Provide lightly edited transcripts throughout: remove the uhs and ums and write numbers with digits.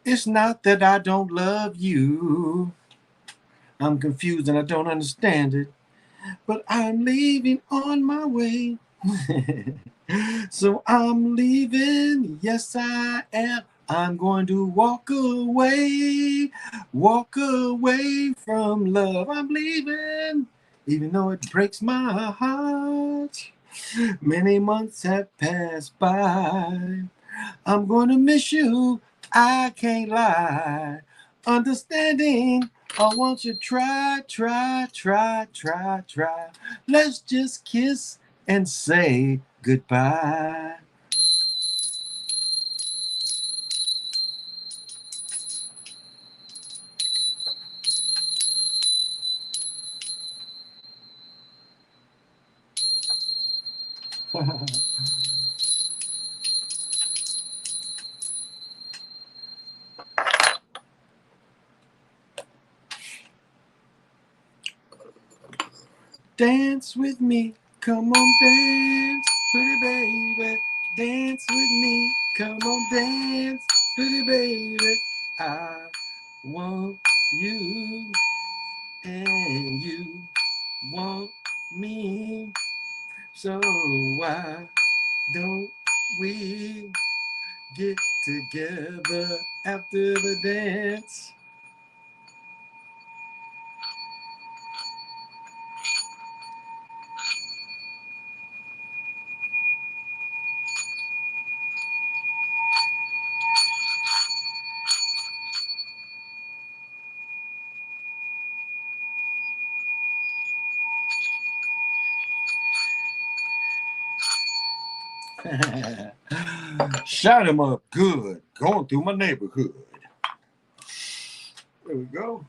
It's not that I don't love you. I'm confused and I don't understand it. But I'm leaving on my way. So I'm leaving. Yes, I am. I'm going to walk away from love. I'm leaving, even though it breaks my heart. Many months have passed by. I'm going to miss you. I can't lie. Understanding. I want you try. Let's just kiss and say goodbye. Dance with me, come on, dance, pretty baby. Dance with me, come on, dance, pretty baby. I want you, and you want me. So why don't we get together after the dance? Shot him up good, going through my neighborhood. There we go.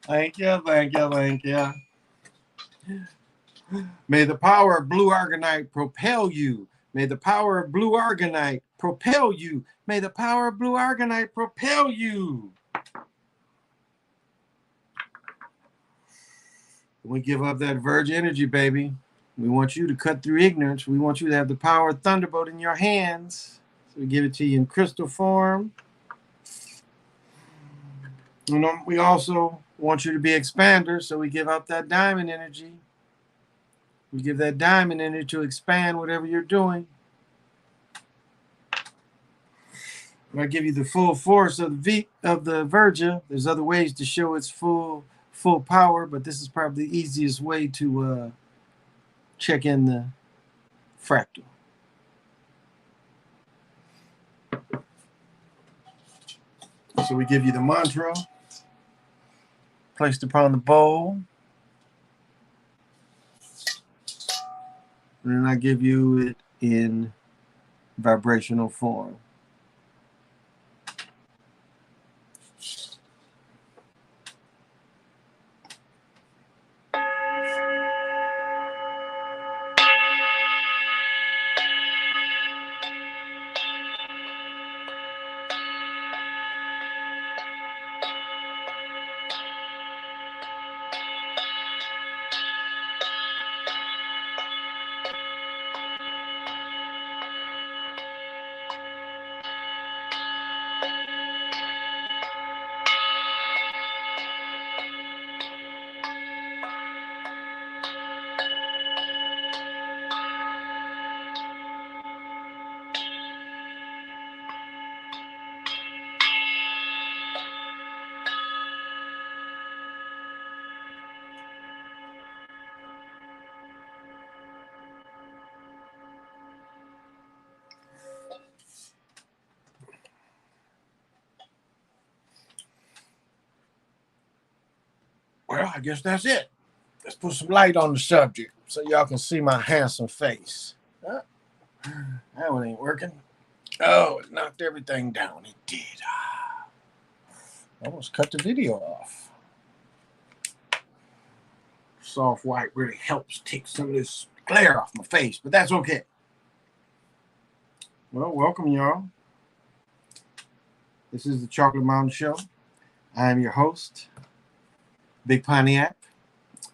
Thank you, thank you, thank you. May the power of blue argonite propel you. May the power of blue argonite propel you. May the power of blue argonite propel you. We give up that Verge energy, baby. We want you to cut through ignorance. We want you to have the power of Thunderbolt in your hands. So we give it to you in crystal form. We also want you to be expanders, so we give up that diamond energy. We give that diamond energy to expand whatever you're doing. When I give you the full force of the Verja, there's other ways to show its full power, but this is probably the easiest way to check in the fractal. So we give you the mantra placed upon the bowl. And then I give you it in vibrational form. Well, I guess that's it. Let's put some light on the subject so y'all can see my handsome face. Huh? That one ain't working. Oh, it knocked everything down. It did. Almost cut the video off. Soft white really helps take some of this glare off my face, but that's okay. Well, welcome, y'all. This is the Chocolate Mountain Show. I am your host, Big Pontiac.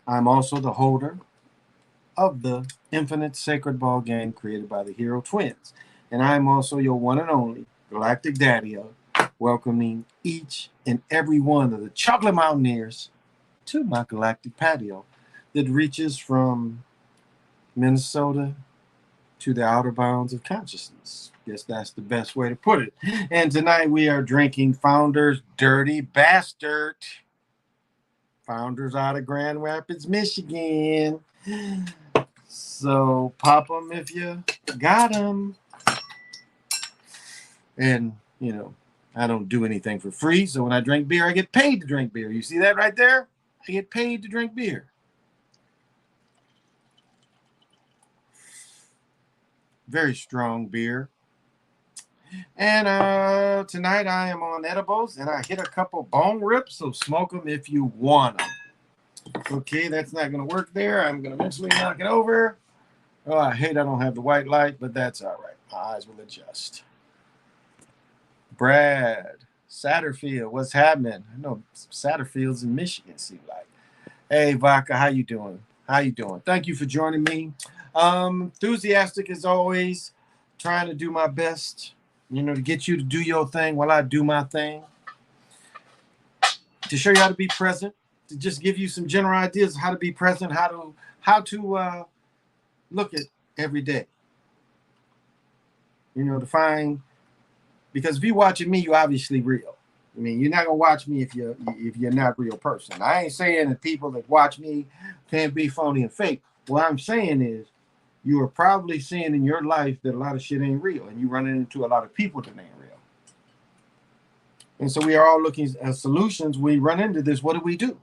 I'm also the holder of the Infinite Sacred Ball game created by the Hero Twins. And I'm also your one and only Galactic Daddy-O, welcoming each and every one of the Chocolate Mountaineers to my galactic patio that reaches from Minnesota to the outer bounds of consciousness. Guess that's the best way to put it. And tonight we are drinking Founder's Dirty Bastard. Founders out of Grand Rapids, Michigan. So pop them if you got them. And, you know, I don't do anything for free. So when I drink beer, I get paid to drink beer. You see that right there? I get paid to drink beer. Very strong beer. And tonight I am on edibles and I hit a couple bone rips, so smoke them if you want them. Okay, that's not going to work there. I'm going to eventually knock it over. Oh, I hate I don't have the white light, but that's all right. My eyes will adjust. Brad Satterfield, what's happening? I know Satterfield's in Michigan, seems like. Hey, Vodka, how you doing? How you doing? Thank you for joining me. Enthusiastic as always, trying to do my best, you know, to get you to do your thing while I do my thing. To show you how to be present, to just give you some general ideas of how to be present, how to look at every day. You know, to find, because if you're watching me, you're obviously real. I mean, you're not gonna watch me if you're not a real person. I ain't saying that people that watch me can't be phony and fake. What I'm saying is, you are probably seeing in your life that a lot of shit ain't real, and you running into a lot of people that ain't real. And so we are all looking at solutions. We run into this. What do?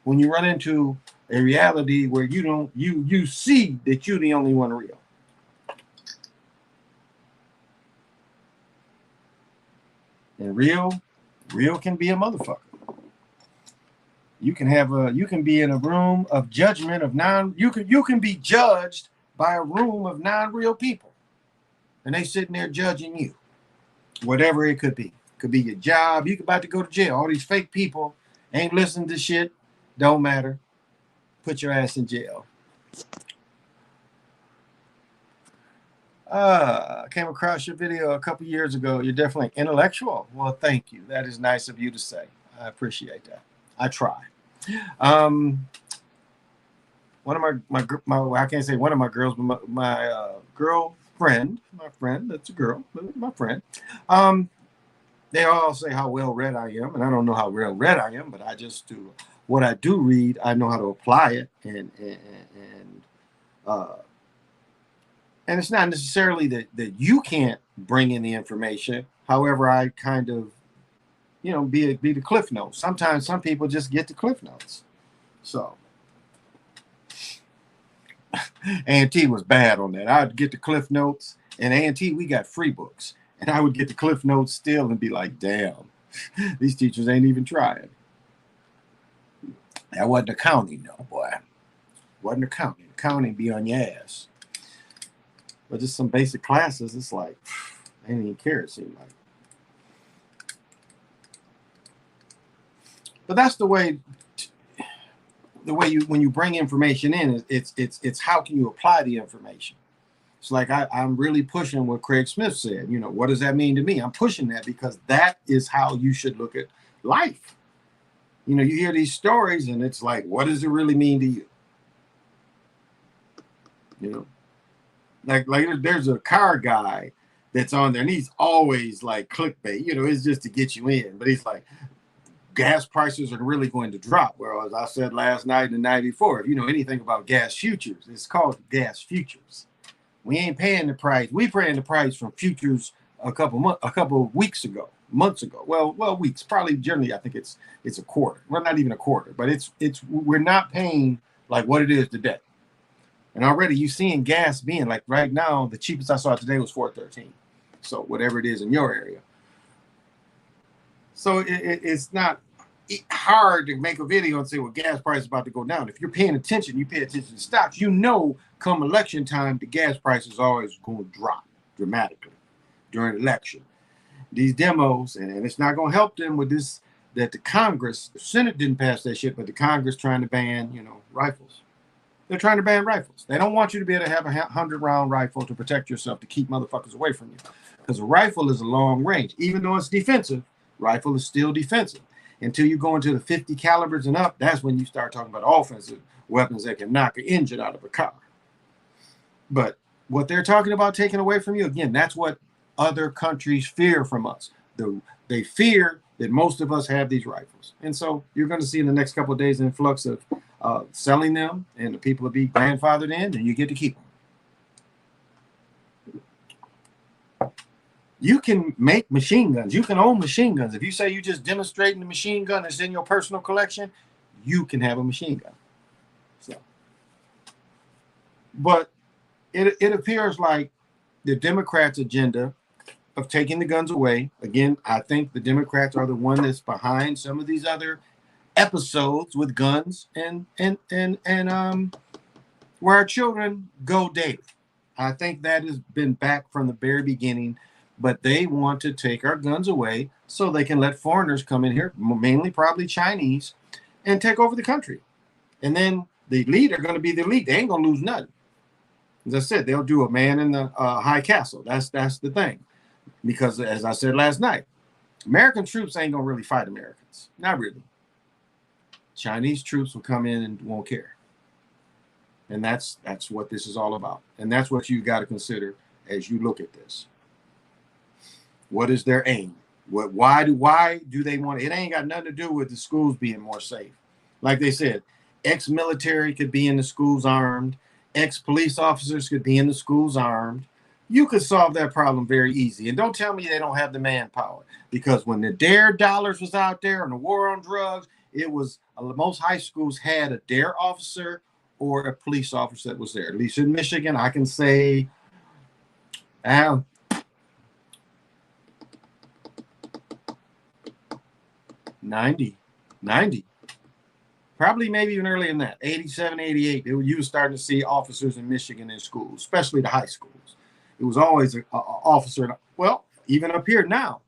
When you run into a reality where you see that you're the only one real. And real can be a motherfucker. You can be in a room of judgment of you can be judged by a room of non-real people. And they sitting there judging you. Whatever it could be. Could be your job. You about to go to jail. All these fake people ain't listening to shit. Don't matter. Put your ass in jail. I came across your video a couple years ago. You're definitely intellectual. Well, thank you. That is nice of you to say. I appreciate that. I try. One of my I can't say one of my girls, but my girlfriend, my friend, that's a girl, my friend. They all say how well read I am, and I don't know how well read I am, but I just do what I do read. I know how to apply it, and it's not necessarily that you can't bring in the information. However, I kind of, you know, be the cliff notes. Sometimes some people just get the cliff notes. So A&T was bad on that. I'd get the cliff notes, and A&T, we got free books. And I would get the cliff notes still and be like, damn, these teachers ain't even trying. That wasn't accounting, no, boy. Wasn't accounting. Accounting be on your ass. But just some basic classes, it's like, they didn't even care, it seemed like. But that's the way when you bring information in, it's how can you apply the information. It's like I'm really pushing what Craig Smith said. You know, what does that mean to me? I'm pushing that because that is how you should look at life. You know, you hear these stories and it's like, what does it really mean to you? You know, like there's a car guy that's on there and he's always like clickbait. You know, it's just to get you in. But he's like, gas prices are really going to drop. Well, as I said last night and the night before, if you know anything about gas futures, it's called gas futures. We ain't paying the price. We paying the price from futures a couple of weeks ago. months ago. Well, weeks. Probably generally, I think it's a quarter. Well, not even a quarter, but it's we're not paying like what it is today. And already you're seeing gas being like right now, the cheapest I saw today was $4.13. So whatever it is in your area. So it's not hard to make a video and say, well, gas price is about to go down. If you're paying attention, you pay attention to stocks, you know, come election time, the gas price is always going to drop dramatically during election. These demos, and it's not going to help them with this, that the Congress, the Senate didn't pass that shit, but the Congress trying to ban, rifles. They're trying to ban rifles. They don't want you to be able to have a 100-round rifle to protect yourself, to keep motherfuckers away from you. Because a rifle is a long range. Even though it's defensive, rifle is still defensive. Until you go into the 50 calibers and up, that's when you start talking about offensive weapons that can knock an engine out of a car. But what they're talking about taking away from you, again, that's what other countries fear from us. They fear that most of us have these rifles. And so you're going to see in the next couple of days an influx of selling them, and the people will be grandfathered in, and you get to keep them. You can make machine guns. You can own machine guns. If you say you're just demonstrating the machine gun that's in your personal collection, you can have a machine gun. So, but it appears like the Democrats' agenda of taking the guns away. Again, I think the Democrats are the one that's behind some of these other episodes with guns and where our children go daily. I think that has been back from the very beginning, but they want to take our guns away so they can let foreigners come in here, mainly probably Chinese, and take over the country. And then the elite are going to be the elite. They ain't going to lose nothing. As I said, they'll do a man in the high castle. That's the thing. Because as I said last night, American troops ain't going to really fight Americans. Not really. Chinese troops will come in and won't care. And that's what this is all about. And that's what you got to consider as you look at this. What is their aim? Why do they want it? It ain't got nothing to do with the schools being more safe. Like they said, ex-military could be in the schools armed. Ex-police officers could be in the schools armed. You could solve that problem very easy. And don't tell me they don't have the manpower. Because when the DARE dollars was out there and the war on drugs, it was most high schools had a DARE officer or a police officer that was there. At least in Michigan, I can say 90, probably maybe even earlier than that, 87, 88. You were starting to see officers in Michigan in schools, especially the high schools. It was always an officer. Well, even up here now,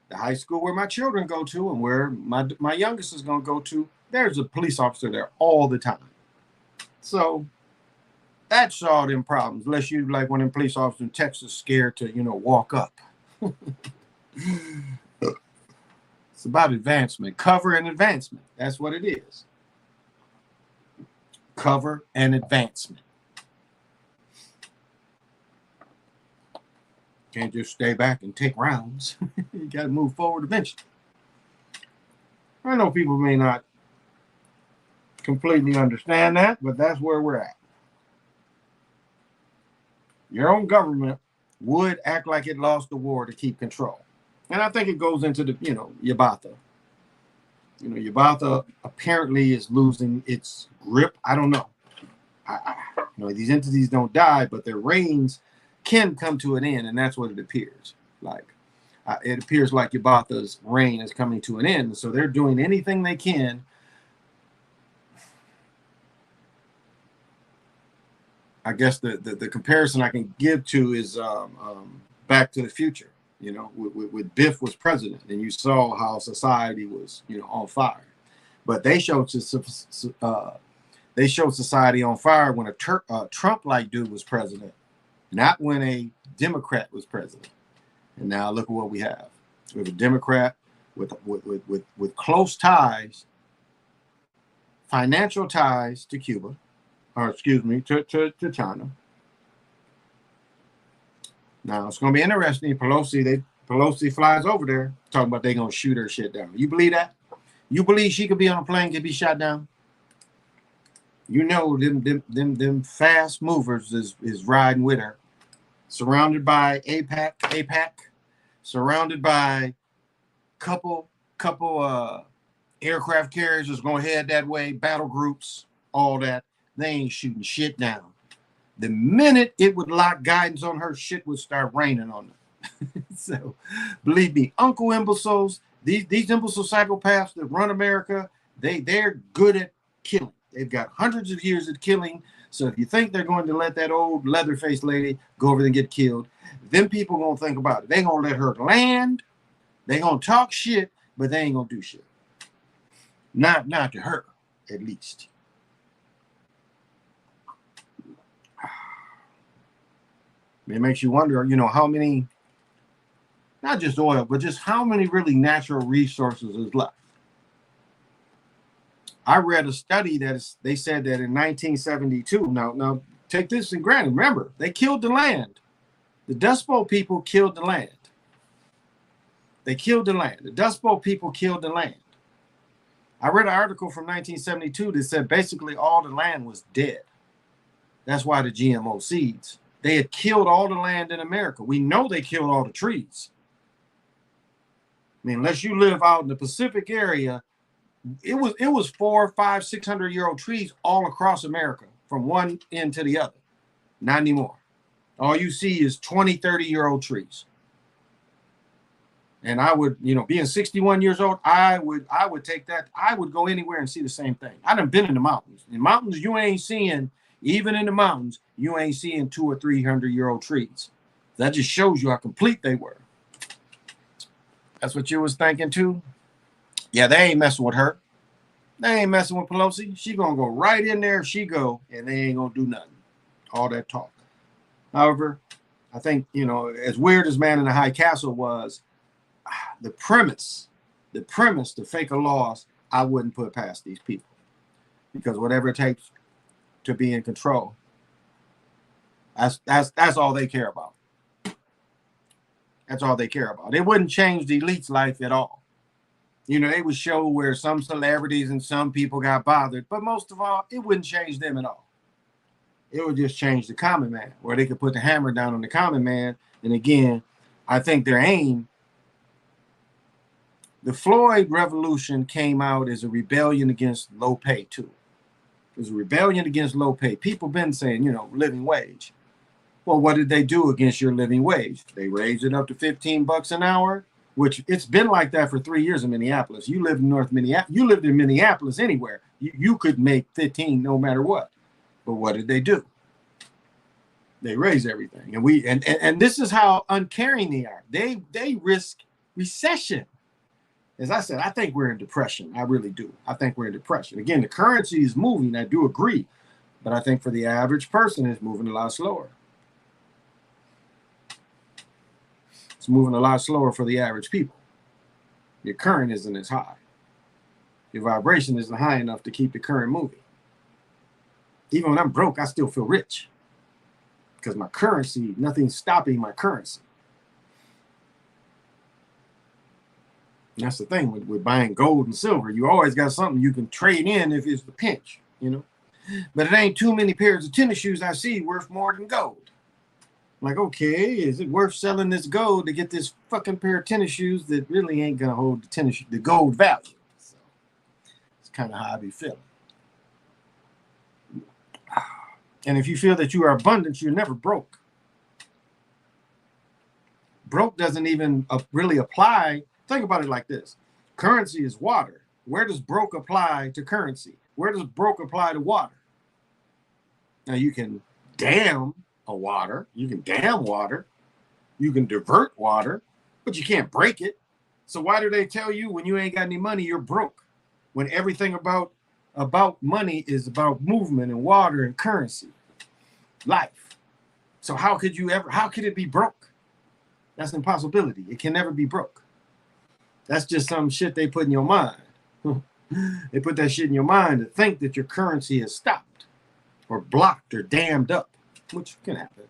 the high school where my children go to and where my youngest is going to go to, there's a police officer there all the time. So that solved them problems, unless you like one of them police officers in Texas scared to, walk up. It's about advancement, cover and advancement. That's what it is. Cover and advancement. Can't just stay back and take rounds. You got to move forward eventually. I know people may not completely understand that, but that's where we're at. Your own government would act like it lost the war to keep control. And I think it goes into the, Yabatha. Yabatha apparently is losing its grip. I don't know. These entities don't die, but their reigns can come to an end, and that's what it appears like. It appears like Yabatha's reign is coming to an end, so they're doing anything they can. I guess the comparison I can give to is Back to the Future. With Biff was president, and you saw how society was, on fire. But they showed society on fire when a Trump-like dude was president, not when a Democrat was president. And now look at what we have. We have a Democrat with close ties, financial ties to Cuba, or excuse me, to China. Now it's going to be interesting. Pelosi flies over there talking about they're going to shoot her shit down. You believe that? You believe she could be on a plane, could be shot down? Them fast movers is riding with her, surrounded by AIPAC, surrounded by couple aircraft carriers is going to head that way, battle groups, all that. They ain't shooting shit down. The minute it would lock guidance on her, shit would start raining on them. So, believe me, Uncle Imbeciles, these imbecile psychopaths that run America, they're good at killing. They've got hundreds of years of killing. So if you think they're going to let that old leather-faced lady go over there and get killed, then people going to think about it. They going to let her land. They going to talk shit, but they ain't going to do shit. Not to her, at least. It makes you wonder, how many, not just oil, but just how many really natural resources is left. I read a study they said that in 1972, now take this in granted, remember, they killed the land. The Dust Bowl people killed the land. They killed the land. The Dust Bowl people killed the land. I read an article from 1972 that said basically all the land was dead. That's why the GMO seeds. They had killed all the land in America. We know they killed all the trees. I mean, unless you live out in the Pacific area, it was 400, 500, 600-year-old trees all across America from one end to the other. Not anymore. All you see is 20, 30-year-old trees. And I would, being 61 years old, I would take that. I would go anywhere and see the same thing. I done been in the mountains. In mountains, you ain't seeing, even in the mountains, you ain't seeing 200 or 300-year-old trees. That just shows you how complete they were. That's what you was thinking too? Yeah, they ain't messing with her. They ain't messing with Pelosi. She gonna go right in there if she go, and they ain't gonna do nothing. All that talk. However, I think, as weird as Man in the High Castle was, the premise, the fake laws, I wouldn't put past these people. Because whatever it takes to be in control, that's all they care about. That's all they care about. It wouldn't change the elite's life at all. They would show where some celebrities and some people got bothered, but most of all, it wouldn't change them at all. It would just change the common man, where they could put the hammer down on the common man. And again, I think their aim, the Floyd Revolution came out as a rebellion against low pay too. It was a rebellion against low pay. People been saying, living wage. Well, what did they do against your living wage? They raised it up to $15 an hour, which it's been like that for 3 years in Minneapolis. You lived in North Minneapolis. You lived in Minneapolis anywhere. You could make 15 no matter what. But what did they do? They raised everything. And this is how uncaring they are. They risk recession. As I said, I think we're in depression. I really do. I think we're in depression. Again, the currency is moving. I do agree. But I think for the average person, it's moving a lot slower. It's moving a lot slower for the average people. Your current isn't as high. Your vibration isn't high enough to keep the current moving. Even when I'm broke, I still feel rich. Because my currency, nothing's stopping my currency. And that's the thing with buying gold and silver. You always got something you can trade in if it's the pinch, But it ain't too many pairs of tennis shoes I see worth more than gold. Like, okay, is it worth selling this gold to get this fucking pair of tennis shoes that really ain't gonna hold the gold value? So it's kind of how I be feeling. And if you feel that you are abundant, you're never broke. Broke doesn't even really apply. Think about it like this. Currency is water. Where does broke apply to currency? Where does broke apply to water? Now you can dam water. You can dam water. You can divert water, but you can't break it. So why do they tell you when you ain't got any money, you're broke? When everything about money is about movement and water and currency, life. So how could it be broke? That's an impossibility. It can never be broke. That's just some shit they put in your mind. They put that shit in your mind to think that your currency is stopped or blocked or dammed up, which can happen.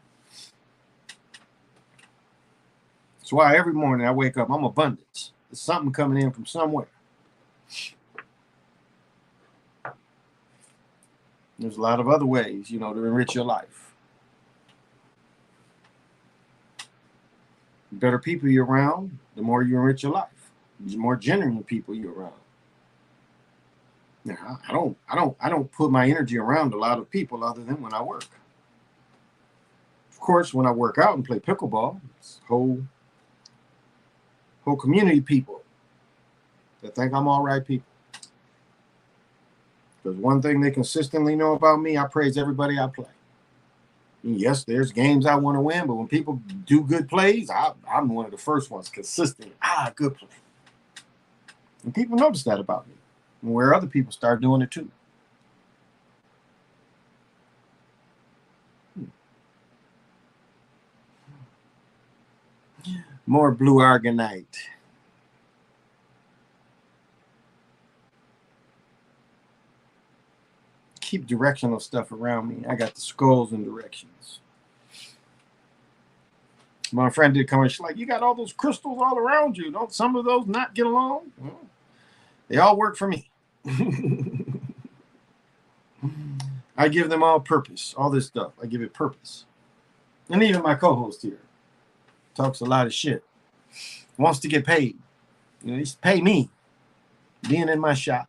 That's why every morning I wake up, I'm abundance. There's something coming in from somewhere. There's a lot of other ways, to enrich your life. The better people you're around, the more you enrich your life. more genuine people you're around. Now, I don't put my energy around a lot of people other than when I work. Of course, when I work out and play pickleball, it's whole community of people that think I'm all right people. Because one thing they consistently know about me, I praise everybody I play. And yes, there's games I want to win, but when people do good plays, I'm one of the first ones consistently. Good play. And people notice that about me. And where other people start doing it too. More blue argonite. Keep directional stuff around me. I got the skulls and directions. My friend did come in. She's like, you got all those crystals all around you. Don't some of those not get along? Well, they all work for me. I give them all purpose. All this stuff. I give it purpose. And even my co-host here talks a lot of shit. Wants to get paid. You know, he's pay me. Being in my shop.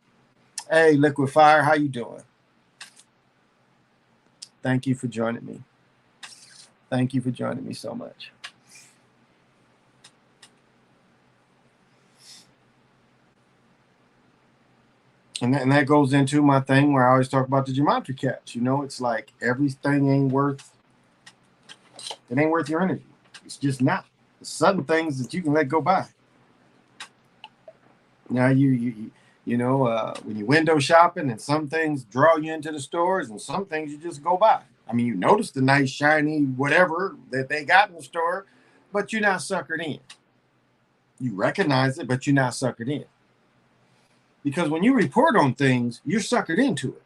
Hey, Liquid Fire, how you doing? Thank you for joining me. Thank you for joining me so much. And that goes into my thing where I always talk about the gematria cats. You know, it's like everything ain't worth your energy. It's just not. There's sudden things that you can let go by. Now you know, when you window shopping and some things draw you into the stores and some things you just go by. I mean, you notice the nice, shiny whatever that they got in the store, but you're not suckered in. You recognize it, but you're not suckered in. Because when you report on things, you're suckered into it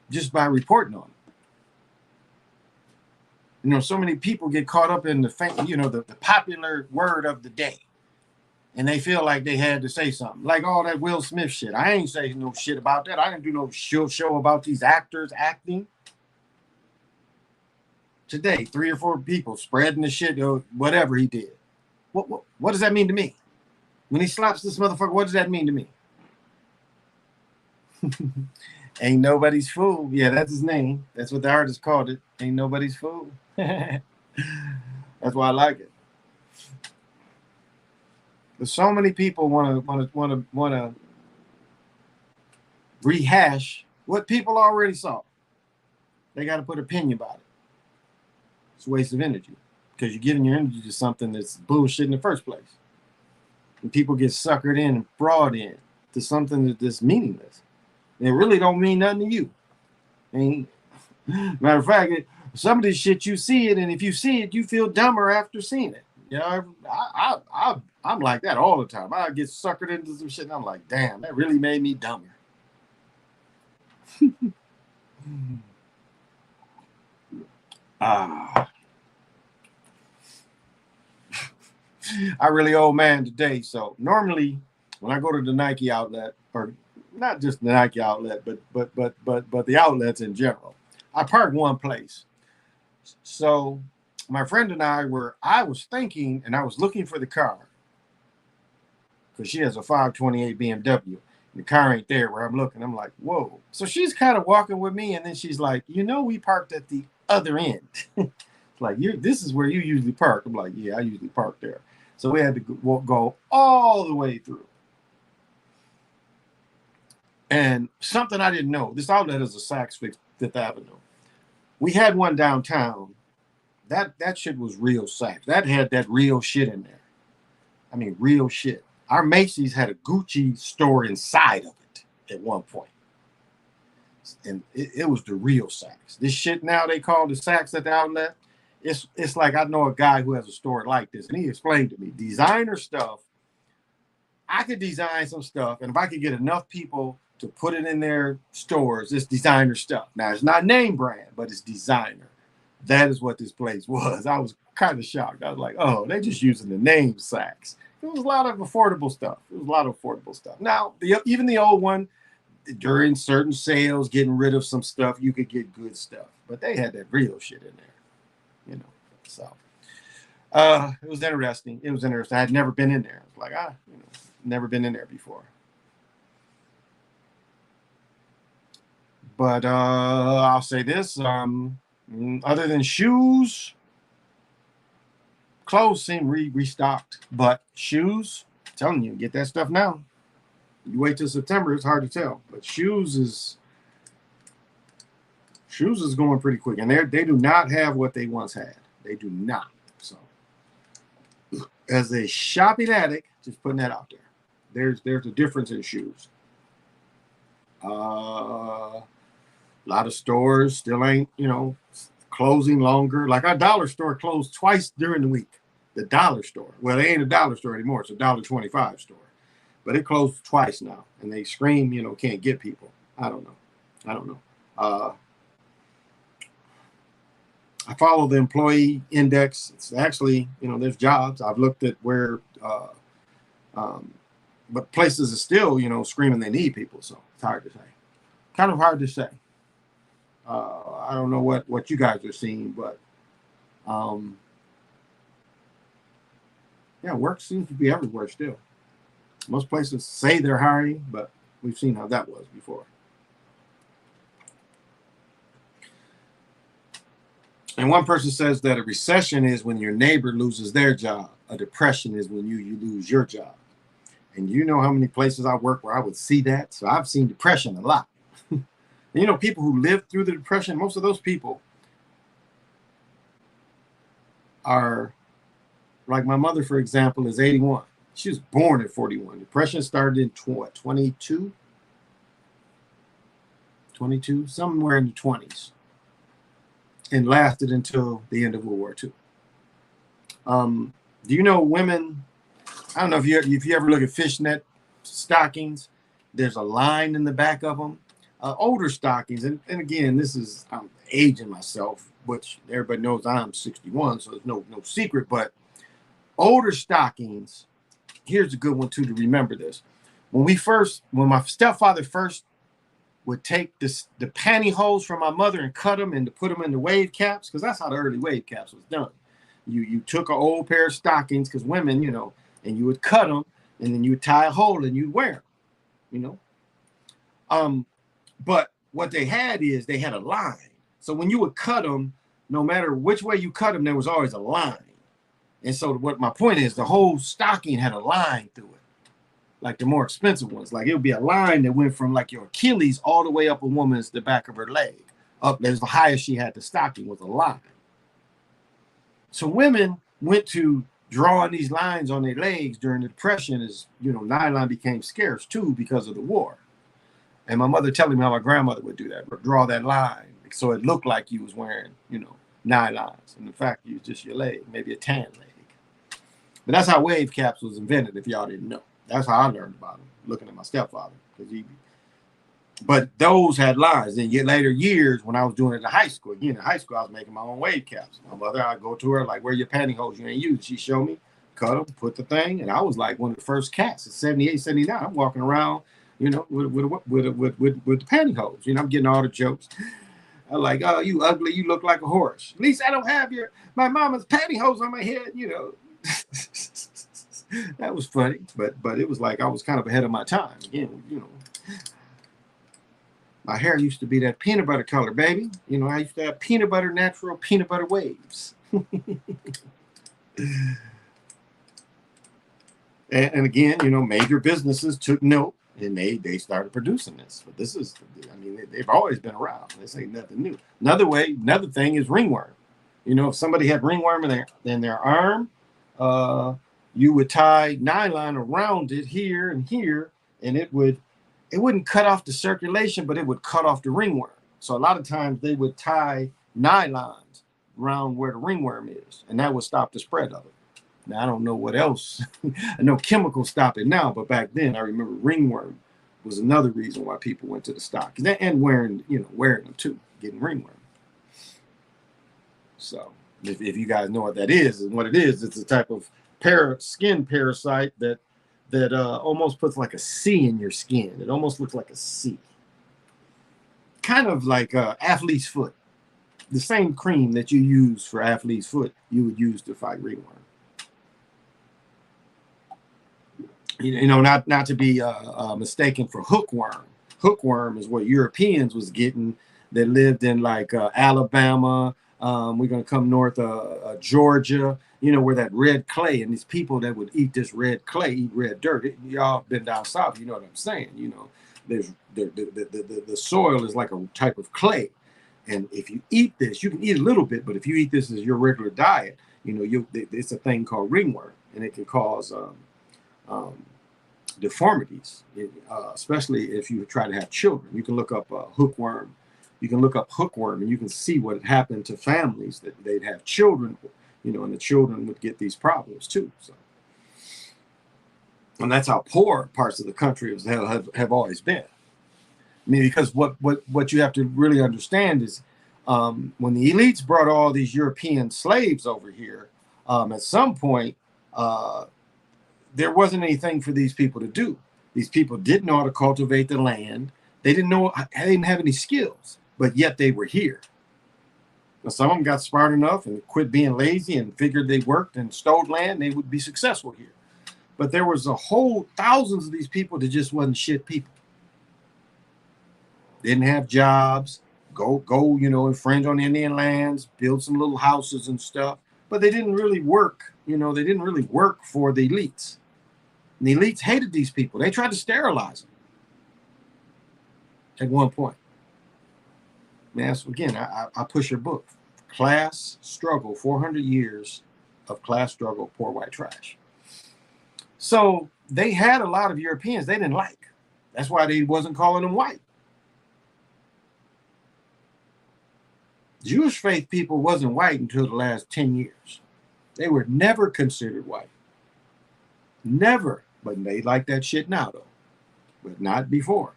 just by reporting on it. You know, so many people get caught up in the popular word of the day. And they feel like they had to say something. Like all that Will Smith shit. I ain't saying no shit about that. I didn't do no show about these actors acting. Today, 3 or 4 people spreading the shit or whatever he did. What does that mean to me? When he slaps this motherfucker, what does that mean to me? Ain't nobody's fool. Yeah, that's his name. That's what the artist called it. Ain't nobody's fool. That's why I like it. But so many people want to rehash what people already saw. They got to put opinion about it. It's a waste of energy because you're giving your energy to something that's bullshit in the first place. And people get suckered in and brought in to something that's meaningless. It really don't mean nothing to you. Matter of fact, some of this shit you see it, and if you see it, you feel dumber after seeing it. You know, I'm like that all the time. I get suckered into some shit, and I'm like, damn, that really made me dumber. I really old man today. So normally when I go to the Nike outlet, or not just the Nike outlet, but the outlets in general, I park one place. So my friend and I was thinking, and I was looking for the car because she has a 528 BMW. The car ain't there where I'm looking. I'm like, whoa. So she's kind of walking with me, and then she's like, you know, we parked at the other end. Like, this is where you usually park. I'm like, yeah, I usually park there. So we had to go all the way through. And something I didn't know, this outlet is a Saks Fifth Avenue. We had one downtown. That shit was real Saks. That had that real shit in there. I mean, real shit. Our Macy's had a Gucci store inside of it at one point. And it was the real Saks. This shit now they call the Saks at the outlet. It's like I know a guy who has a store like this, and he explained to me, designer stuff, I could design some stuff, and if I could get enough people to put it in their stores, it's designer stuff. Now, it's not name brand, but it's designer. That is what this place was. I was kind of shocked. I was like, oh, they're just using the name Saks. It was a lot of affordable stuff. Now, even the old one, during certain sales, getting rid of some stuff, you could get good stuff. But they had that real shit in there, you know. So it was interesting. I had never been in there. I was like, never been in there before. But I'll say this, other than shoes, clothes seem restocked, but shoes, I'm telling you, get that stuff now. You wait till September, it's hard to tell. But shoes is going pretty quick, and they do not have what they once had. They do not. So, as a shopping addict, just putting that out there. There's a difference in shoes. A lot of stores still ain't, closing longer. Like our dollar store closed twice during the week. The dollar store. Well, it ain't a dollar store anymore. It's a $1.25 store. But it closed twice now. And they scream, can't get people. I don't know. I follow the employee index. It's actually, there's jobs. I've looked at where, but places are still, screaming they need people. So it's hard to say. Kind of hard to say. I don't know what you guys are seeing, but work seems to be everywhere still. Most places say they're hiring, but we've seen how that was before. And one person says that a recession is when your neighbor loses their job. A depression is when you lose your job. And you know how many places I work where I would see that. So I've seen depression a lot. And, people who lived through the depression, most of those people are, like my mother, for example, is 81. She was born at 41. Depression started in 22, somewhere in the 20s, and lasted until the end of World War II. Do you know women? I don't know if you ever look at fishnet stockings. There's a line in the back of them. Older stockings, and again, I'm aging myself, which everybody knows I'm 61, so there's no secret. But older stockings. Here's a good one too to remember this. When my stepfather first would take the pantyhose from my mother and cut them and to put them in the wave caps, because that's how the early wave caps was done. You took an old pair of stockings, because women, and you would cut them, and then you would tie a hole and you'd wear them, But what they had is they had a line. So when you would cut them, no matter which way you cut them, there was always a line. And so what my point is, the whole stocking had a line through it, like the more expensive ones. Like it would be a line that went from like your Achilles all the way up a woman's the back of her leg. Up there's the highest she had the stocking was a line. So women went to drawing these lines on their legs during the Depression as, nylon became scarce too because of the war. And my mother telling me how my grandmother would do that, draw that line so it looked like you was wearing, nylons. And in fact, you was just your leg, maybe a tan leg. But that's how wave caps was invented, if y'all didn't know. That's how I learned about them, looking at my stepfather. But those had lines. Then later years, when I was doing it in high school, again, in high school, I was making my own wave caps. My mother, I'd go to her, like, where are your pantyhose you ain't used? She showed me, cut them, put the thing, and I was like one of the first cats. It's 78, 79. I'm walking around, with the pantyhose. I'm getting all the jokes. I'm like, oh, you ugly, you look like a horse. At least I don't have my mama's pantyhose on my head, That was funny, but it was like I was kind of ahead of my time. Again, my hair used to be that peanut butter color, baby. I used to have natural peanut butter waves. and again, major businesses took note and they started producing this. But this is, they've always been around. This ain't nothing new. Another thing is ringworm. If somebody had ringworm in their arm, you would tie nylon around it here and here, and it wouldn't cut off the circulation, but it would cut off the ringworm. So a lot of times they would tie nylons around where the ringworm is, and that would stop the spread of it. Now, I don't know what else. I know chemicals stop it now, but back then I remember ringworm was another reason why people went to the stock. And wearing them too, getting ringworm. So if you guys know what that is and what it is, it's a type of skin parasite that almost puts like a C in your skin. It almost looks like a C. Kind of like athlete's foot. The same cream that you use for athlete's foot, you would use to fight ringworm. not to be mistaken for hookworm. Hookworm is what Europeans was getting that lived in like Alabama. We're gonna come north of Georgia, where that red clay and these people that would eat this red clay, eat red dirt. Y'all been down south, you know what I'm saying? There's the soil is like a type of clay, and if you eat this, you can eat a little bit, but if you eat this as your regular diet, it's a thing called ringworm, and it can cause deformities, especially if you try to have children. You can look up hookworm. You can look up hookworm, and you can see what happened to families that they'd have children, and the children would get these problems too. So, and that's how poor parts of the country have always been. I mean, because what you have to really understand is when the elites brought all these European slaves over here, at some point, there wasn't anything for these people to do. These people didn't know how to cultivate the land. They didn't have any skills, but yet they were here. Now, some of them got smart enough and quit being lazy and figured they worked and stole land, they would be successful here. But there was a whole thousands of these people that just wasn't shit people. Didn't have jobs, go, infringe on Indian lands, build some little houses and stuff. But they didn't really work. They didn't really work for the elites. And the elites hated these people. They tried to sterilize them at one point. Man, so again, I push your book. Class Struggle, 400 Years of Class Struggle, Poor White Trash. So they had a lot of Europeans they didn't like. That's why they wasn't calling them white. Jewish faith people wasn't white until the last 10 years. They were never considered white. Never. But they like that shit now, though. But not before.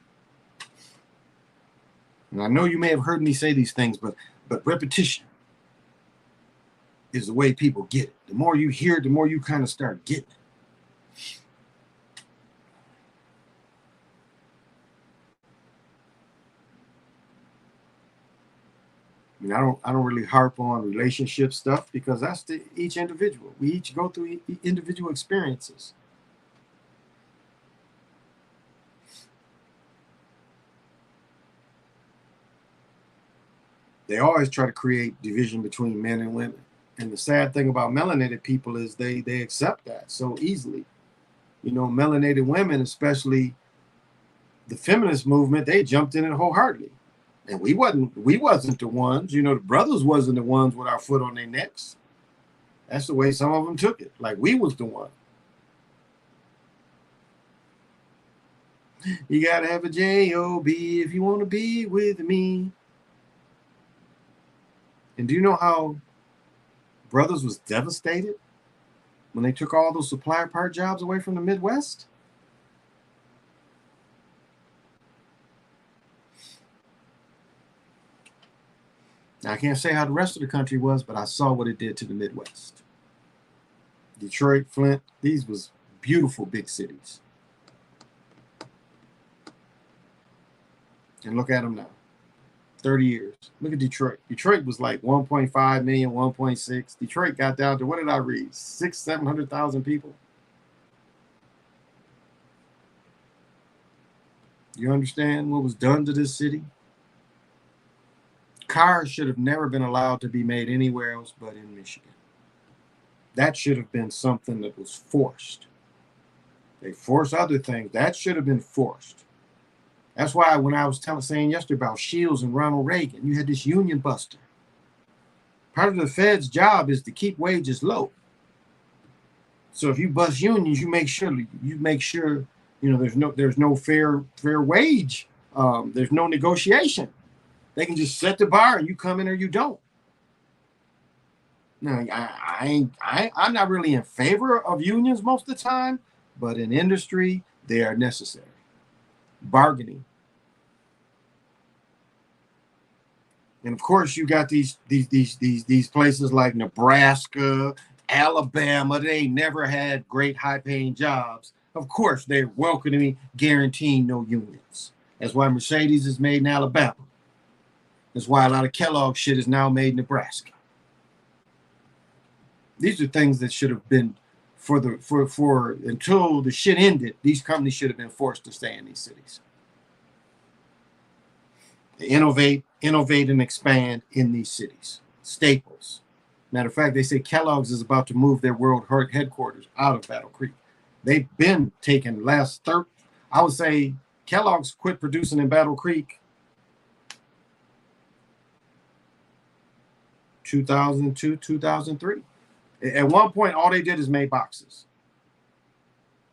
And I know you may have heard me say these things, but repetition is the way people get it. The more you hear it, the more you kind of start getting it. I mean, I don't really harp on relationship stuff because that's each individual. We each go through individual experiences. They always try to create division between men and women. And the sad thing about melanated people is they accept that so easily. Melanated women, especially the feminist movement, they jumped in it wholeheartedly. And we wasn't the ones, the brothers wasn't the ones with our foot on their necks. That's the way some of them took it. Like we was the one. You gotta have a J-O-B if you want to be with me. And do you know how Brothers was devastated when they took all those supply part jobs away from the Midwest? Now, I can't say how the rest of the country was, but I saw what it did to the Midwest. Detroit, Flint, these was beautiful big cities. And look at them now. 30 years. Look at Detroit. Detroit was like 1.5 million, 1.6. Detroit got down to, what did I read? 700,000 people. You understand what was done to this city? Cars should have never been allowed to be made anywhere else but in Michigan. That should have been something that was forced. They force other things. That should have been forced. That's why when I was saying yesterday about Shields and Ronald Reagan, you had this union buster. Part of the Fed's job is to keep wages low. So if you bust unions, you make sure there's no fair wage. There's no negotiation. They can just set the bar and you come in or you don't. Now, I'm not really in favor of unions most of the time, but in industry, they are necessary. Bargaining. And of course, you got these places like Nebraska, Alabama. They never had great high-paying jobs. Of course, they're welcoming, guaranteeing no unions. That's why Mercedes is made in Alabama. That's why a lot of Kellogg shit is now made in Nebraska. These are things that should have been for until the shit ended, these companies should have been forced to stay in these cities. Innovate, and expand in these cities. Staples. Matter of fact, they say Kellogg's is about to move their world headquarters out of Battle Creek. They've been taken I would say Kellogg's quit producing in Battle Creek 2002, 2003. At one point, all they did is make boxes.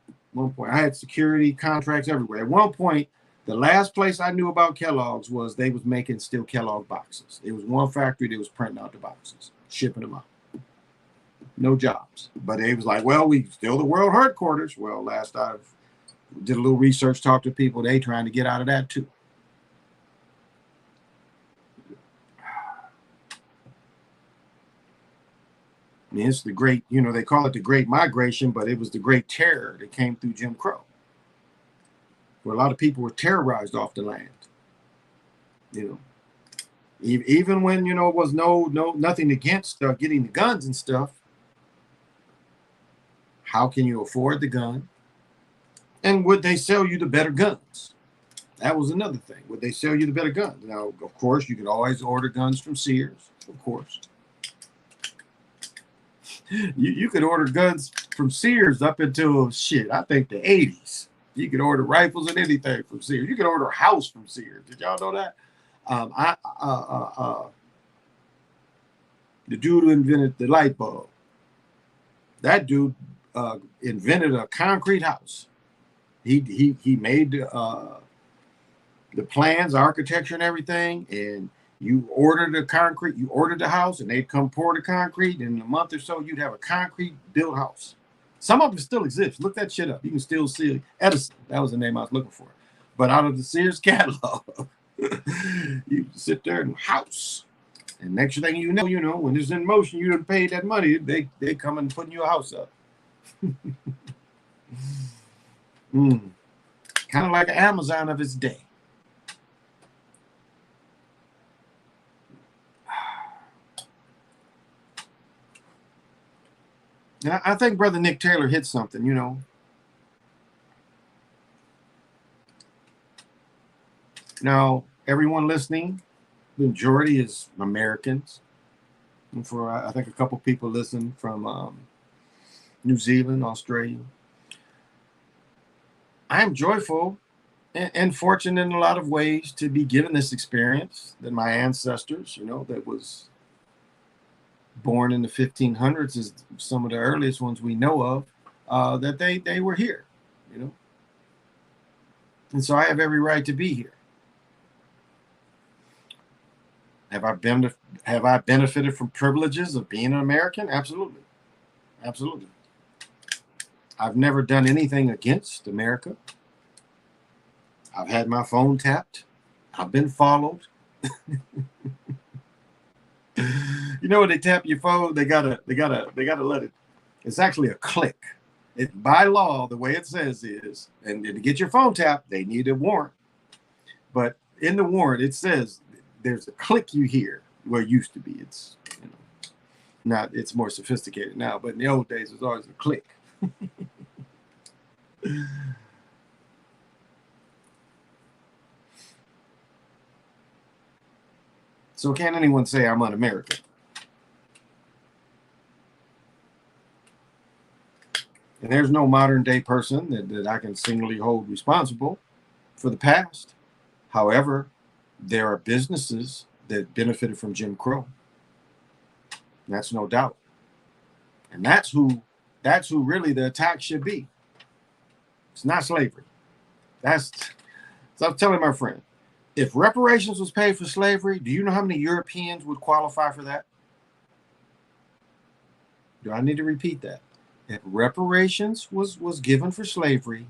At one point, I had security contracts everywhere. At one point, the last place I knew about Kellogg's was they was making still Kellogg boxes. It was one factory that was printing out the boxes, shipping them out. No jobs. But it was like, well, we still the world headquarters. Well, last I did a little research, talked to people, they trying to get out of that too. I mean, it's the great, they call it the Great Migration, but it was the Great Terror that came through Jim Crow, where a lot of people were terrorized off the land. Even when it was nothing against getting the guns and stuff. How can you afford the gun? And would they sell you the better guns? That was another thing. Would they sell you the better guns? Now, of course, you could always order guns from Sears, of course. You could order guns from Sears up until I think the 80s. You could order rifles and anything from Sears. You could order a house from Sears. Did y'all know that? The dude who invented the light bulb, that dude invented a concrete house. He made the plans, architecture, and everything, and you ordered the house, and they'd come pour the concrete. And in a month or so, you'd have a concrete built house. Some of them still exist. Look that shit up. You can still see Edison. That was the name I was looking for. But out of the Sears catalog, you sit there and house. And next thing you know, when it's in motion, you done paid that money. They come and putting you a house up. Kind of like an Amazon of its day. And I think Brother Nick Taylor hit something, Now, everyone listening, the majority is Americans. And for, I think, a couple people listen from New Zealand, Australia. I'm joyful and fortunate in a lot of ways to be given this experience that my ancestors, that was born in the 1500s, is some of the earliest ones we know of, that they were here, And so I have every right to be here. Have I benefited from privileges of being an American? Absolutely. Absolutely. I've never done anything against America. I've had my phone tapped. I've been followed. When they tap your phone, they gotta let it. It's actually a click. By law, the way it says is, and to get your phone tapped, they need a warrant. But in the warrant, it says there's a click you hear. Well, it used to be. It's it's more sophisticated now, but in the old days, it was always a click. So can anyone say I'm un-American? And there's no modern day person that I can singly hold responsible for the past. However, there are businesses that benefited from Jim Crow. That's no doubt. And that's who really the attack should be. It's not slavery. So I was telling my friend, if reparations was paid for slavery, do you know how many Europeans would qualify for that? Do I need to repeat that? If reparations was given for slavery,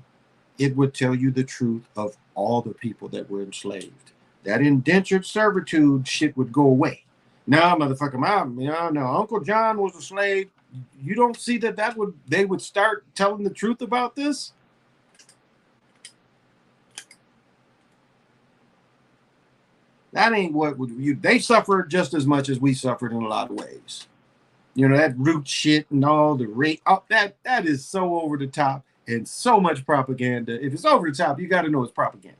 it would tell you the truth of all the people that were enslaved. That indentured servitude shit would go away. Now, motherfucker, no, Uncle John was a slave. You don't see they would start telling the truth about this? That ain't what they suffered just as much as we suffered in a lot of ways. You know, that root shit and all the rate. Oh, that is so over the top and so much propaganda. If it's over the top, you got to know it's propaganda.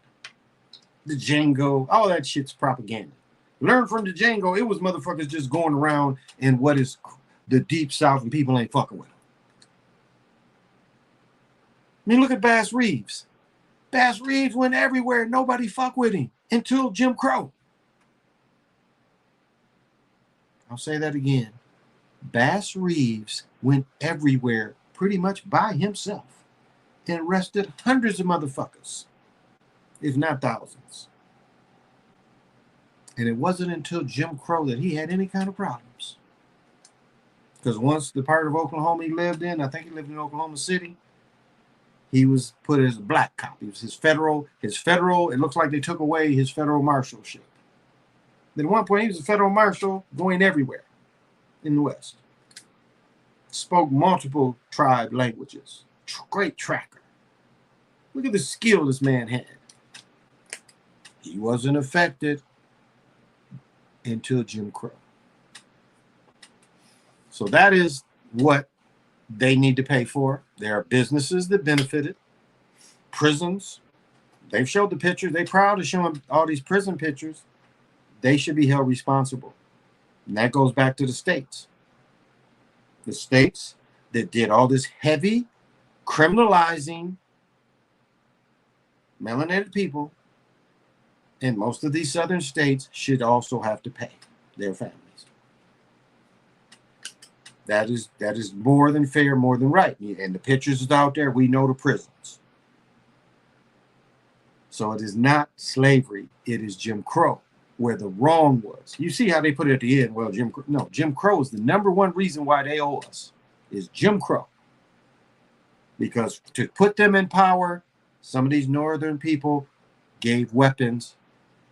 The Django, all that shit's propaganda. Learn from the Django. It was motherfuckers just going around in what is the deep south and people ain't fucking with them. I mean, look at Bass Reeves. Bass Reeves went everywhere. Nobody fuck with him until Jim Crow. I'll say that again. Bass Reeves went everywhere pretty much by himself and arrested hundreds of motherfuckers, if not thousands. And it wasn't until Jim Crow that he had any kind of problems. Because once the part of Oklahoma he lived in, I think he lived in Oklahoma City, he was put as a black cop. He was his federal, it looks like they took away his federal marshalship. Then at one point he was a federal marshal going everywhere in the West. Spoke multiple tribe languages. Great tracker. Look at the skill this man had. He wasn't affected until Jim Crow. So that is what they need to pay for. There are businesses that benefited. Prisons. They've showed the pictures. They're proud of showing all these prison pictures. They should be held responsible. And that goes back to the states. The states that did all this heavy criminalizing melanated people in most of these southern states should also have to pay their families. That is more than fair, more than right. And the pictures is out there. We know the prisons. So it is not slavery. It is Jim Crow, where the wrong was. You see how they put it at the end. Well, Jim Crow is the number one reason why they owe us, is Jim Crow. Because to put them in power, some of these northern people gave weapons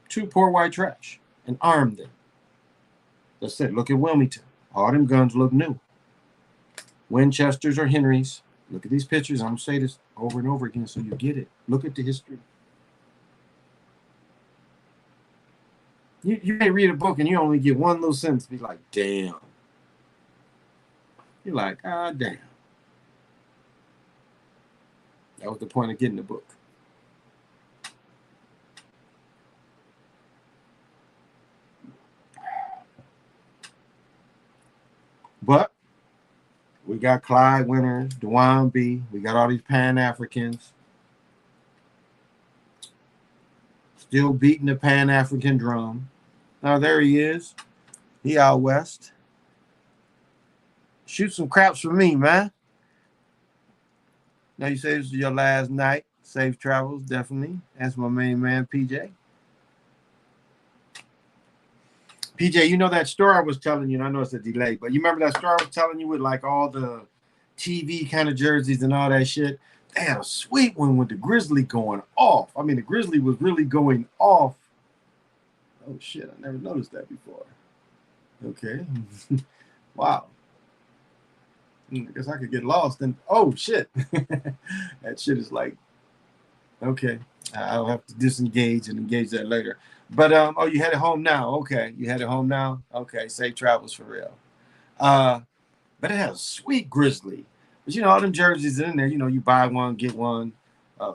to poor white trash and armed them. That's it. Look at Wilmington. All them guns look new. Winchesters or Henrys. Look at these pictures. I'm going to say this over and over again so you get it. Look at the history. You may read a book and you only get one little sentence. Be like, damn. You're like, ah, damn. That was the point of getting the book. But we got Clyde Winters, Dewan B. We got all these Pan-Africans. Still beating the Pan-African drum. Now there he is. He out west. Shoot some craps for me, man. Now you say this is your last night. Safe travels, definitely. That's my main man, PJ. PJ, you know that story I was telling you, and I know it's a delay, but you remember that story I was telling you with like all the TV kind of jerseys and all that shit? They had a sweet one with the Grizzly going off. I mean, the Grizzly was really going off. Oh, shit, I never noticed that before. Okay. Wow. I guess I could get lost. And oh, shit. That shit is like, okay. I'll have to disengage and engage that later. But, oh, you headed home now. Okay. You headed home now? Okay. Safe travels for real. But it has a sweet Grizzly. But, you know, all them jerseys in there, you know, you buy one, get one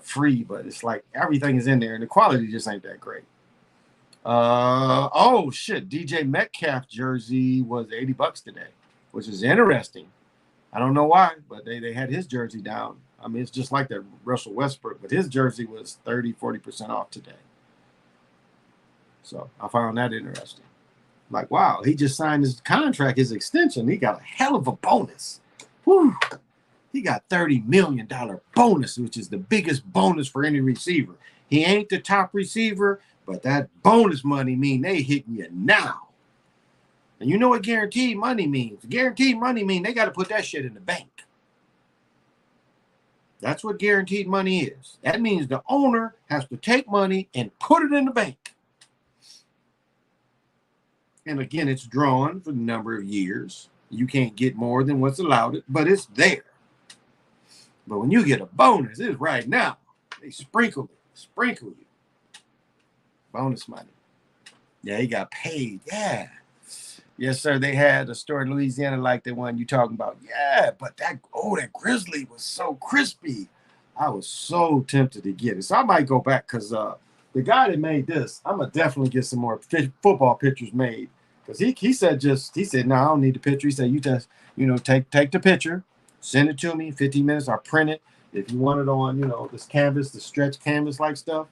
free. But it's like everything is in there. And the quality just ain't that great. Oh, shit. DJ Metcalf jersey was $80 today, which is interesting. I don't know why, but they had his jersey down. I mean, it's just like that Russell Westbrook, but his jersey was 30-40% off today. So I found that interesting. Like, wow, he just signed his contract, his extension. He got a hell of a bonus. Whew. He got $30 million bonus, which is the biggest bonus for any receiver. He ain't the top receiver, but that bonus money mean they hitting you now. And you know what guaranteed money means? Guaranteed money means they got to put that shit in the bank. That's what guaranteed money is. That means the owner has to take money and put it in the bank. And again, it's drawn for the number of years. You can't get more than what's allowed, but it's there. But when you get a bonus, it's right now. They sprinkle you. Bonus money. Yeah, he got paid. Yeah. Yes, sir. They had a store in Louisiana like the one you talking about. Yeah, but that Grizzly was so crispy. I was so tempted to get it. So I might go back because the guy that made this, I'm gonna definitely get some more football pictures made. Because he said, no, I don't need the picture. He said, you just, take the picture, send it to me, 15 minutes, I'll print it. If you want it on, this canvas, the stretch canvas like stuff,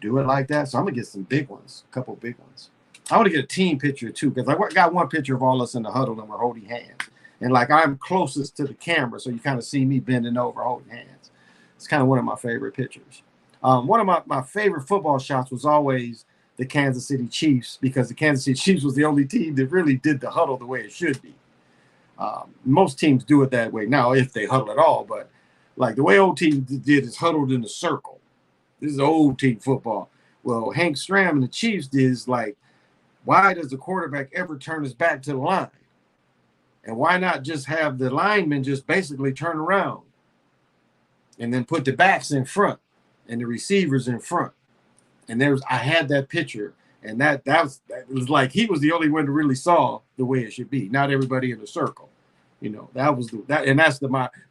do it like that. So I'm gonna get some big ones, a couple big ones. I want to get a team picture too, because I got one picture of all us in the huddle and we're holding hands. And like I'm closest to the camera, so you kind of see me bending over holding hands. It's kind of one of my favorite pictures. One of my favorite football shots was always the Kansas City Chiefs, because the Kansas City Chiefs was the only team that really did the huddle the way it should be. Most teams do it that way now, if they huddle at all, but like the way old team did is huddled in a circle. This is old team football. Well, Hank Stram and the Chiefs did is like, why does the quarterback ever turn his back to the line? And why not just have the linemen just basically turn around and then put the backs in front and the receivers in front? And I had that picture, and that was like he was the only one that really saw the way it should be. Not everybody in the circle, That was and that's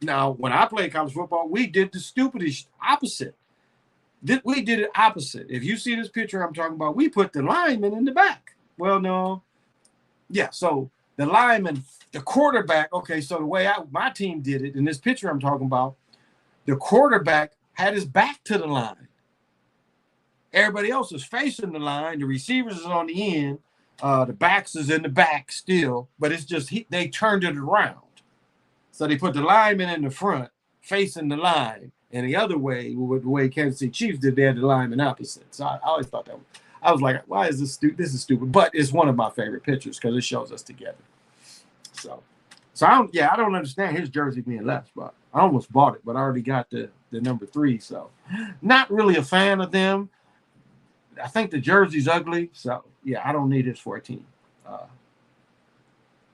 now when I played college football, we did the stupidest opposite. We did it opposite. If you see this picture I'm talking about, we put the linemen in the back. Well, no. Yeah, so the lineman, the quarterback, okay, so the way my team did it, in this picture I'm talking about, the quarterback had his back to the line. Everybody else is facing the line. The receivers is on the end. The backs is in the back still, but it's just they turned it around. So they put the lineman in the front, facing the line, and the other way, with the way Kansas City Chiefs did, they had the lineman opposite. So I always thought that I was like, why is this stupid? This is stupid. But it's one of my favorite pictures because it shows us together. So I don't understand his jersey being less, but I almost bought it, but I already got the number 3. So not really a fan of them. I think the jersey's ugly. So yeah, I don't need his 14.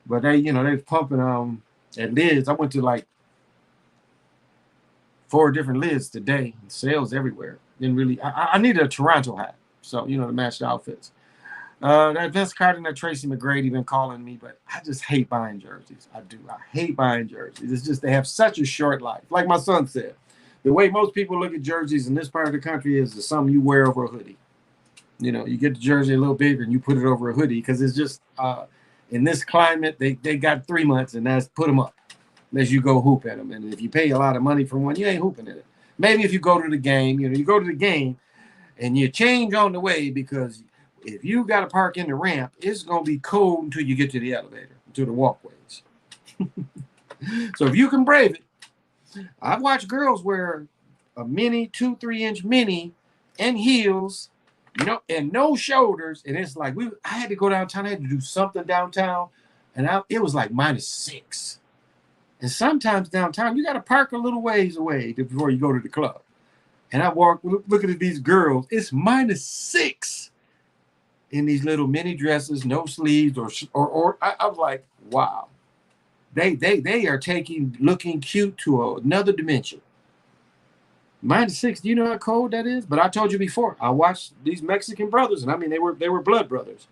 But they're pumping at lids. I went to like 4 different lids today. Sales everywhere. Didn't really. I needed a Toronto hat. So, to match the outfits. That Vince Carter and that Tracy McGrady been calling me, but I just hate buying jerseys. I do. I hate buying jerseys. It's just they have such a short life. Like my son said, the way most people look at jerseys in this part of the country is something you wear over a hoodie. You get the jersey a little bigger and you put it over a hoodie because it's just in this climate, they got 3 months and that's put them up unless you go hoop at them. And if you pay a lot of money for one, you ain't hooping at it. Maybe if you go to the game, you go to the game and you change on the way, because if you got to park in the ramp, it's going to be cold until you get to the elevator, to the walkways. So if you can brave it, I've watched girls wear a mini 2-3 inch mini and heels, and no shoulders. And it's like, I had to go downtown. I had to do something downtown. And it was like -6. And sometimes downtown, you got to park a little ways away before you go to the club. And I walk looking at these girls. It's -6 in these little mini dresses, no sleeves, or I was like, wow. They are looking cute to another dimension. -6. Do you know how cold that is? But I told you before, I watched these Mexican brothers, and I mean they were blood brothers.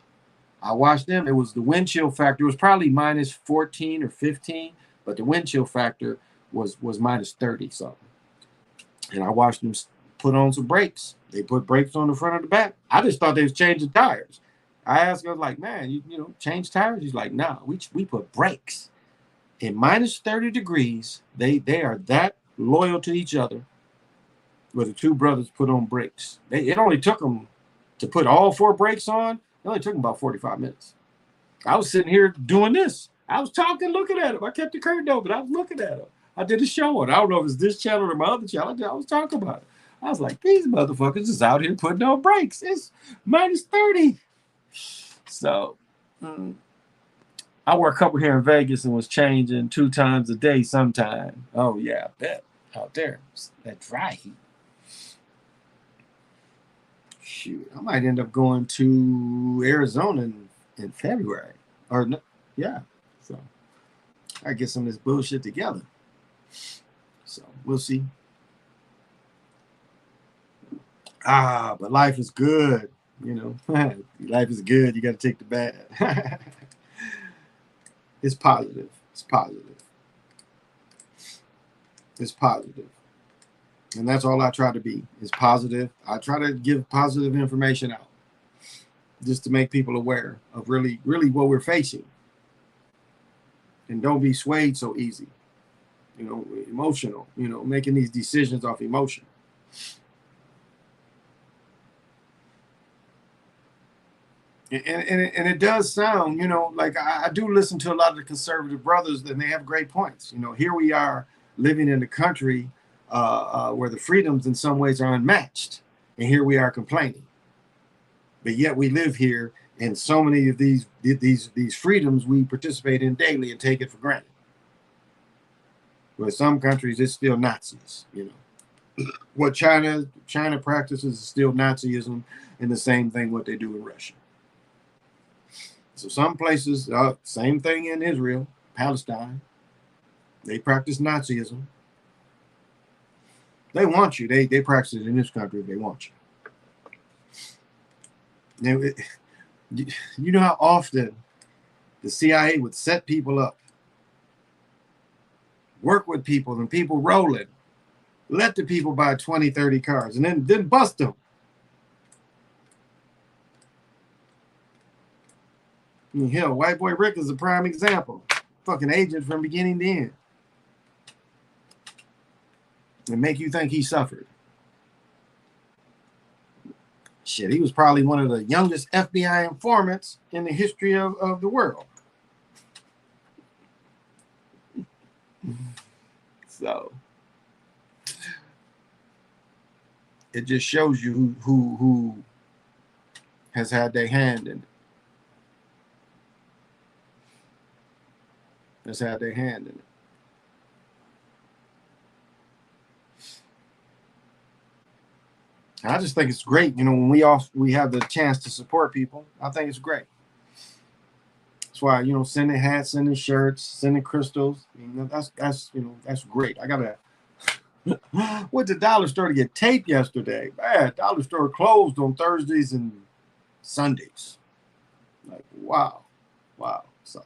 I watched them. It was the wind chill factor. It was probably -14 or 15, but the wind chill factor was -30 something. And I watched them put on some brakes. They put brakes on the front of the back. I just thought they was changing tires. I asked him, like, man, you change tires? He's like, nah, we put brakes. In -30 degrees, they are that loyal to each other, where the 2 brothers put on brakes. It only took them to put all 4 brakes on. It only took them about 45 minutes. I was sitting here doing this. I was talking, looking at him. I kept the curtain open. I was looking at him. I did a show on it. I don't know if it's this channel or my other channel. I was talking about it. I was like, these motherfuckers is out here putting on brakes. It's -30. So I work a couple here in Vegas and was changing 2 times a day sometime. Oh, yeah, I bet. Out there. That dry heat. Shoot, I might end up going to Arizona in February. Or, yeah. So I get some of this bullshit together. So we'll see. But life is good. Life is good. You got to take the bad. It's positive. It's positive. It's positive. And that's all I try to be, is positive. I try to give positive information out just to make people aware of really what we're facing. And don't be swayed so easy. You know, emotional, you know, making these decisions off emotion. And it does sound, you know, like I do listen to a lot of the conservative brothers, and they have great points. You know, here we are living in a country where the freedoms in some ways are unmatched, and here we are complaining. But yet we live here, and so many of these freedoms we participate in daily and take it for granted. Where some countries it's still Nazis, you know. What China practices is still Nazism, and the same thing what they do in Russia. So some places, same thing in Israel, Palestine, they practice Nazism. They want you. They practice it in this country. They want you. Now, you know how often the CIA would set people up, work with people, and people rolling, let the people buy 20, 30 cars, and then bust them. I mean, hell, White Boy Rick is a prime example. Fucking agent from beginning to end. And make you think he suffered. Shit, he was probably one of the youngest FBI informants in the history of the world. So it just shows you who has had their hand in it. Has had their hand in it. I just think it's great, you know, when we have the chance to support people. I think it's great. That's why, you know, sending hats, sending shirts, sending crystals. You know, that's you know, that's great. I gotta went to Dollar Store to get tape yesterday. Man, Dollar Store closed on Thursdays and Sundays. Like, wow. So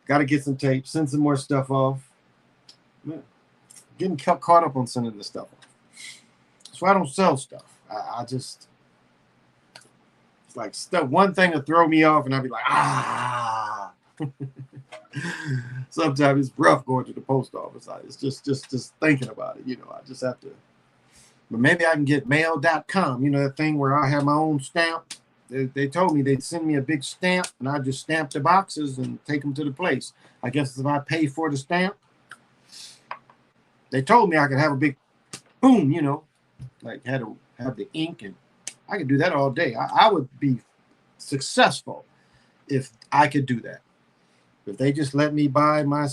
got to get some tape, send some more stuff off. Man, getting caught up on sending this stuff off. So I don't sell stuff. I just, it's like stuff. One thing will throw me off, and I'll be like, ah. Sometimes it's rough going to the post office. It's just thinking about it. You know, I just have to. But maybe I can get mail.com. You know, that thing where I have my own stamp. They told me they'd send me a big stamp, and I just stamp the boxes and take them to the place. I guess if I pay for the stamp, they told me I could have a big boom, you know, like had to have the ink, and I could do that all day. I would be successful if I could do that. If they just let me buy my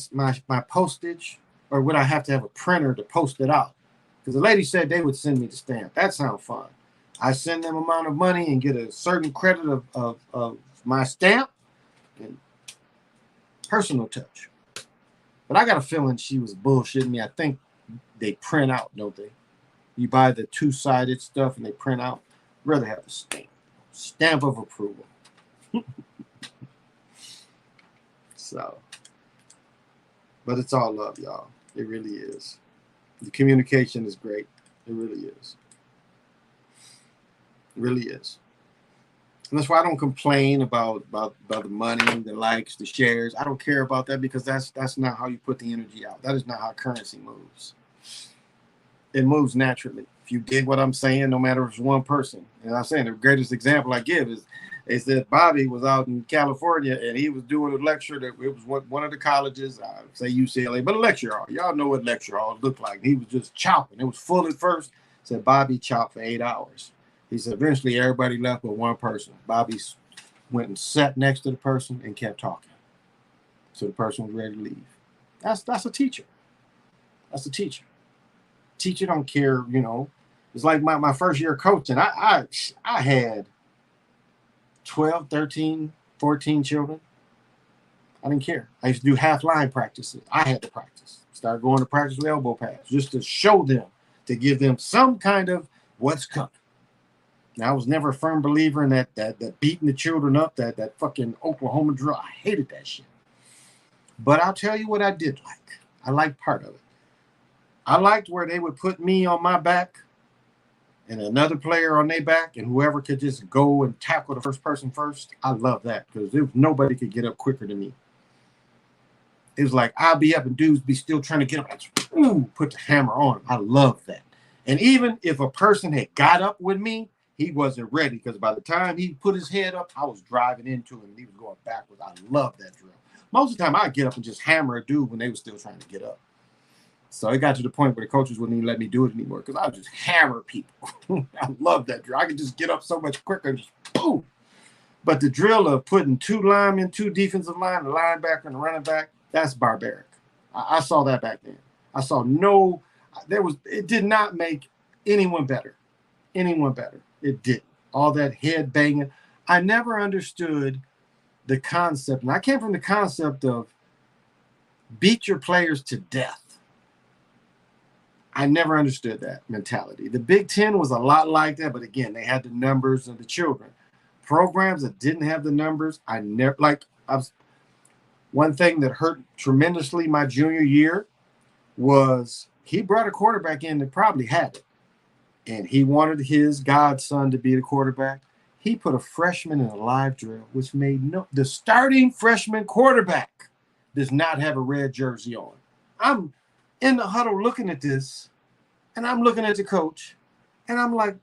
postage, or would I have to have a printer to post it out? Because the lady said they would send me the stamp. That sounds fun. I send them amount of money and get a certain credit of my stamp and personal touch. But I got a feeling she was bullshitting me. I think they print out, don't they? You buy the two-sided stuff and they print out. I'd rather have a stamp of approval. So, but it's all love, y'all. It really is. The communication is great. It really is. It really is. And that's why I don't complain about the money, the likes, the shares. I don't care about that, because that's not how you put the energy out. That is not how currency moves. It moves naturally. If you dig what I'm saying, no matter if it's one person. And I'm saying the greatest example I give is they said Bobby was out in California and he was doing a lecture that it was one of the colleges, I say UCLA, but a lecture hall. Y'all know what lecture halls look like. He was just chopping. It was full at first. Said Bobby chopped for 8 hours. He said eventually everybody left but one person. Bobby went and sat next to the person and kept talking. So the person was ready to leave. That's a teacher. That's a teacher. Teacher don't care, you know. It's like my first year coaching. I had 12, 13, 14 children. I didn't care. I used to do half line practices. I had to practice. Started going to practice with elbow pads just to show them, to give them some kind of what's coming. Now, I was never a firm believer in that beating the children up, that fucking Oklahoma drill. I hated that shit. But I'll tell you what I did like. I liked part of it. I liked where they would put me on my back and another player on their back, and whoever could just go and tackle the first person first. I love that because nobody could get up quicker than me. It was like I'll be up and dudes be still trying to get up. Ooh, put the hammer on him. I love that. And even if a person had got up with me, he wasn't ready because by the time he put his head up, I was driving into him and he was going backwards. I love that drill. Most of the time, I'd get up and just hammer a dude when they were still trying to get up. So it got to the point where the coaches wouldn't even let me do it anymore because I would just hammer people. I love that drill. I could just get up so much quicker and just boom. But the drill of putting two linemen, two defensive line, a linebacker, and a running back, that's barbaric. I saw that back then. I saw it did not make anyone better. Anyone better. It didn't. All that head banging. I never understood the concept. And I came from the concept of beat your players to death. I never understood that mentality. The Big Ten was a lot like that, but again, they had the numbers of the children. Programs that didn't have the numbers, one thing that hurt tremendously my junior year was he brought a quarterback in that probably had it. And he wanted his godson to be the quarterback. He put a freshman in a live drill, which made the starting freshman quarterback does not have a red jersey on. I'm in the huddle looking at this, and I'm looking at the coach, and I'm like,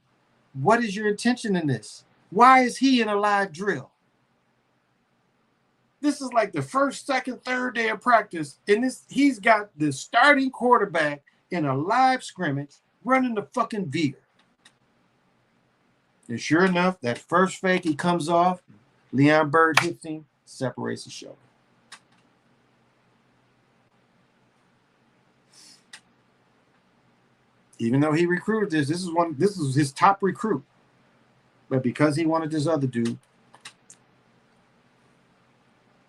what is your intention in this? Why is he in a live drill? This is like the first, second, third day of practice, and he's got the starting quarterback in a live scrimmage running the fucking veer. And sure enough, that first fake he comes off, Leon Byrd hits him, separates the shoulder. Even though he recruited this is his top recruit. But because he wanted this other dude,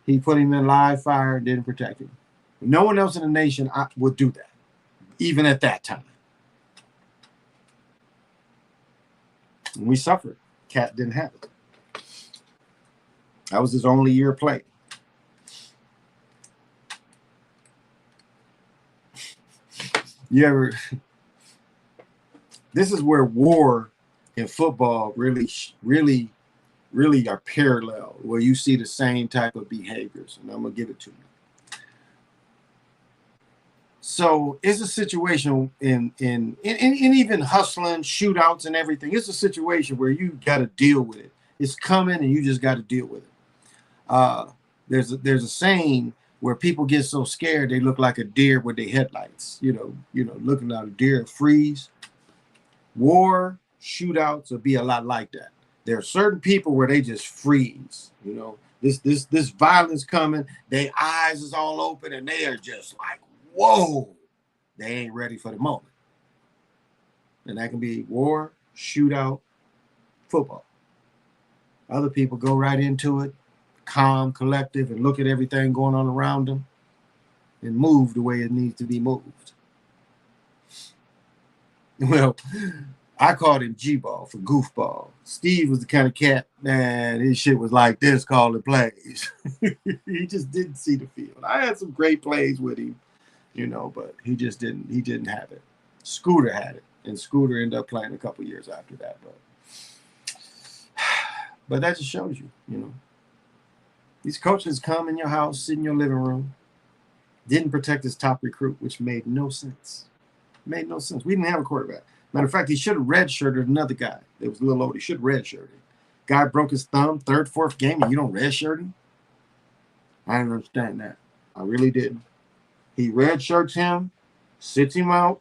he put him in live fire and didn't protect him. No one else in the nation would do that, even at that time. And we suffered. Cat didn't have it. That was his only year of play. This is where war and football really are parallel, where you see the same type of behaviors, and I'm gonna give it to you. So it's a situation in even hustling, shootouts, and everything. It's a situation where you got to deal with it. It's coming, and you just got to deal with it. There's a saying where people get so scared they look like a deer with their headlights. Looking at a deer freeze. War, shootouts will be a lot like that. There are certain people where they just freeze. This violence coming, their eyes is all open, and they are just like, whoa, they ain't ready for the moment. And that can be war, shootout, football. Other people go right into it, calm, collective, and look at everything going on around them and move the way it needs to be moved. Well, I called him G-Ball for goofball. Steve was the kind of cat, man, his shit was like this, calling plays. He just didn't see the field. I had some great plays with him, but he didn't have it. Scooter had it, and Scooter ended up playing a couple years after that. But that just shows you, these coaches come in your house, sit in your living room, didn't protect his top recruit, which made no sense. We didn't have a quarterback. Matter of fact, he should have redshirted another guy that was a little older. He should have redshirted. Guy broke his thumb, third, fourth game, and you don't redshirt him? I didn't understand that. I really didn't. He redshirts him, sits him out.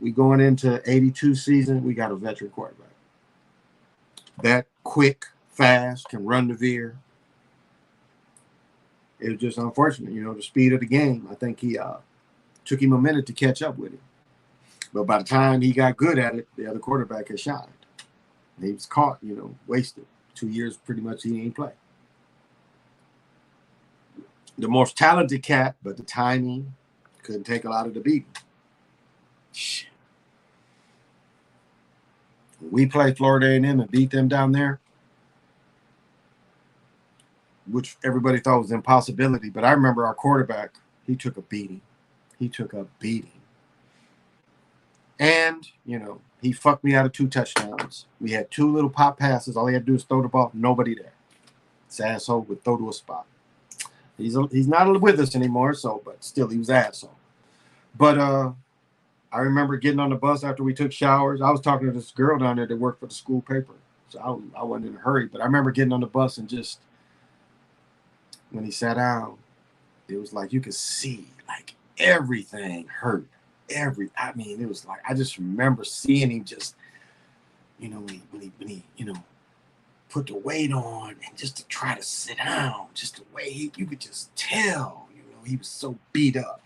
We going into 82 season, we got a veteran quarterback. That quick, fast, can run the veer. It was just unfortunate, the speed of the game. I think he took him a minute to catch up with him. But by the time he got good at it, the other quarterback had shined. And he was caught, wasted. 2 years pretty much he ain't play. The most talented cat, but the timing couldn't take a lot of the beating. Shit. We played Florida A&M and beat them down there. which everybody thought was an impossibility. But I remember our quarterback, he took a beating. He took a beating. And, you know, he fucked me out of 2 touchdowns. We had 2 little pop passes. All he had to do was throw the ball. Nobody there. This asshole would throw to a spot. He's not with us anymore, so, but still, he was an asshole. But I remember getting on the bus after we took showers. I was talking to this girl down there that worked for the school paper. So I wasn't in a hurry. But I remember getting on the bus and just, when he sat down, it was like you could see, like, everything hurt. I mean, it was like, I just remember seeing him just, you know, when he you know, put the weight on and just to try to sit down, just the way you could just tell, you know, he was so beat up.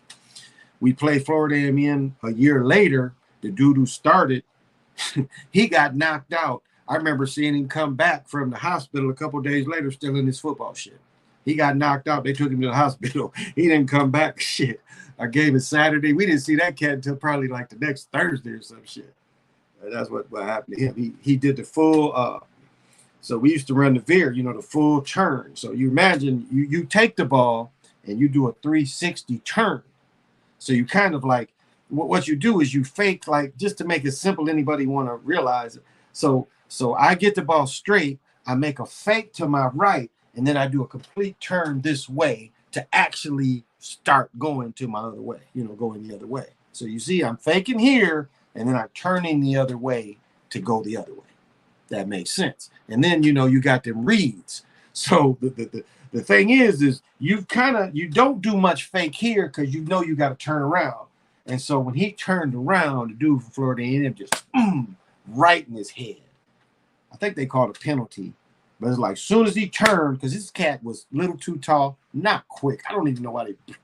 We played Florida A&M a year later. The dude who started, he got knocked out. I remember seeing him come back from the hospital a couple days later, still in his football shit. He got knocked out. They took him to the hospital. He didn't come back. Shit. Our game is Saturday. We didn't see that cat until probably like the next Thursday or some shit. And that's what happened to him. He did the full. So we used to run the veer, you know, the full turn. So you imagine you take the ball and you do a 360 turn. So you kind of like, what you do is you fake, like, just to make it simple, anybody want to realize it. So I get the ball straight, I make a fake to my right, and then I do a complete turn this way to actually start going to my other way, you know, going the other way. So you see, I'm faking here, and then I'm turning the other way to go the other way. That makes sense. And then, you know, you got them reads. So the thing is you don't do much fake here because you know you got to turn around. And so when he turned around, the dude from Florida A&M just right in his head. I think they called a penalty. But it's like, as soon as he turned, because this cat was a little too tall, not quick. I don't even know why they.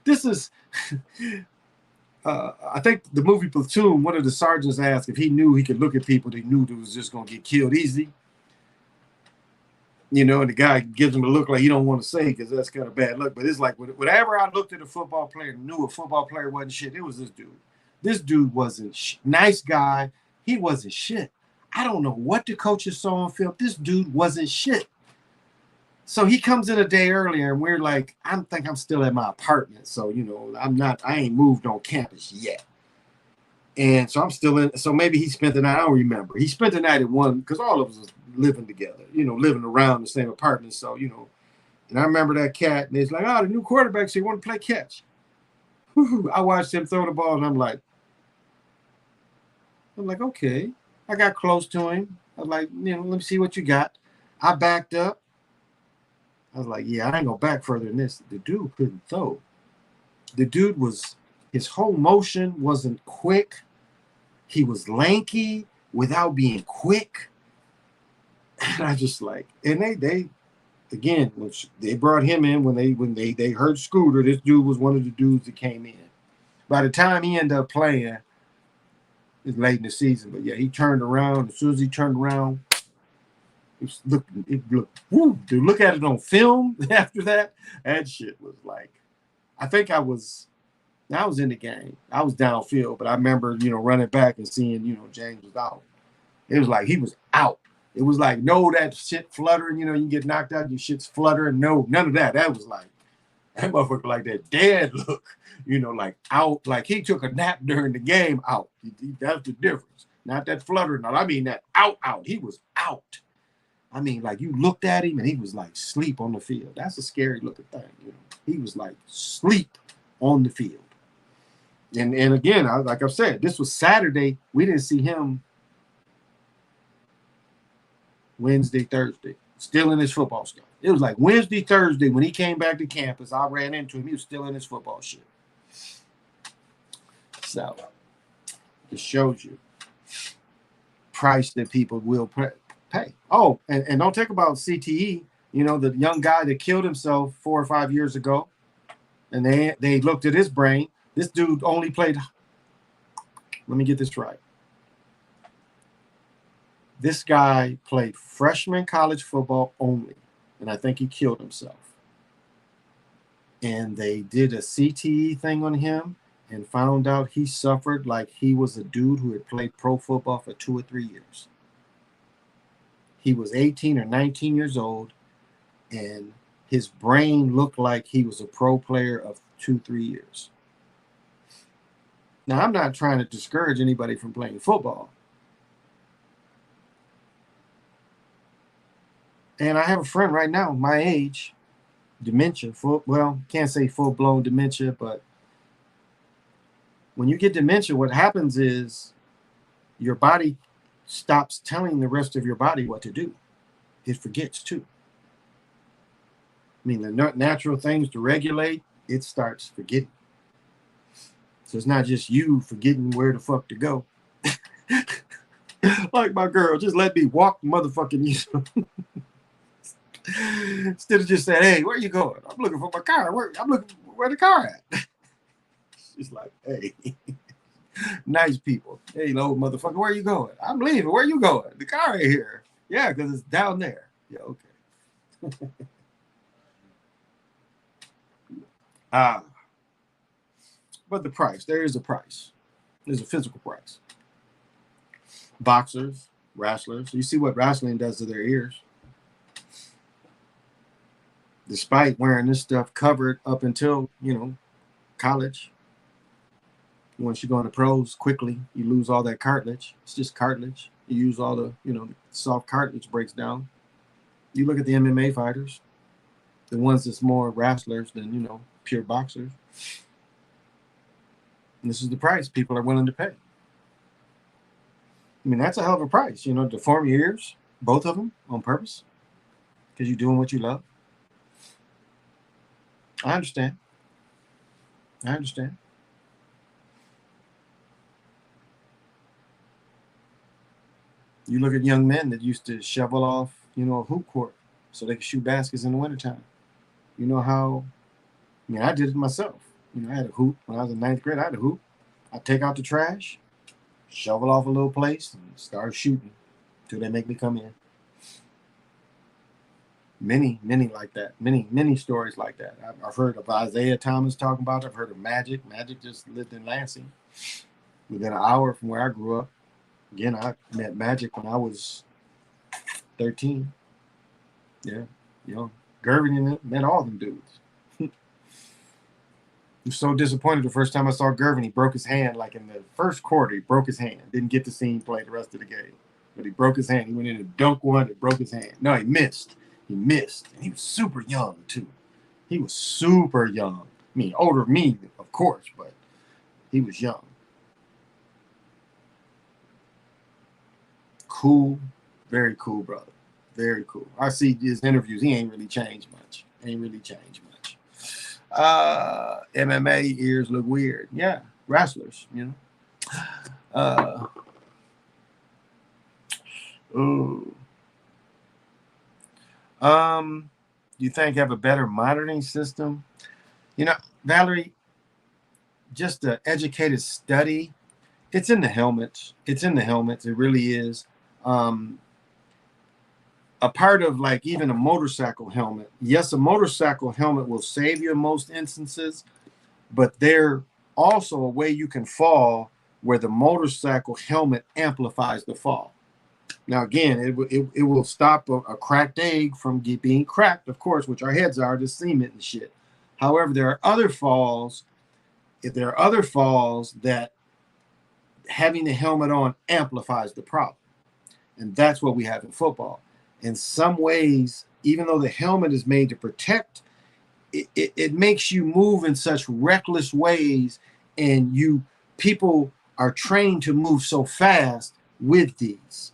This is. I think the movie Platoon, one of the sergeants asked if he knew he could look at people that he knew that was just going to get killed easy. You know, and the guy gives him a look like he don't want to say because that's kind of bad luck. But it's like, whenever I looked at a football player and knew a football player wasn't shit, it was this dude. This dude wasn't nice guy. He wasn't shit. I don't know what the coaches saw on film. This dude wasn't shit. So he comes in a day earlier, and we're like, I think I'm still at my apartment. So, you know, I ain't moved on campus yet. And so I'm still in. So maybe he spent the night. I don't remember. He spent the night at one, because all of us was living together, you know, living around the same apartment. So, you know, and I remember that cat, and it's like, oh, the new quarterback, so he want to play catch. I watched him throw the ball, and I'm like, okay. I got close to him. I was like, you know, let me see what you got. I backed up. I was like, yeah, I ain't gonna back further than this. The dude couldn't throw. The dude his whole motion wasn't quick. He was lanky without being quick. And I just like, and they again, they brought him in when they heard Scooter. This dude was one of the dudes that came in. By the time he ended up playing, it's late in the season, but yeah, he turned around. As soon as he turned around, it looked, woo, to look at it on film after that shit was like, I think I was in the game. I was downfield, but I remember, you know, running back and seeing, you know, James was out. It was like he was out. It was like, no, that shit fluttering, you know, you get knocked out, your shit's fluttering. No, none of that. That was like, that motherfucker like that dead look, you know, like out, like he took a nap during the game out. That's the difference. Not that fluttering. I mean that out. He was out. I mean, like you looked at him and he was like sleep on the field. That's a scary looking thing. You know, he was like sleep on the field. And again, like I said, this was Saturday. We didn't see him Wednesday, Thursday, still in his football stuff. It was like Wednesday, Thursday when he came back to campus. I ran into him. He was still in his football shit. So it shows you price that people will pay. Oh, and don't think about CTE. You know, the young guy that killed himself 4 or 5 years ago, and they looked at his brain. This dude only played. Let me get this right. This guy played freshman college football only, and I think he killed himself. And they did a CTE thing on him and found out he suffered like he was a dude who had played pro football for 2 or 3 years. He was 18 or 19 years old. and his brain looked like he was a pro player of 2-3 years. Now, I'm not trying to discourage anybody from playing football. And I have a friend right now, my age, dementia, can't say full-blown dementia, but when you get dementia, what happens is your body stops telling the rest of your body what to do. It forgets too. I mean, the natural things to regulate, it starts forgetting. So it's not just you forgetting where the fuck to go. Like my girl, just let me walk motherfucking you. Instead of just saying, hey, where you going? I'm looking for my car. I'm looking where the car at. She's like, hey, nice people. Hey, old motherfucker, where you going? I'm leaving. Where you going? The car ain't here. Yeah, because it's down there. Yeah, okay. But the price, there is a price. There's a physical price. Boxers, wrestlers, you see what wrestling does to their ears. Despite wearing this stuff covered up until, college. Once you go into pros, quickly, you lose all that cartilage. It's just cartilage. You use all the, soft cartilage breaks down. You look at the MMA fighters, the ones that's more wrestlers than, pure boxers. And this is the price people are willing to pay. I mean, that's a hell of a price, to deform your ears, both of them, on purpose, because you're doing what you love. I understand. You look at young men that used to shovel off, a hoop court so they could shoot baskets in the wintertime. You know how, I did it myself. I had a hoop. When I was in 9th grade, I had a hoop. I'd take out the trash, shovel off a little place, and start shooting until they make me come in. Many like that. Many stories like that. I've heard of Isaiah Thomas talking about it. I've heard of Magic. Magic just lived in Lansing, within an hour from where I grew up. Again, I met Magic when I was 13. Yeah, Gervin met all them dudes. I'm so disappointed the first time I saw Gervin. He broke his hand, like in the first quarter. He broke his hand. Didn't get to see him play the rest of the game. But he broke his hand. He went in and dunked one and broke his hand. No, he missed. And he was super young, too. He was super young. I mean, older than me, of course, but he was young. Cool. Very cool, brother. Very cool. I see his interviews. He ain't really changed much. MMA ears look weird. Yeah. Wrestlers, You think have a better monitoring system? Valerie, just an educated study. It's in the helmets. It really is. A part of like even a motorcycle helmet. Yes, a motorcycle helmet will save you in most instances, but they're also a way you can fall where the motorcycle helmet amplifies the fall. Now, again, it will stop a cracked egg from being cracked, of course, which our heads are, just cement and shit. However, there are other falls. If there are other falls that having the helmet on amplifies the problem. And that's what we have in football. In some ways, even though the helmet is made to protect, it makes you move in such reckless ways, and people are trained to move so fast with these.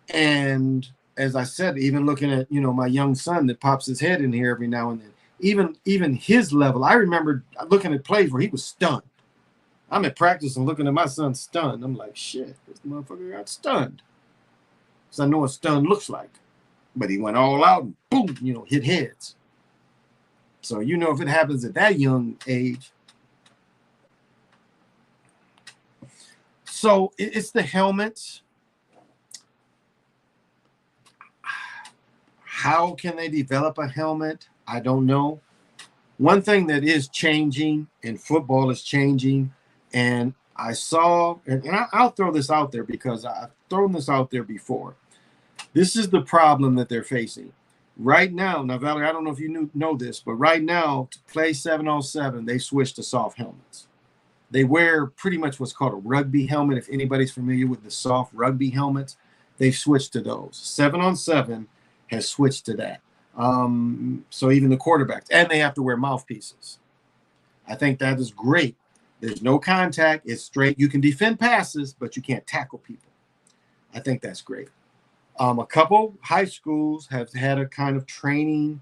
And as I said, even looking at, my young son that pops his head in here every now and then, even his level, I remember looking at plays where he was stunned. I'm at practice and looking at my son stunned. I'm like, shit, this motherfucker got stunned. Because I know what stunned looks like. But he went all out and boom, hit heads. So, if it happens at that young age. So it's the helmets. How can they develop a helmet? I don't know. One thing that is changing, and football is changing, and I saw, and I'll throw this out there because I've thrown this out there before. This is the problem that they're facing right now. Valerie, I don't know if you know this, but right now to play 7-on-7, they switched to soft helmets. They wear pretty much what's called a rugby helmet. If anybody's familiar with the soft rugby helmets, they've switched to those. 7-on-7 has switched to that. So even the quarterbacks, and they have to wear mouthpieces. I think that is great. There's no contact. It's straight. You can defend passes, but you can't tackle people. I think that's great. A couple high schools have had a kind of training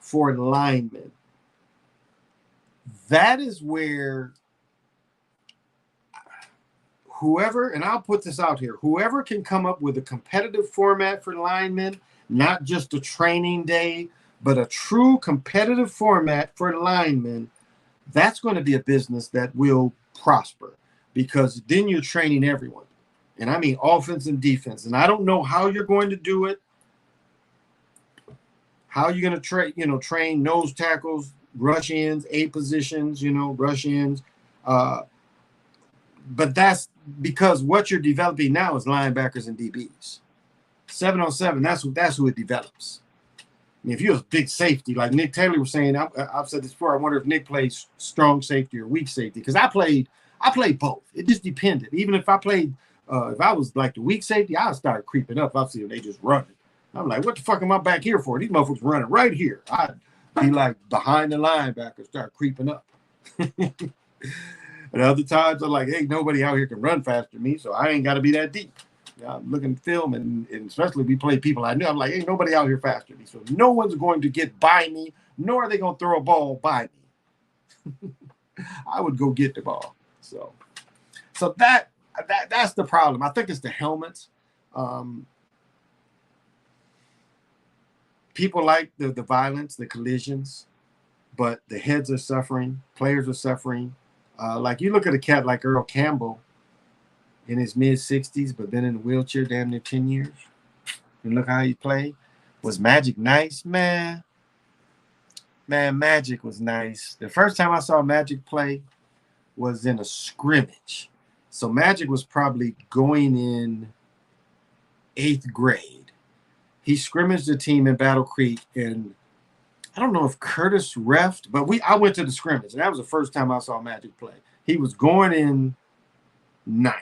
for linemen. That is where whoever, and I'll put this out here, whoever can come up with a competitive format for linemen, not just a training day, but a true competitive format for linemen, that's going to be a business that will prosper, because then you're training everyone. And I mean offense and defense. And I don't know how you're going to do it. How you're going to train nose tackles, rush ends, A positions, rush ends. But that's because what you're developing now is linebackers and DBs. 7-on-7, that's who it develops. I mean, if you're a big safety, like Nick Taylor was saying, I've said this before, I wonder if Nick plays strong safety or weak safety, because I played both. It just depended. Even if I played, if I was like the weak safety, I would start creeping up. I'd see them, they just running. I'm like, what the fuck am I back here for? These motherfuckers running right here. I'd be like behind the linebacker, start creeping up. And other times I'm like, hey, nobody out here can run faster than me, so I ain't got to be that deep. I'm looking at film, and especially we play people I knew. I'm like, ain't nobody out here faster than me, so no one's going to get by me, nor are they going to throw a ball by me. I would go get the ball. So that's the problem. I think it's the helmets. People like the violence, the collisions, but the heads are suffering. Players are suffering. Like you look at a cat like Earl Campbell in his mid-60s, but been in a wheelchair damn near 10 years. And look how he played. Was Magic nice? Man, Magic was nice. The first time I saw Magic play was in a scrimmage. So Magic was probably going in 8th grade. He scrimmaged the team in Battle Creek, and I don't know if Curtis refed, but I went to the scrimmage, and that was the first time I saw Magic play. He was going in 9th.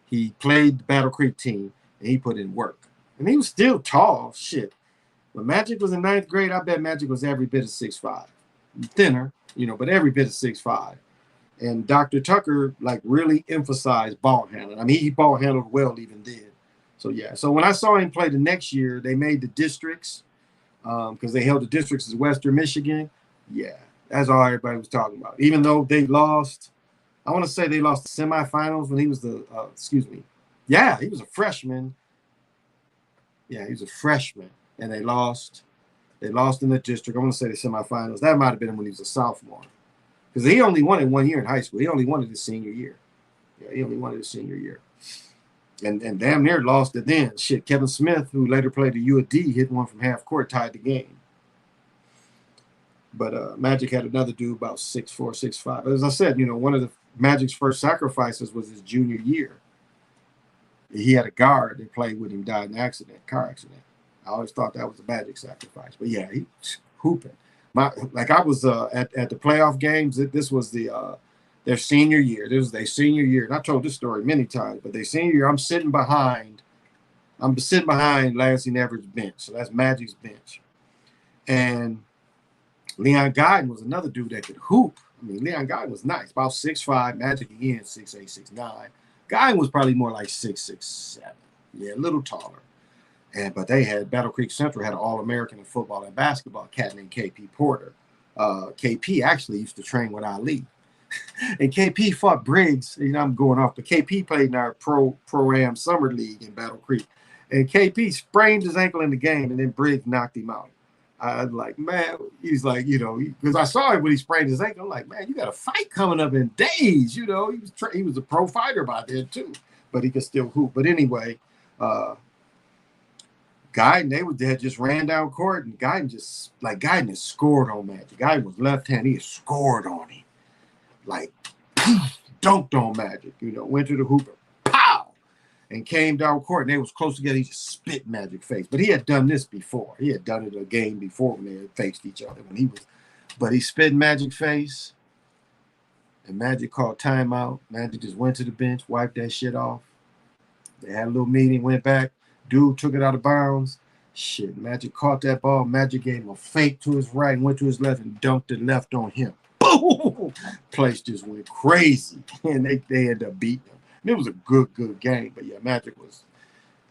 He played the Battle Creek team, and he put in work. And he was still tall, shit. When Magic was in 9th grade, I bet Magic was every bit of 6'5". Thinner, but every bit of 6'5". And Dr. Tucker, like, really emphasized ball handling. I mean, he ball handled well even then. So, yeah. So when I saw him play the next year, they made the districts, because they held the districts as Western Michigan. Yeah, that's all everybody was talking about. Even though they lost, I want to say they lost the semifinals when he was Yeah, he was a freshman. Yeah, he was a freshman, and they lost. They lost in the district. I want to say the semifinals. That might have been when he was a sophomore, because he only won it 1 year in high school. He only won it his senior year. Yeah, he only won it his senior year. And damn near lost it then. Shit, Kevin Smith, who later played at U of D, hit one from half court, tied the game. But Magic had another dude about 6'4", 6'5". As I said, one of the Magic's first sacrifices was his junior year. He had a guard that played with him, died in an car accident. I always thought that was a Magic sacrifice. But yeah, he was hooping. I was at the playoff games. This was their senior year. This was their senior year. And I told this story many times, but their senior year, I'm sitting behind Lansing Everett's bench. So that's Magic's bench. And Leon Guyton was another dude that could hoop. I mean, Leon Guyton was nice. About 6'5", Magic again, 6'8", 6'9". Guyton was probably more like 6'6", 7". Yeah, a little taller. But they had, Battle Creek Central had an All-American in football and basketball, a cat named KP Porter. KP actually used to train with Ali. And KP fought Briggs. I'm going off, but KP played in our Pro-Am Summer League in Battle Creek. And KP sprained his ankle in the game, and then Briggs knocked him out. I was like, man, he's like, because I saw him when he sprained his ankle. I'm like, man, you got a fight coming up in days. He was a pro fighter by then too, but he could still hoop. But anyway, Guyton, they had just ran down court, and Guyton just scored on Magic. Guyton was left-handed. He scored on him. Like, dunked on Magic, went to the hooper. Pow! and came down court, and they was close together. He just spit Magic face. But he had done this before. He had done it a game before when they had faced each other. But he spit Magic face, and Magic called timeout. Magic just went to the bench, wiped that shit off. They had a little meeting, went back. Dude took it out of bounds. Shit, Magic caught that ball. Magic gave him a fake to his right and went to his left and dunked it left on him. Boom! Place just went crazy, and they ended up beating him. And it was a good game. But yeah, Magic was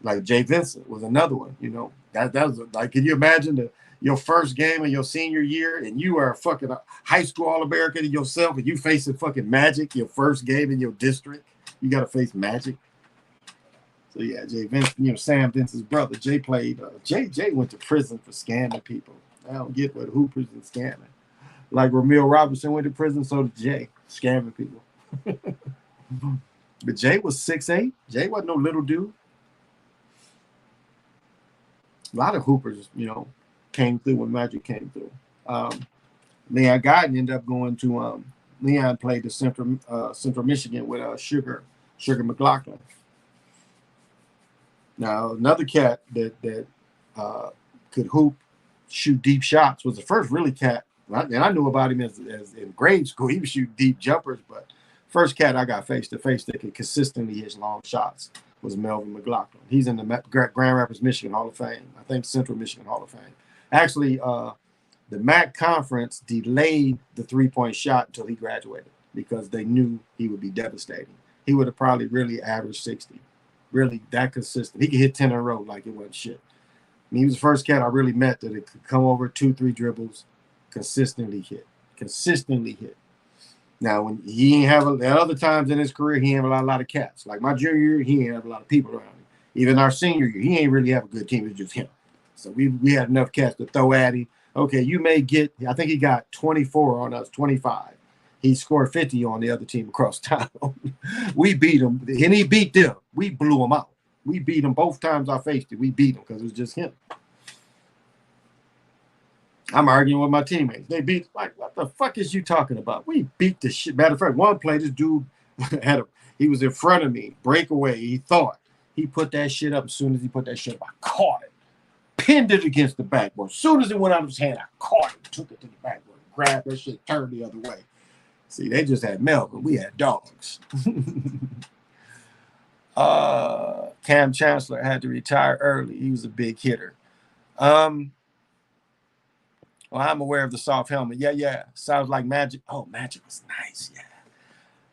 like Jay Vincent was another one. You know, that was like, can you imagine your first game of your senior year, and you are a fucking high school All-American yourself, and you facing fucking Magic your first game in your district? You got to face Magic. So yeah, Jay Vincent, you know, Sam Vincent's brother. Jay played. Jay went to prison for scamming people. I don't get what Hoopers and scamming. Like Ramil Robinson went to prison, so did Jay, scamming people. But Jay was 6'8". Jay wasn't no little dude. A lot of Hoopers, you know, came through when Magic came through. Leon Guyton ended up going to Leon played the Central Michigan with Sugar McLaughlin. Now another cat that could hoop, shoot deep shots was the first really cat, and I knew about him as in grade school. He would shoot deep jumpers, but first cat I got face to face that could consistently hit long shots was Melvin McLaughlin. He's in the Grand Rapids, Michigan Hall of Fame. I think Central Michigan Hall of Fame. Actually, the MAC conference delayed the three-point shot until he graduated because they knew he would be devastating. He would have probably really averaged 60. Really that consistent. He could hit 10 in a row like it wasn't shit. I mean, he was the first cat I really met that it could come over 2-3 dribbles, consistently hit. Now, when he ain't have at other times in his career, he ain't have a lot of cats. Like my junior year, he ain't have a lot of people around him. Even our senior year, he ain't really have a good team. It's just him. So we had enough cats to throw at him. Okay, you may get, I think he got 24 on us, 25. He scored 50 on the other team across town. We beat him, and he beat them. We blew him out. We beat him both times I faced it. We beat him because it was just him. I'm arguing with my teammates. They beat, like, what the fuck is you talking about? We beat the shit. Matter of fact, one play, this dude he was in front of me, breakaway. He thought he put that shit up. As soon as he put that shit up, I caught it, pinned it against the backboard. As soon as it went out of his hand, I caught it, took it to the backboard, grabbed that shit, turned the other way. See, they just had Melvin. We had dogs. Cam Chancellor had to retire early. He was a big hitter. Well, I'm aware of the soft helmet. Yeah. Sounds like Magic. Oh, Magic was nice. Yeah.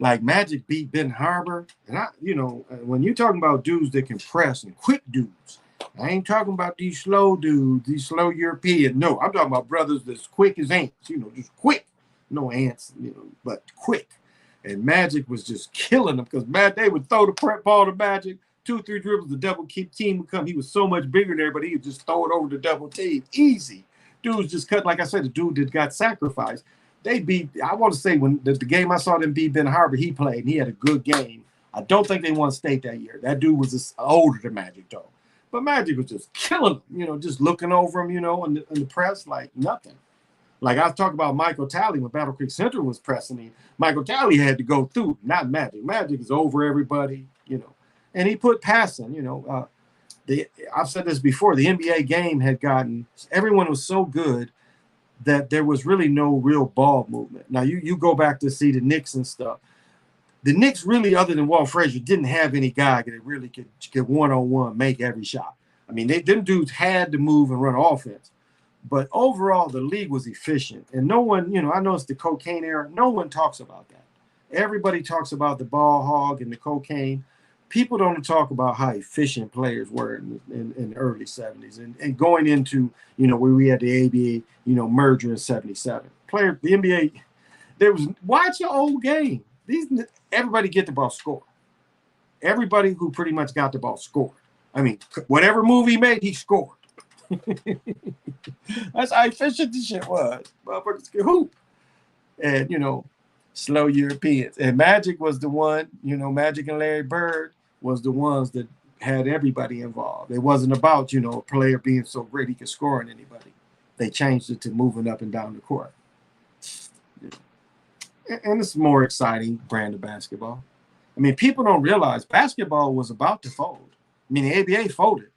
Like Magic beat Ben Harbor. And when you're talking about dudes that can press and quick dudes, I ain't talking about these slow dudes, these slow European. No, I'm talking about brothers that's quick as ants, just quick. No ants, but quick. And Magic was just killing them because they would throw the ball to Magic, 2-3 dribbles, the double team would come. He was so much bigger there, but he would just throw it over the double team. Easy. Dudes just cut, like I said, the dude that got sacrificed. They beat, I want to say, when the game I saw them beat Ben Harbor, he played, and he had a good game. I don't think they won state that year. That dude was just older than Magic, though. But Magic was just killing him, just looking over him, in the press like nothing. Like I was talking about Michael Talley when Battle Creek Central was pressing him. Michael Talley had to go through, not Magic. Magic is over everybody, And he put passing, I've said this before, the NBA game had gotten, everyone was so good that there was really no real ball movement. Now, you go back to see the Knicks and stuff. The Knicks really, other than Walt Frazier, didn't have any guy that really could one-on-one make every shot. I mean, them dudes had to move and run offense. But overall, the league was efficient. And no one, I know it's the cocaine era. No one talks about that. Everybody talks about the ball hog and the cocaine. People don't talk about how efficient players were in the early 70s and going into, where we had the ABA, merger in 77. The NBA, watch your old game. Everybody get the ball scored. Everybody who pretty much got the ball scored. I mean, whatever move he made, he scored. That's how efficient this shit was. Motherfuckers could hoop. And, slow Europeans. And Magic was the one, Magic and Larry Bird was the ones that had everybody involved. It wasn't about, a player being so great he could score on anybody. They changed it to moving up and down the court. And it's a more exciting brand of basketball. I mean, people don't realize basketball was about to fold. I mean, the ABA folded.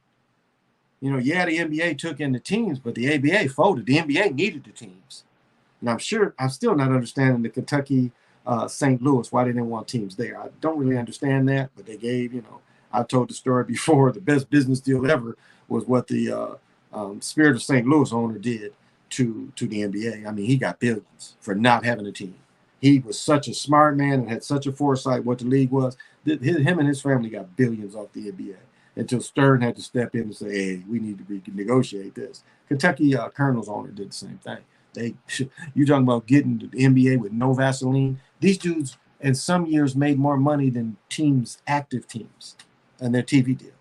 You know, yeah, the NBA took in the teams, but the ABA folded. The NBA needed the teams. And I'm still not understanding the Kentucky St. Louis, why they didn't want teams there. I don't really understand that, but they gave, you know, I've told the story before, the best business deal ever was what the Spirit of St. Louis owner did to the NBA. I mean, he got billions for not having a team. He was such a smart man and had such a foresight what the league was. Him and his family got billions off the NBA until Stern had to step in and say, hey, we need to negotiate this. Kentucky Colonel's owner did the same thing. You talking about getting the NBA with no Vaseline? These dudes in some years made more money than active teams, and their TV deal.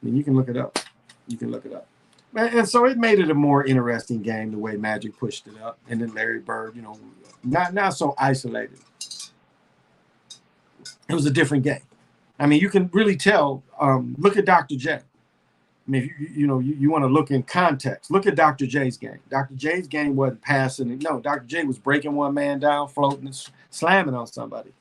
I mean, you can look it up. You can look it up. And so it made it a more interesting game the way Magic pushed it up, and then Larry Bird, you know, not so isolated. It was a different game. I mean, you can really tell. Look at Dr. J. I mean, you want to look in context. Look at Dr. J's game. Dr. J's game wasn't passing. No, Dr. J was breaking one man down, floating, and slamming on somebody.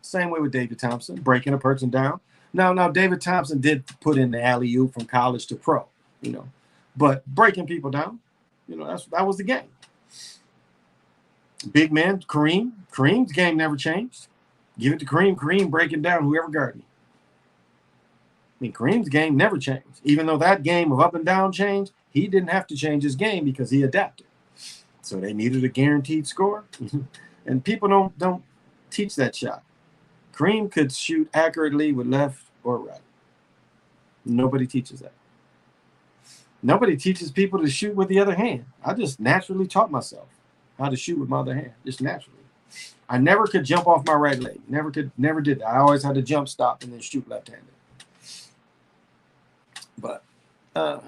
Same way with David Thompson, breaking a person down. Now David Thompson did put in the alley-oop from college to pro, you know, but breaking people down, you know, that was the game. Big man, Kareem's game never changed. Give it to Kareem breaking down whoever guarded him. I mean, Kareem's game never changed. Even though that game of up and down changed, he didn't have to change his game because he adapted. So they needed a guaranteed score. And people don't teach that shot. Kareem could shoot accurately with left or right. Nobody teaches that. Nobody teaches people to shoot with the other hand. I just naturally taught myself how to shoot with my other hand, just naturally. I never could jump off my right leg. Never did that. I always had to jump, stop, and then shoot left-handed. But, oh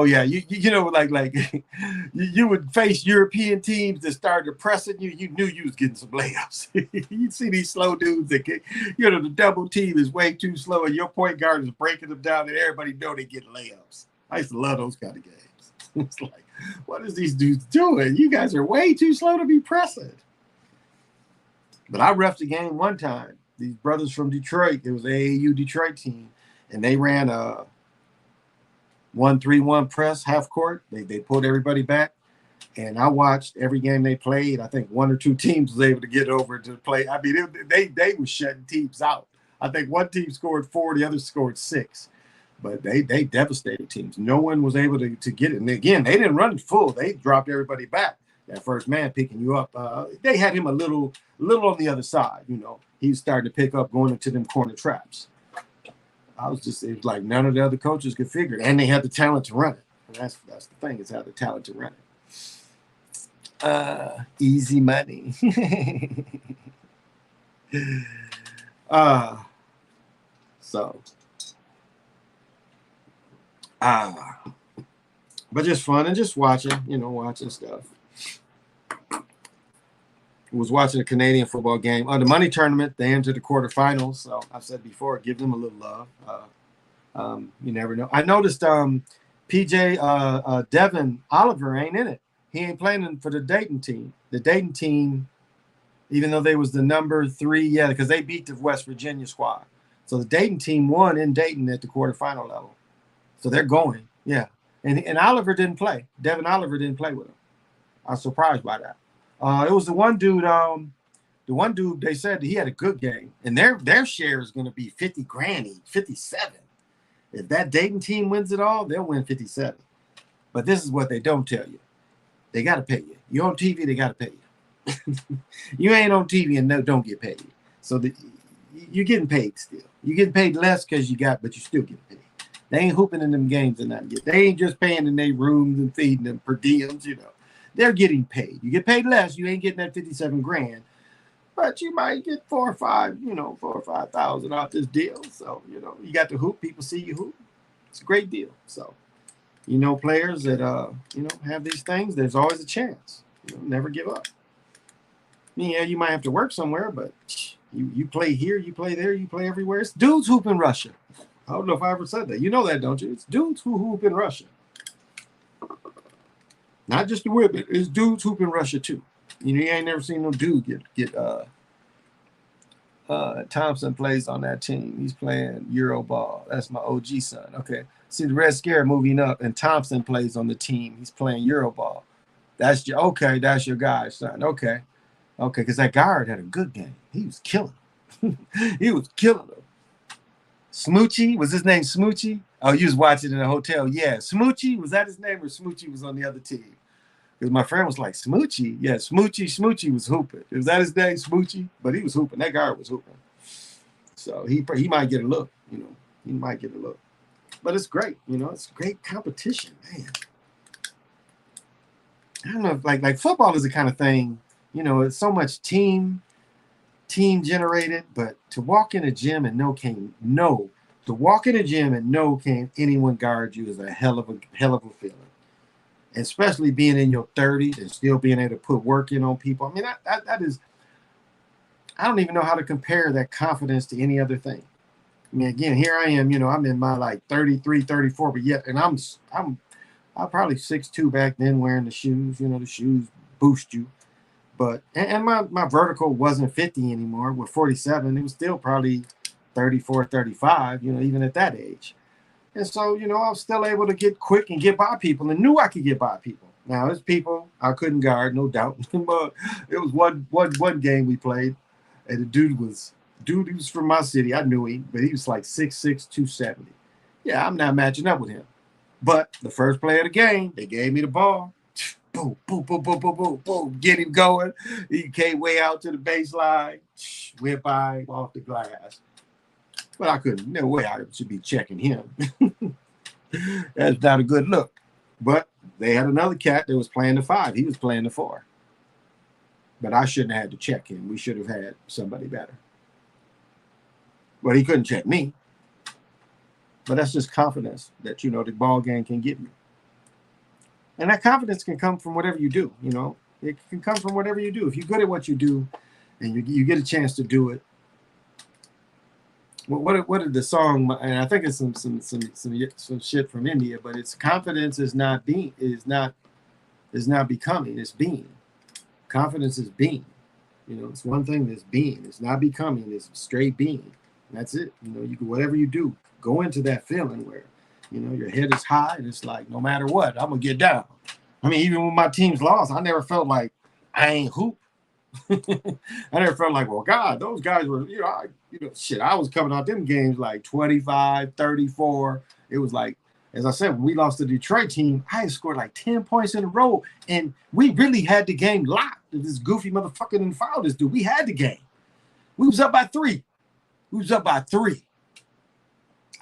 yeah, you know, like you would face European teams that started pressing you. You knew you was getting some layups. You'd see these slow dudes that get, you know, the double team is way too slow, and your point guard is breaking them down, and everybody know they get layups. I used to love those kind of games. It's like, what is these dudes doing? You guys are way too slow to be pressing. But I reffed a game one time. These brothers from Detroit, it was the AAU Detroit team. And they ran a 1-3-1 press half court. They pulled everybody back. And I watched every game they played. I think one or two teams was able to get over to play. I mean, they were shutting teams out. I think one team scored 4, the other scored 6. But they devastated teams. No one was able to get it. And again, they didn't run full. They dropped everybody back. That first man picking you up. They had him a little on the other side. You know, he was starting to pick up going into them corner traps. It was like none of the other coaches could figure it. And they had the talent to run it. And that's the thing, is have the talent to run it. Easy money. But just fun and just watching stuff. Was watching a Canadian football game. The money tournament, they entered the quarterfinals. So I've said before, give them a little love. You never know. I noticed PJ Devin Oliver ain't in it. He ain't playing for the Dayton team. The Dayton team, even though they was the number 3, because they beat the West Virginia squad. So the Dayton team won in Dayton at the quarterfinal level. So they're going, yeah. And Oliver didn't play. Devin Oliver didn't play with him. I was surprised by that. It was the one dude they said he had a good game, and their share is going to be $50,000 each, 57. If that Dayton team wins it all, they'll win 57. But this is what they don't tell you. They got to pay you. You're on TV, they got to pay you. You ain't on TV and don't get paid. So you're getting paid still. You're getting paid less but you're still getting paid. They ain't hooping in them games and not get. They ain't just paying in their rooms and feeding them per diems, you know. They're getting paid. You get paid less, you ain't getting that $57,000, but you might get 4 or 5,000 off this deal. So, you know, you got to hoop. People see you hoop. It's a great deal. So, you know, players that, have these things, there's always a chance. You know, never give up. Yeah, you might have to work somewhere, but you play here, you play there, you play everywhere. It's dudes hoop in Russia. I don't know if I ever said that. You know that, don't you? It's dudes who hoop in Russia. Not just the women. It's dudes hoop in Russia too. You know, you ain't never seen no dude get Thompson plays on that team. He's playing Euroball. That's my OG son. Okay. See the Red Scare moving up, and Thompson plays on the team. He's playing Euroball. That's your okay. That's your guy, son. Okay. Okay, because that guard had a good game. He was killing him. He was killing him. Smoochie, was his name Smoochie? Oh, you was watching in a hotel. Yeah, Smoochie, was that his name, or Smoochie was on the other team? Because my friend was like, Smoochie? Yeah, Smoochie was hooping. Was that his name, Smoochie? But he was hooping. That guard was hooping. So he might get a look, you know. He might get a look. But it's great, you know. It's great competition, man. I don't know, like football is the kind of thing, you know, it's so much team generated, but to walk in a gym and to walk in a gym and can anyone guard you is a hell of a feeling. And especially being in your 30s and still being able to put work in on people. I mean, that is, I don't even know how to compare that confidence to any other thing. I mean, again, here I am, you know, I'm in my like 33, 34, but yet, and I'm probably 6'2" back then wearing the shoes, you know, the shoes boost you. But, and my vertical wasn't 50 anymore. With 47, it was still probably 34, 35, you know, even at that age. And so, you know, I was still able to get quick and get by people and knew I could get by people. Now, there's people I couldn't guard, no doubt. But it was one game we played, and the dude was from my city. I knew him, but he was like 6'6", 270. Yeah, I'm not matching up with him. But the first play of the game, they gave me the ball. Boom, boom, boom, boom, boom, boom, boom. Get him going. He came way out to the baseline. Went by off the glass. But I couldn't. No way I should be checking him. That's not a good look. But they had another cat that was playing the 5. He was playing the 4. But I shouldn't have had to check him. We should have had somebody better. But he couldn't check me. But that's just confidence that, you know, the ball game can give you. And that confidence can come from whatever you do, you know. It can come from whatever you do. If you're good at what you do and you get a chance to do it. What did the song, and I think it's some shit from India, but it's confidence is not becoming, it's being. Confidence is being. You know, it's one thing that's being. It's not becoming, it's straight being. And that's it. You know, you can, whatever you do, go into that feeling where, you know, your head is high and it's like, no matter what, I'm going to get down. I mean, even when my team's lost, I never felt like I ain't hoop. I never felt like, well, God, those guys were, you know, shit, I was coming out them games like 25, 34. It was like, as I said, when we lost the Detroit team, I had scored like 10 points in a row, and we really had the game locked. This goofy motherfucker didn't foul this dude. We had the game. We was up by 3.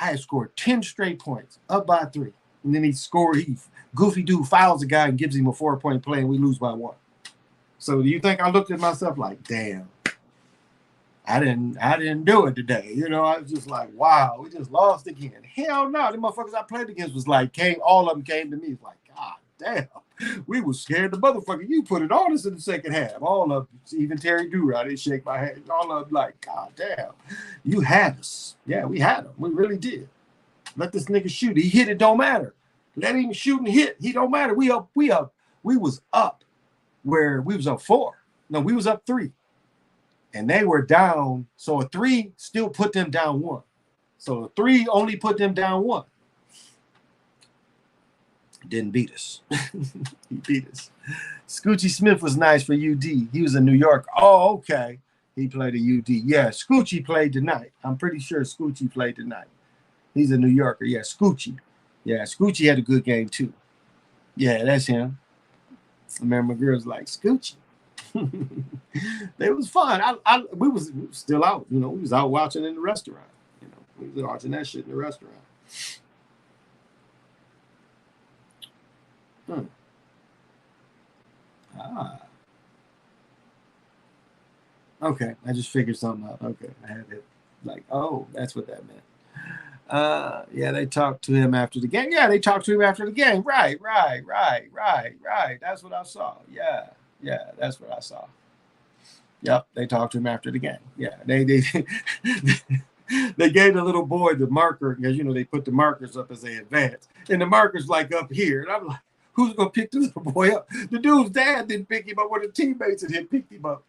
I had scored 10 straight points, up by 3. And then goofy dude fouls a guy and gives him a 4-point play, and we lose by 1. So do you think I looked at myself like, damn, I didn't do it today. You know, I was just like, wow, we just lost again. Hell no. The motherfuckers I played against was like, all of them came to me. It's like, God damn, we was scared. The motherfucker, you put it on us in the second half. All of them, even Terry Durant, didn't shake my hand. All of them like, God damn, you had us. Yeah, we had him. We really did. Let this nigga shoot. He hit, it don't matter. Let him shoot and hit. He don't matter. We was up where we was up 4. No, we was up 3. And they were down. So a 3 still put them down 1. So a 3 only put them down 1. Didn't beat us. He beat us. Scoochie Smith was nice for UD. He was in New York. Oh, okay. He played at UD. Yeah, Scoochie played tonight. I'm pretty sure Scoochie played tonight. He's a New Yorker. Yeah, Scoochie. Yeah, Scoochie had a good game too. Yeah, that's him. I remember my girls like, Scoochie. It was fun. We was still out. You know, we was out watching in the restaurant. You know, we was watching that shit in the restaurant. Okay, I just figured something out. Okay, I had it like, oh, that's what that meant. Yeah, they talked to him after the game. Yeah, they talked to him after the game. Right. That's what I saw. Yeah, that's what I saw. Yep, they talked to him after the game. Yeah, they they gave the little boy the marker, because, you know, they put the markers up as they advance. And the marker's like up here. And I'm like, who's going to pick this little boy up? The dude's dad didn't pick him up, one of the teammates that had picked him up.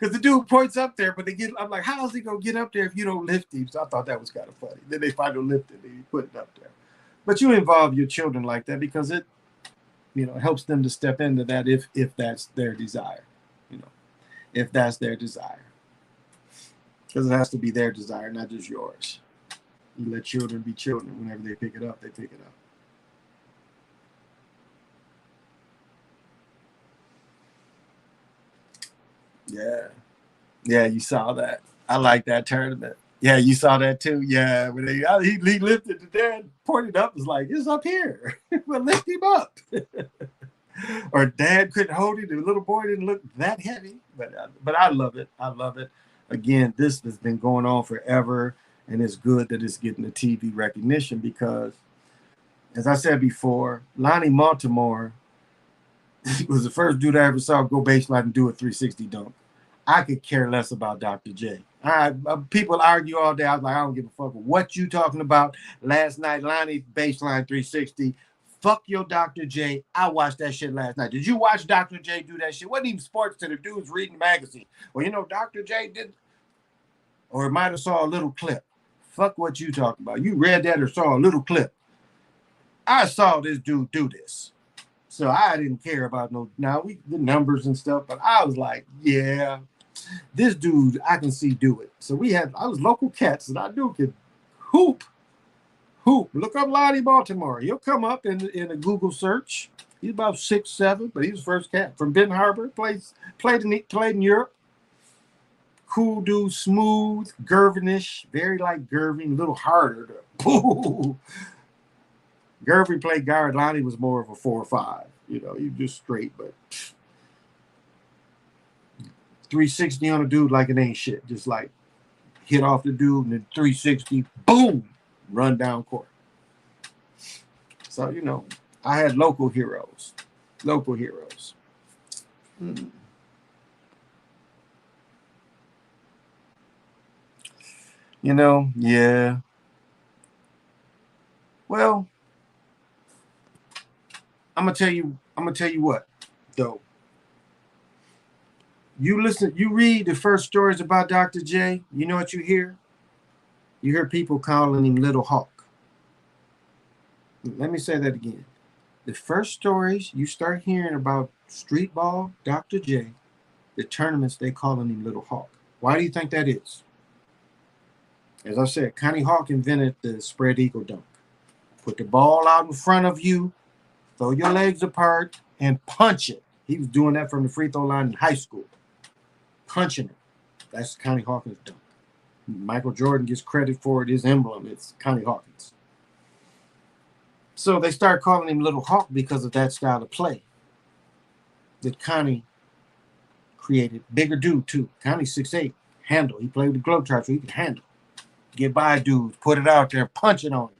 Because the dude points up there, but I'm like, how is he gonna get up there if you don't lift him? So I thought that was kind of funny. Then they finally lift it and he put it up there. But you involve your children like that because it, helps them to step into that if that's their desire, if that's their desire. Because it has to be their desire, not just yours. You let children be children. Whenever they pick it up, they pick it up. Yeah. Yeah, you saw that. I like that tournament. Yeah, you saw that too. Yeah, when he lifted the dad, pointed up, was like, it's up here. Well, lift him up. Or dad couldn't hold it. The little boy didn't look that heavy. But I love it. I love it. Again, this has been going on forever, and it's good that it's getting the TV recognition because, as I said before, Lonnie Baltimore was the first dude I ever saw go baseline and do a 360 dunk. I could care less about Dr. J. People argue all day. I was like, I don't give a fuck what you talking about. Last night, Lonnie baseline 360. Fuck your Dr. J. I watched that shit last night. Did you watch Dr. J do that shit? Wasn't even sports to the dudes reading magazine. Well, Dr. J did. Or it might have saw a little clip. Fuck what you talking about. You read that or saw a little clip. I saw this dude do this. So I didn't care about the numbers and stuff, but I was like, yeah, this dude I can see do it. So I was local cats and I knew could hoop. Look up Lonnie Baltimore. He'll come up in a Google search. He's about 6'7", but he was first cat from Benton Harbor. Played in Europe. Cool dude, smooth, Gervin-ish, very like Gervin, a little harder. Gervin played guard. Lonnie was more of a 4 or 5. You just straight, but 360 on a dude like it ain't shit. Just like hit off the dude and then 360, boom, run down court. So, I had local heroes. Yeah. Well, I'm gonna tell you what, though. You read the first stories about Dr. J, you know what you hear? You hear people calling him Little Hawk. Let me say that again. The first stories you start hearing about street ball, Dr. J, the tournaments, they calling him Little Hawk. Why do you think that is? As I said, Connie Hawk invented the spread eagle dunk. Put the ball out in front of you, throw your legs apart, and punch it. He was doing that from the free throw line in high school. Punching it. That's Connie Hawkins' dunk. Michael Jordan gets credit for it. His emblem, it's Connie Hawkins. So they started calling him Little Hawk because of that style of play that Connie created. Bigger dude, too. Connie's 6'8". Handle. He played with the Globetrotters, so he could handle. Get by dudes, put it out there, punch it on him.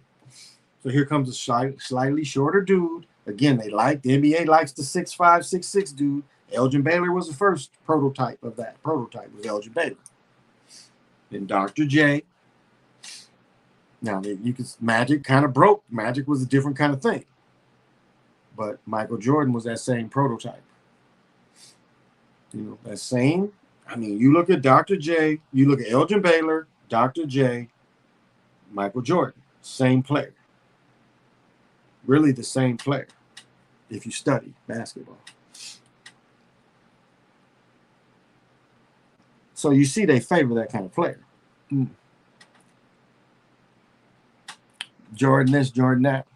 So here comes a slightly shorter dude. Again, the NBA likes the 6'5", 6'6" dude. Elgin Baylor was the first prototype of that. Prototype was Elgin Baylor. Then Dr. J. Now, Magic kind of broke. Magic was a different kind of thing. But Michael Jordan was that same prototype. That same. You look at Dr. J, you look at Elgin Baylor, Dr. J, Michael Jordan, same player. Really the same player if you study basketball. So you see they favor that kind of player. Jordan this, Jordan that.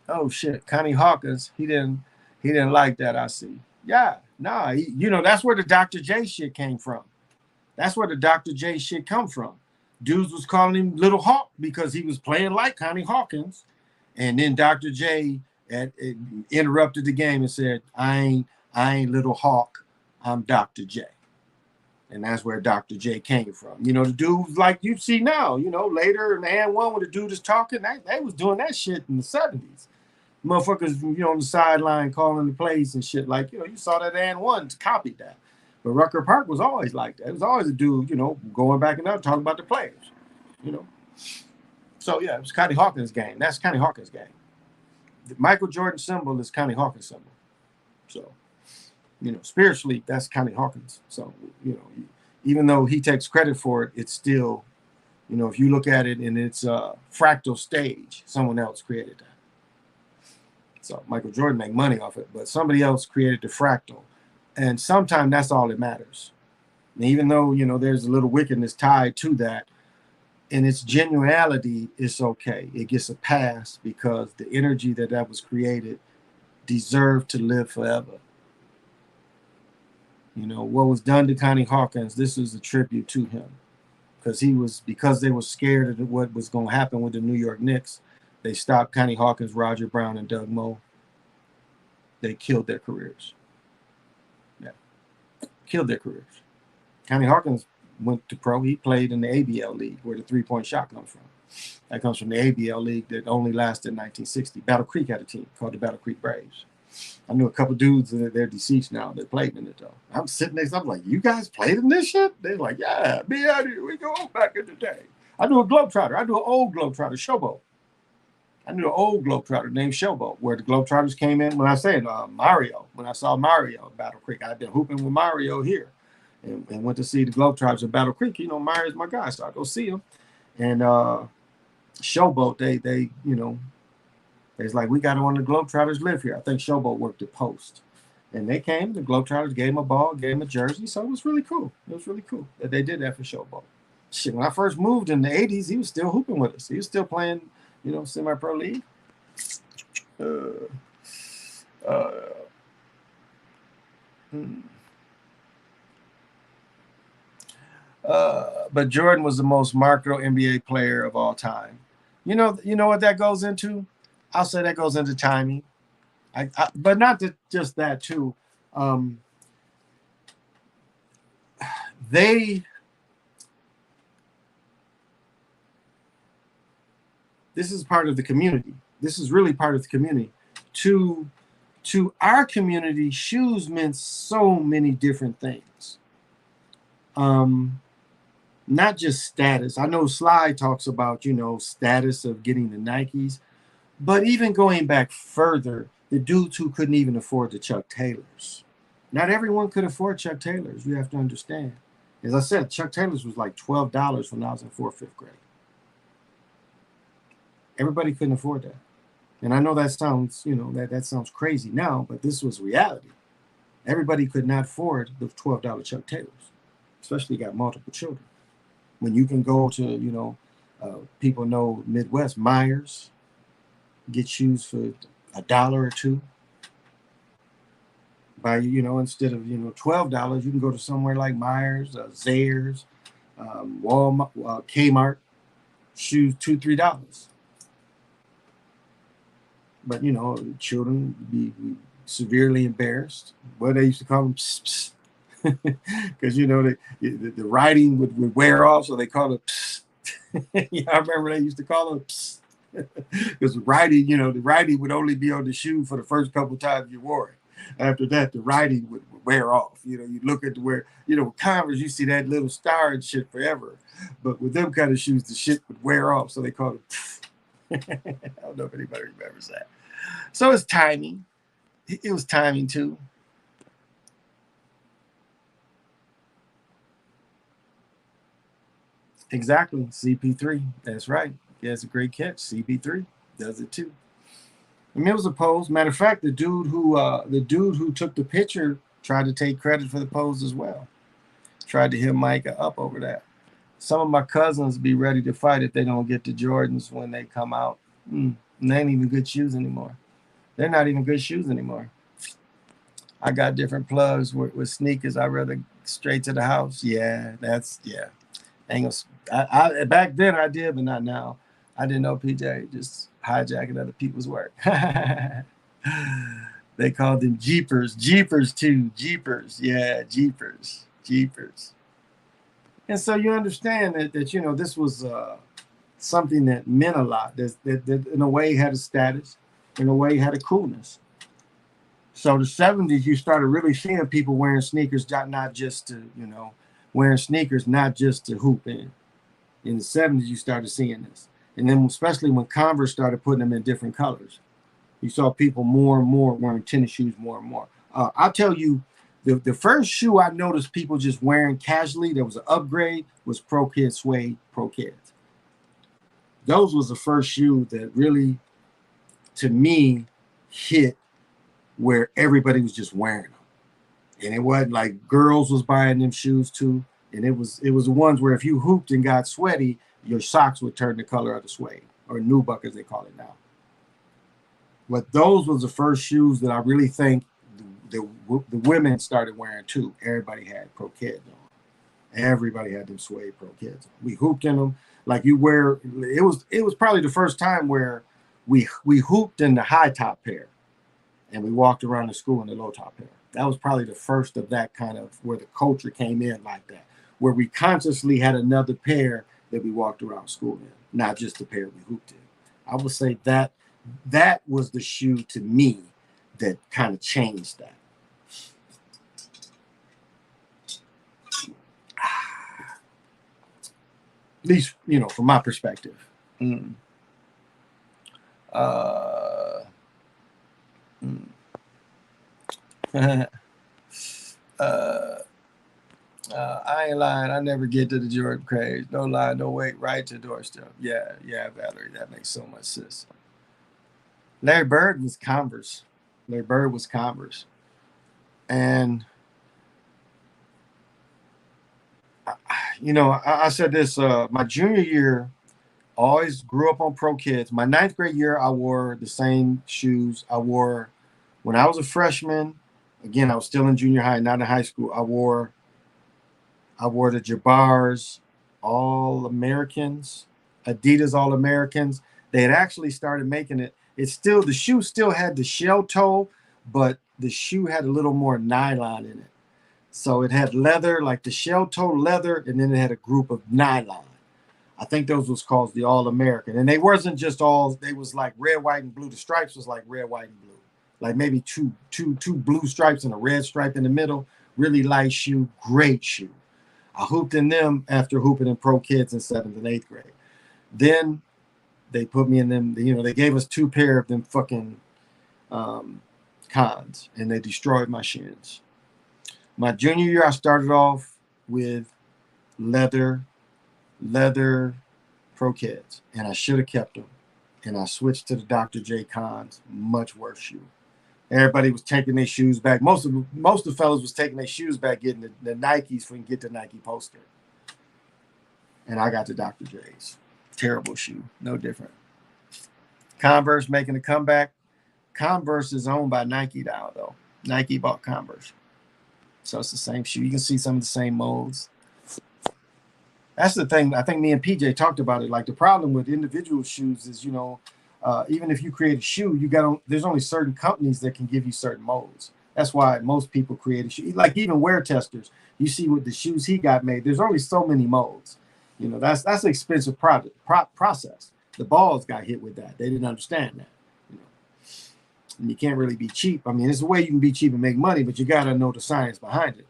Oh shit, Connie Hawkins, he didn't like that, I see. Yeah, nah, that's where the Dr. J shit came from. That's where the Dr. J shit come from. Dudes was calling him Little Hawk because he was playing like Connie Hawkins. And then Dr. J interrupted the game and said, I ain't Little Hawk, I'm Dr. J. And that's where Dr. J came from. The dudes like you see now, later in the and one when the dude is talking, they was doing that shit in the 70s. Motherfuckers, on the sideline calling the plays and shit. Like, you saw that and one copied that. But Rucker Park was always like that. It was always a dude, going back and up, talking about the players, So, yeah, it was Connie Hawkins' game. That's Connie Hawkins' game. The Michael Jordan symbol is Connie Hawkins' symbol. So, You know, spiritually, that's Connie Hawkins. So, you know, even though he takes credit for it, it's still, you know, if you look at it in its fractal stage, someone else created that. So Michael Jordan made money off it, but somebody else created the fractal. And sometimes that's all that matters. And even though, you know, there's a little wickedness tied to that, in its genuality, it's okay. It gets a pass because the energy that was created deserved to live forever. You know, what was done to Connie Hawkins, this is a tribute to him. Because they were scared of what was going to happen with the New York Knicks, they stopped Connie Hawkins, Roger Brown, and Doug Moe. They killed their careers. Yeah, killed their careers. Connie Hawkins went to pro. He played in the ABL League, where the three-point shot comes from. That comes from the ABL League that only lasted in 1960. Battle Creek had a team called the Battle Creek Braves. I knew a couple dudes that they're deceased now that played in it, though. I'm sitting next, I'm like, you guys played in this shit? They're like, yeah, me out here. We go back in the day. I knew a Globetrotter. I knew an old Globetrotter, Showboat. I knew an old Globetrotter named Showboat, where the Globetrotters came in. When I said Mario, when I saw Mario at Battle Creek, I'd been hooping with Mario here and went to see the Globetrotters at Battle Creek. You know, Mario's my guy, so I go see him. And Showboat, they you know, it's like, we got one of the Globetrotters live here. I think Showboat worked at Post. And they came, the Globetrotters gave him a ball, gave him a jersey. So it was really cool. It was really cool that they did that for Showboat. Shit, when I first moved in the 80s, he was still hooping with us. He was still playing, you know, semi-pro league. But Jordan was the most marketable NBA player of all time. You know what that goes into? I'll say that goes into timing. But not just that too. This is part of the community. This is really part of the community. To our community, shoes meant so many different things. Not just status. I know Sly talks about, you know, status of getting the Nikes, but even going back further, the dudes who couldn't even afford the Chuck Taylors. Not everyone could afford Chuck Taylors. You have to understand. As I said, Chuck Taylors was like $12 when I was in 4th, 5th grade. Everybody couldn't afford that. And I know that sounds, you know, that sounds crazy now, but this was reality. Everybody could not afford the $12 Chuck Taylors, especially got multiple children. When you can go to, you know, people know Midwest, Myers, get shoes for $1 or $2. By, you know, instead of, you know, $12, you can go to somewhere like Myers, Zayres, Walmart, Kmart, shoes $2, $3. But, you know, children be severely embarrassed. Well, they used to call them pss, because, you know, the writing would wear off, so they call it pss. Yeah, I remember they used to call it pss. Because the writing would only be on the shoe for the first couple of times you wore it. After that, the writing would wear off. You know, you look at with Converse, you see that little star and shit forever. But with them kind of shoes, the shit would wear off, so they call it pss. I don't know if anybody remembers that. So it's timing. It was timing too. Exactly. CP3. That's right. Yeah, it's a great catch. CP3 does it too. I mean, it was a pose. Matter of fact, the dude who took the picture tried to take credit for the pose as well. Tried to hit Micah up over that. Some of my cousins be ready to fight if they don't get the Jordans when they come out. They ain't even good shoes anymore. They're not even good shoes anymore. I got different plugs with sneakers. I'd rather straight to the house. Yeah, I back then I did, but not now. I didn't know PJ just hijacking other people's work. They called them Jeepers. Jeepers too. Jeepers. Yeah, Jeepers. Jeepers. And so you understand that you know, this was something that meant a lot. That in a way had a status, in a way had a coolness. So the 70s, you started really seeing people wearing sneakers, not just to, you know, wearing sneakers, not just to hoop in. In the 70s, you started seeing this. And then especially when Converse started putting them in different colors, you saw people more and more wearing tennis shoes more and more. I'll tell you, The first shoe I noticed people just wearing casually, there was an upgrade, was Pro Kids Suede Pro Kids. Those was the first shoe that really, to me, hit where everybody was just wearing them. And it wasn't like girls was buying them shoes too. And it was the ones where if you hooped and got sweaty, your socks would turn the color of the suede, or nubuck as they call it now. But those was the first shoes that I really think the women started wearing too. Everybody had Pro Kids on. Everybody had them suede Pro Kids on. We hooped in them like you wear. It was probably the first time where we hooped in the high top pair, and we walked around the school in the low top pair. That was probably the first of that kind of where the culture came in like that, where we consciously had another pair that we walked around school in, not just the pair we hooped in. I would say that was the shoe to me that kind of changed that. At least, from my perspective. I ain't lying. I never get to the Jordan craze. No lie, no wait. Right to doorstep. Yeah, Valerie. That makes so much sense. Larry Bird was Converse. And, I said this, my junior year, always grew up on Pro Kids. My 9th grade year, I wore the same shoes I wore when I was a freshman. Again, I was still in junior high, not in high school. I wore the Jabars All-Americans, Adidas All-Americans. They had actually started making it. The shoe still had the shell toe, but the shoe had a little more nylon in it. So it had leather, like the shell toe leather, and then it had a group of nylon. I think those was called the All-American. And they wasn't just they was like red, white, and blue. The stripes was like red, white, and blue. Like maybe two blue stripes and a red stripe in the middle. Really light shoe, great shoe. I hooped in them after hooping in Pro Kids in 7th and 8th grade. Then they put me in them, they gave us 2 pair of them fucking Cons, and they destroyed my shins. My junior year, I started off with leather Pro Kids, and I should have kept them. And I switched to the Dr. J Cons, much worse shoe. Everybody was taking their shoes back. Most of the fellas was taking their shoes back, getting the Nikes so we can get the Nike poster. And I got the Dr. J's. Terrible shoe, no different. Converse making a comeback. Converse is owned by Nike now, though. Nike bought Converse. So it's the same shoe. You can see some of the same molds. That's the thing. I think me and PJ talked about it. Like the problem with individual shoes is, even if you create a shoe, there's only certain companies that can give you certain molds. That's why most people create a shoe. Like even wear testers, you see with the shoes he got made, there's only so many molds. That's an expensive process. The balls got hit with that. They didn't understand that. And you can't really be cheap. I mean, it's a way you can be cheap and make money, but you got to know the science behind it.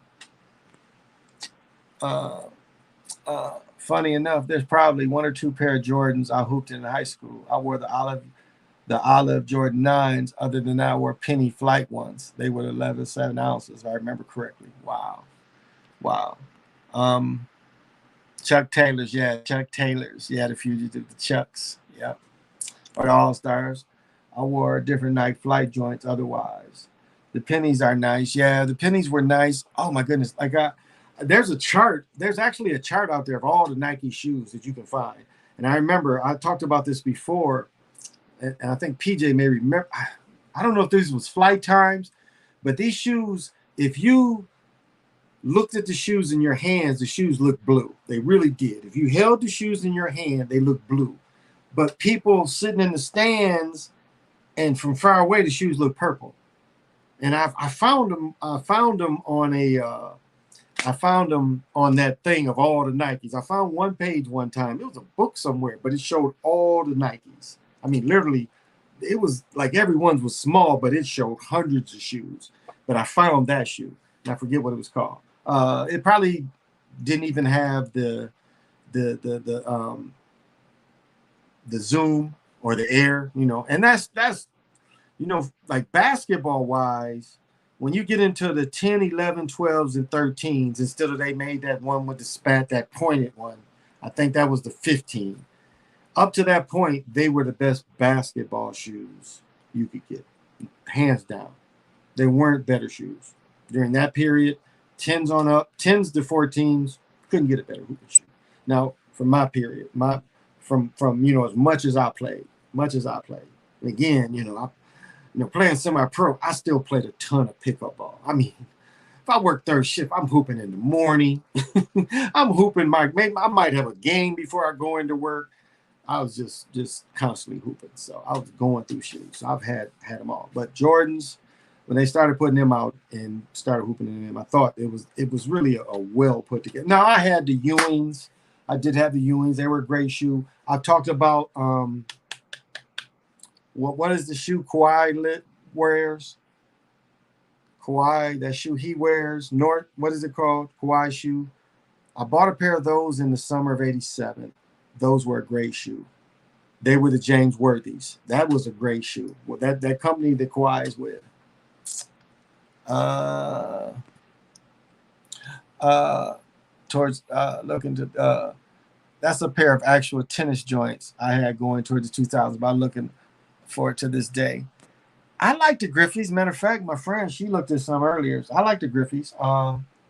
Funny enough, there's probably 1 or 2 pair of Jordans I hooped in high school. I wore the olive Jordan 9s. Other than that, I wore penny flight ones. They were 11.7 ounces, if I remember correctly. Wow. Chuck Taylors. Yeah, the Fugitive, the Chucks. Yeah. Or the All-Stars. I wore different Nike flight joints otherwise. The pennies are nice. Yeah, the pennies were nice. Oh, my goodness. There's a chart. There's actually a chart out there of all the Nike shoes that you can find. And I remember I talked about this before, and I think PJ may remember. I don't know if this was Flight Times, but these shoes, if you looked at the shoes in your hands, the shoes looked blue. They really did. If you held the shoes in your hand, they looked blue. But people sitting in the stands and from far away, the shoes look purple. And I found them on that thing of all the Nikes. I found one page one time. It was a book somewhere, but it showed all the Nikes. I mean, literally, it was like everyone's was small, but it showed hundreds of shoes. But I found that shoe, and I forget what it was called. It probably didn't even have the zoom or the air, and that's like basketball wise, when you get into the 10, 11, 12s, and 13s, instead of they made that one with the spat, that pointed one, I think that was the 15. Up to that point, they were the best basketball shoes you could get, hands down. There weren't better shoes. During that period, 10s on up, 10s to 14s, couldn't get a better hooping shoe. Now, from my period, from as much as I played, Again, playing semi-pro, I still played a ton of pickup ball. I mean, if I work third shift, I'm hooping in the morning. I'm hooping maybe I might have a game before I go into work. I was just constantly hooping. So I was going through shoes. So I've had them all. But Jordans, when they started putting them out and started hooping in them, I thought it was really a well put together. Now I had the Ewings. I did have the Ewings. They were a great shoe. I've talked about what is the shoe Kawhi wears? Kawhi, that shoe he wears. What is it called? Kawhi shoe. I bought a pair of those in the summer of '87. Those were a great shoe. They were the James Worthies. That was a great shoe. Well, that company that Kawhi is with. That's a pair of actual tennis joints I had going towards the 2000s, but I'm looking for it to this day. I like the Griffeys. Matter of fact, my friend, she looked at some earlier. I like the Griffeys.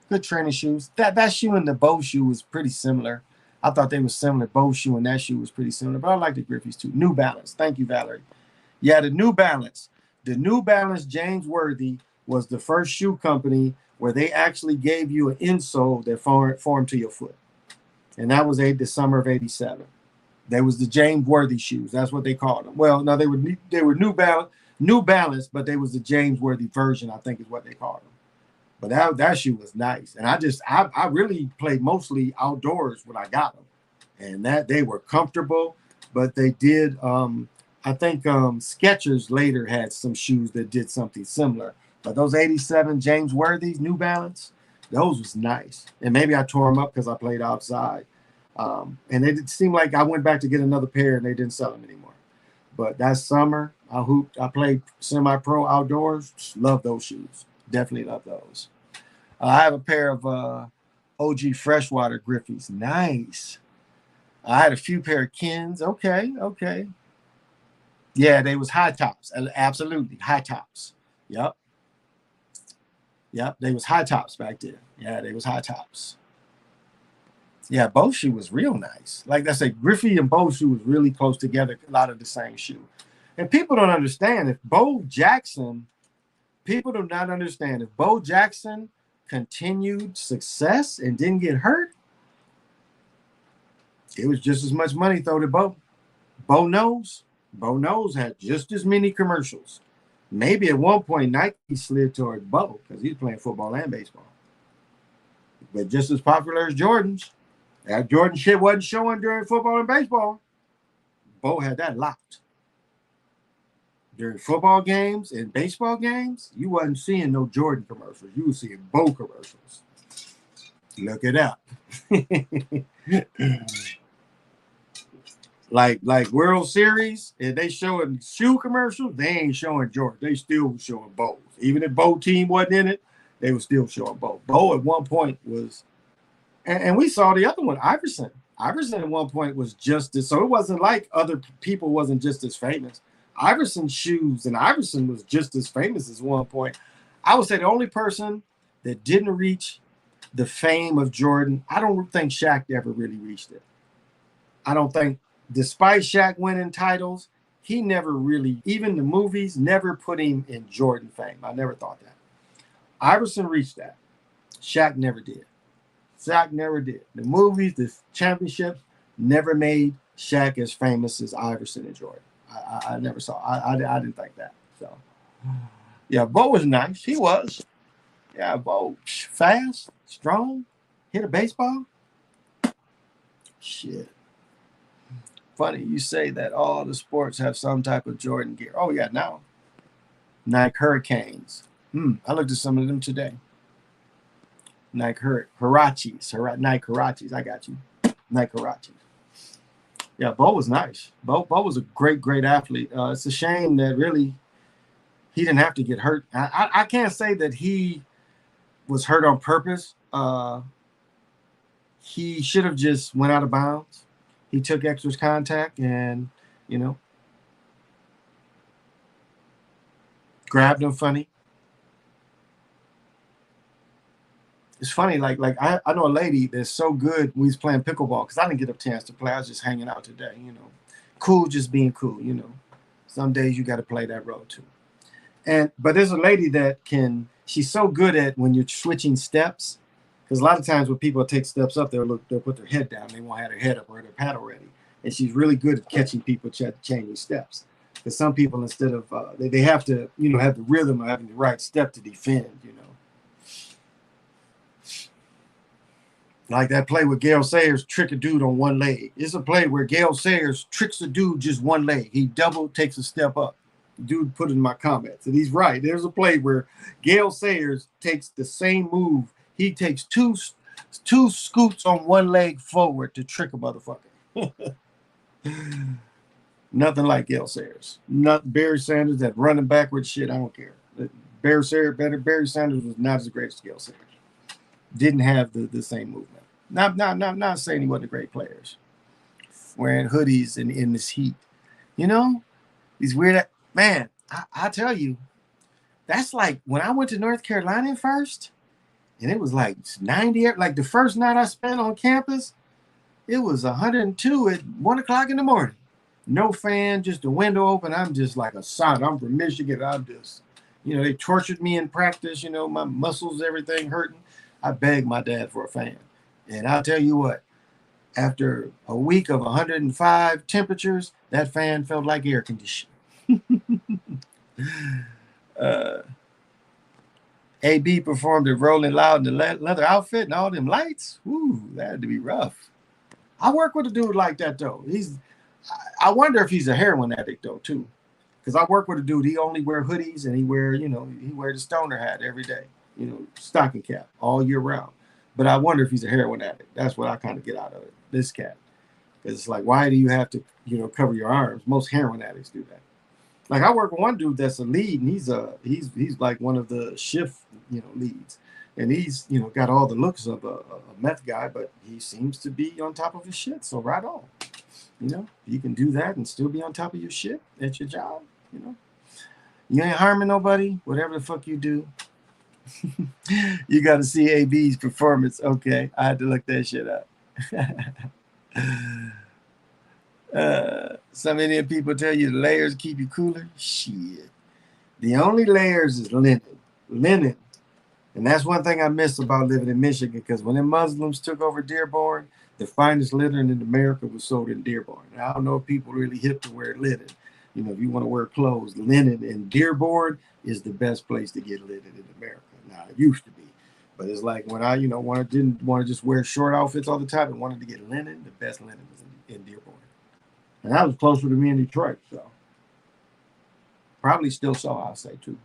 Good training shoes. That shoe and the Bow shoe was pretty similar. I thought they were similar. Bow shoe and that shoe was pretty similar, but I like the Griffeys too. New Balance. Thank you, Valerie. Yeah, the New Balance. The New Balance James Worthy was the first shoe company where they actually gave you an insole that formed to your foot. And that was the summer of '87. There was the James Worthy shoes. That's what they called them. Well, no, they were New Balance, but they was the James Worthy version, I think is what they called them. But that shoe was nice. And I really played mostly outdoors when I got them. And that they were comfortable, but they did I think Skechers later had some shoes that did something similar. But those '87 James Worthy's New Balance, those was nice. And maybe I tore them up because I played outside. And it seemed like I went back to get another pair and they didn't sell them anymore. But that summer, I hooped. I played semi-pro outdoors. Love those shoes. Definitely love those. I have a pair of OG Freshwater Griffeys. Nice. I had a few pair of Kens. Okay. Yeah, they was high tops. Absolutely. High tops. Yep. They was high tops back then. Yeah, they was high tops. Yeah, Bow shoe was real nice. Like I said, Griffey and Bow shoe was really close together, a lot of the same shoe. And people don't understand if Bo Jackson continued success and didn't get hurt, it was just as much money thrown at Bo. Bo Knows had just as many commercials. Maybe at one point Nike slid toward Bo because he's playing football and baseball. But just as popular as Jordan's. That Jordan shit wasn't showing during football and baseball. Bo had that locked. During football games and baseball games, you wasn't seeing no Jordan commercials. You were seeing Bo commercials. Look it up. like World Series, if they showing shoe commercials, they ain't showing Jordan. They still showing Bo's. Even if Bo team wasn't in it, they were still showing Bo. Bo at one point was, and we saw the other one, Iverson. Iverson at one point was just as, so it wasn't like other people wasn't just as famous. Iverson's shoes, and Iverson was just as famous as one point. I would say the only person that didn't reach the fame of Jordan, I don't think Shaq ever really reached it. I don't think, despite Shaq winning titles, he never really, even the movies, never put him in Jordan fame. I never thought that. Iverson reached that. Shaq never did. The movies, the championships, never made Shaq as famous as Iverson and Jordan. I never saw. I didn't think that. So, yeah, Bo was nice. He was. Yeah, Bo, fast, strong, hit a baseball. Shit. Funny you say that all the sports have some type of Jordan gear. Oh, yeah, now. Nike Hurricanes. I looked at some of them today. Nike Huaraches. Nike Huaraches. I got you. Nike Huaraches. Yeah, Bo was nice. Bo was a great athlete. It's a shame that really he didn't have to get hurt. I can't say that he was hurt on purpose. He should have just went out of bounds. He took extra contact and, you know, grabbed him funny. It's funny, I know a lady that's so good when he's playing pickleball, because I didn't get a chance to play. I was just hanging out today, you know. Cool, just being cool, you know. Some days you got to play that role too. But there's a lady that she's so good at when you're switching steps, because a lot of times when people take steps up, they'll put their head down. They won't have their head up or their paddle ready. And she's really good at catching people changing steps. Because some people, instead of, they have to, you know, have the rhythm of having the right step to defend, you know. Like that play with Gale Sayers trick a dude on one leg. It's a play where Gale Sayers tricks a dude just one leg. He double takes a step up. Dude put in my comments, and he's right. There's a play where Gale Sayers takes the same move. He takes two scoots on one leg forward to trick a motherfucker. Nothing like Gale Sayers. Not Barry Sanders, that running backwards shit. I don't care. Barry Sanders was not as great as Gale Sayers. Didn't have the same movement. Not saying he wasn't great players. Wearing hoodies in this heat. You know, these weird, man, I tell you, that's like when I went to North Carolina first, and it was like 90, like the first night I spent on campus, it was 102 at 1 o'clock in the morning. No fan, just the window open. I'm just like a son. I'm from Michigan. I'm just, you know, they tortured me in practice, you know, my muscles, everything hurting. I begged my dad for a fan. And I'll tell you what, after a week of 105 temperatures, that fan felt like air conditioning. AB performed at Rolling Loud in the leather outfit and all them lights. Ooh, that had to be rough. I work with a dude like that, though. I wonder if he's a heroin addict, though, too. Because I work with a dude, he only wear hoodies and he wear the stoner hat every day. You know, stocking cap all year round. But I wonder if he's a heroin addict. That's what I kind of get out of it, this cat. Because it's like, why do you have to, you know, cover your arms? Most heroin addicts do that. Like I work with one dude that's a lead, and he's like one of the shift, you know, leads. And he's, you know, got all the looks of a meth guy, but he seems to be on top of his shit. So right on. You know, you can do that and still be on top of your shit at your job, you know. You ain't harming nobody, whatever the fuck you do. You got to see AB's performance. Okay, I had to look that shit up. Some Indian people tell you the layers keep you cooler. Shit. The only layers is linen. Linen. And that's one thing I miss about living in Michigan, because when the Muslims took over Dearborn, the finest linen in America was sold in Dearborn. And I don't know if people really hip to wear linen. You know, if you want to wear clothes, linen in Dearborn is the best place to get linen in America. Now, it used to be. But it's like when I, you know, didn't want to just wear short outfits all the time and wanted to get linen, the best linen was in Dearborn. And that was closer to me in Detroit, so. Probably still so, I'll say, too.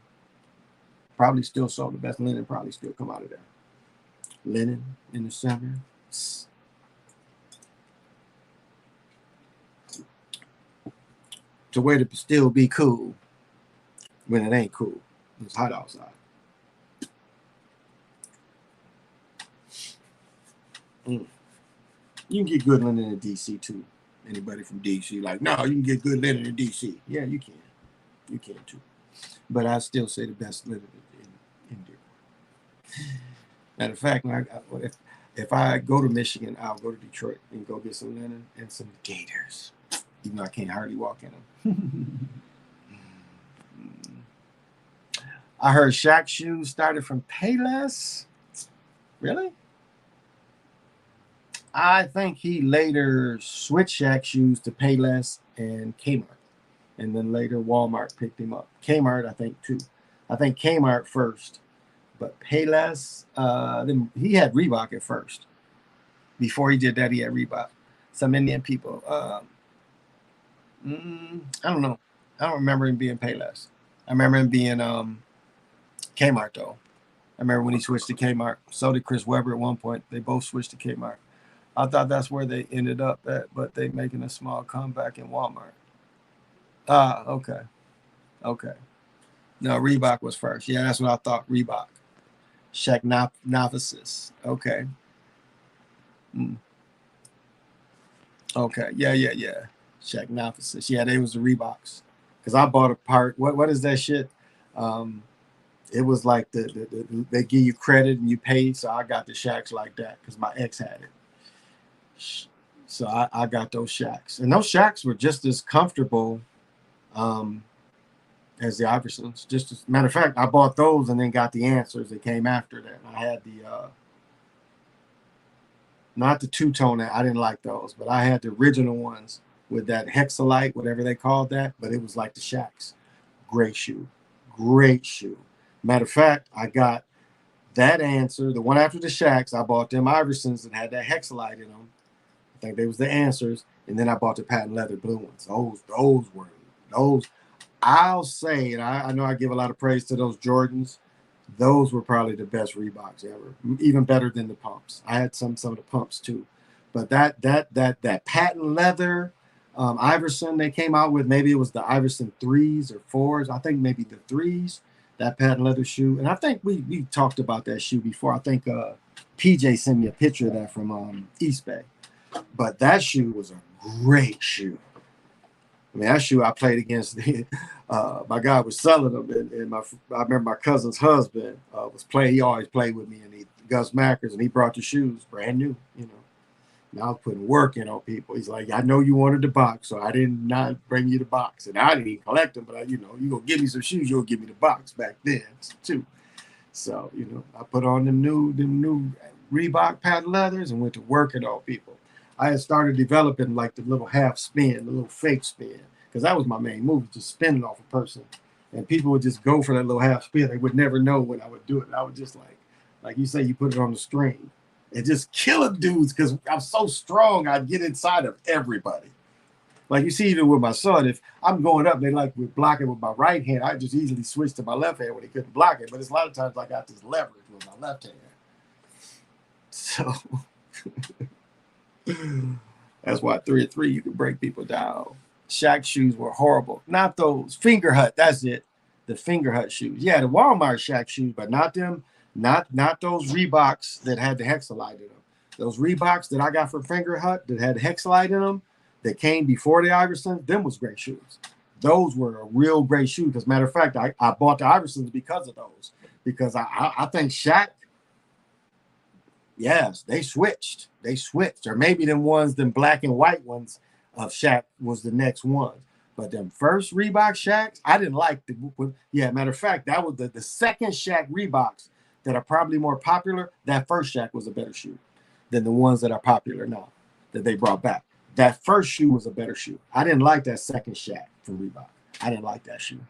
Probably still so. The best linen probably still come out of there. Linen in the summer. It's a way to still be cool when it ain't cool. It's hot outside. You can get good linen in DC too. Anybody from DC, like, no, you can get good linen in DC. Yeah, you can. You can too. But I still say the best linen in Dearborn. Matter of fact, if I go to Michigan, I'll go to Detroit and go get some linen and some gaiters. Even though I can't hardly walk in them. I heard Shaq's shoes started from Payless. Really? I think he later switched Shaq's shoes to Payless and Kmart. And then later Walmart picked him up. Kmart, I think, too. I think Kmart first. But Payless, then he had Reebok at first. Before he did that, he had Reebok. Some Indian people. I don't know. I don't remember him being Payless. I remember him being Kmart, though. I remember when he switched to Kmart. So did Chris Webber at one point. They both switched to Kmart. I thought that's where they ended up at, but they making a small comeback in Walmart. Ah, okay. Okay. No, Reebok was first. Yeah, that's what I thought. Reebok. Shaq Novices. Okay. Mm. Okay. Yeah. Shaq Novices. Yeah, they was the Reeboks. Because I bought a part. What is that shit? Um, it was like they give you credit and you pay. So I got the Shaqs like that because my ex had it. So I got those Shaqs. And those Shaqs were just as comfortable um, as the Iversons. Just as matter of fact, I bought those and then got the answers that came after that. I had the not the two-tone. I didn't like those, but I had the original ones with that hexalite, whatever they called that. But it was like the Shaqs. Great shoe. Great shoe. Matter of fact, I got that answer, the one after the Shaqs. I bought them Iversons that had that hexalite in them. I think they was the answers. And then I bought the patent leather blue ones. Those. I'll say, and I know I give a lot of praise to those Jordans. Those were probably the best Reeboks ever, even better than the pumps. I had some of the pumps too, but that patent leather Iverson they came out with, maybe it was the Iverson 3s or 4s. I think maybe the 3s, that patent leather shoe. And I think we talked about that shoe before. I think PJ sent me a picture of that from East Bay. But that shoe was a great shoe. I mean, that shoe I played against. My guy was selling them, and I remember my cousin's husband was playing. He always played with me, and Gus Mackers, and he brought the shoes brand new. And I was putting work in on people. He's like, I know you wanted the box, so I did not bring you the box, and I didn't collect them, but you gonna give me some shoes, you'll give me the box back then too. So I put on them new Reebok patent leathers and went to work at all people. I had started developing like the little half spin, the little fake spin, because that was my main move, just spinning off a person. And people would just go for that little half spin. They would never know when I would do it. And I would just like you say, you put it on the string and just killing dudes because I'm so strong, I'd get inside of everybody. Like you see, even with my son, if I'm going up, they would block it with my right hand. I just easily switch to my left hand when they couldn't block it. But it's a lot of times I got this leverage with my left hand. So that's why 3-3 you can break people down. Shaq shoes were horrible. Not those Finger Hut. That's it. The Finger Hut shoes. Yeah, the Walmart Shaq shoes, but not them. Not those Reeboks that had the hexalite in them. Those Reeboks that I got from Finger Hut that had the hexalite in them, that came before the Iversons, them was great shoes. Those were a real great shoe. Because matter of fact, I bought the Iversons because of those. Because I think Shaq, yes, they switched. Or maybe them black and white ones of Shaq was the next one. But them first Reebok Shaqs, I didn't like. Matter of fact, that was the second Shaq Reeboks that are probably more popular. That first Shaq was a better shoe than the ones that are popular now that they brought back. That first shoe was a better shoe. I didn't like that second Shaq from Reebok. I didn't like that shoe.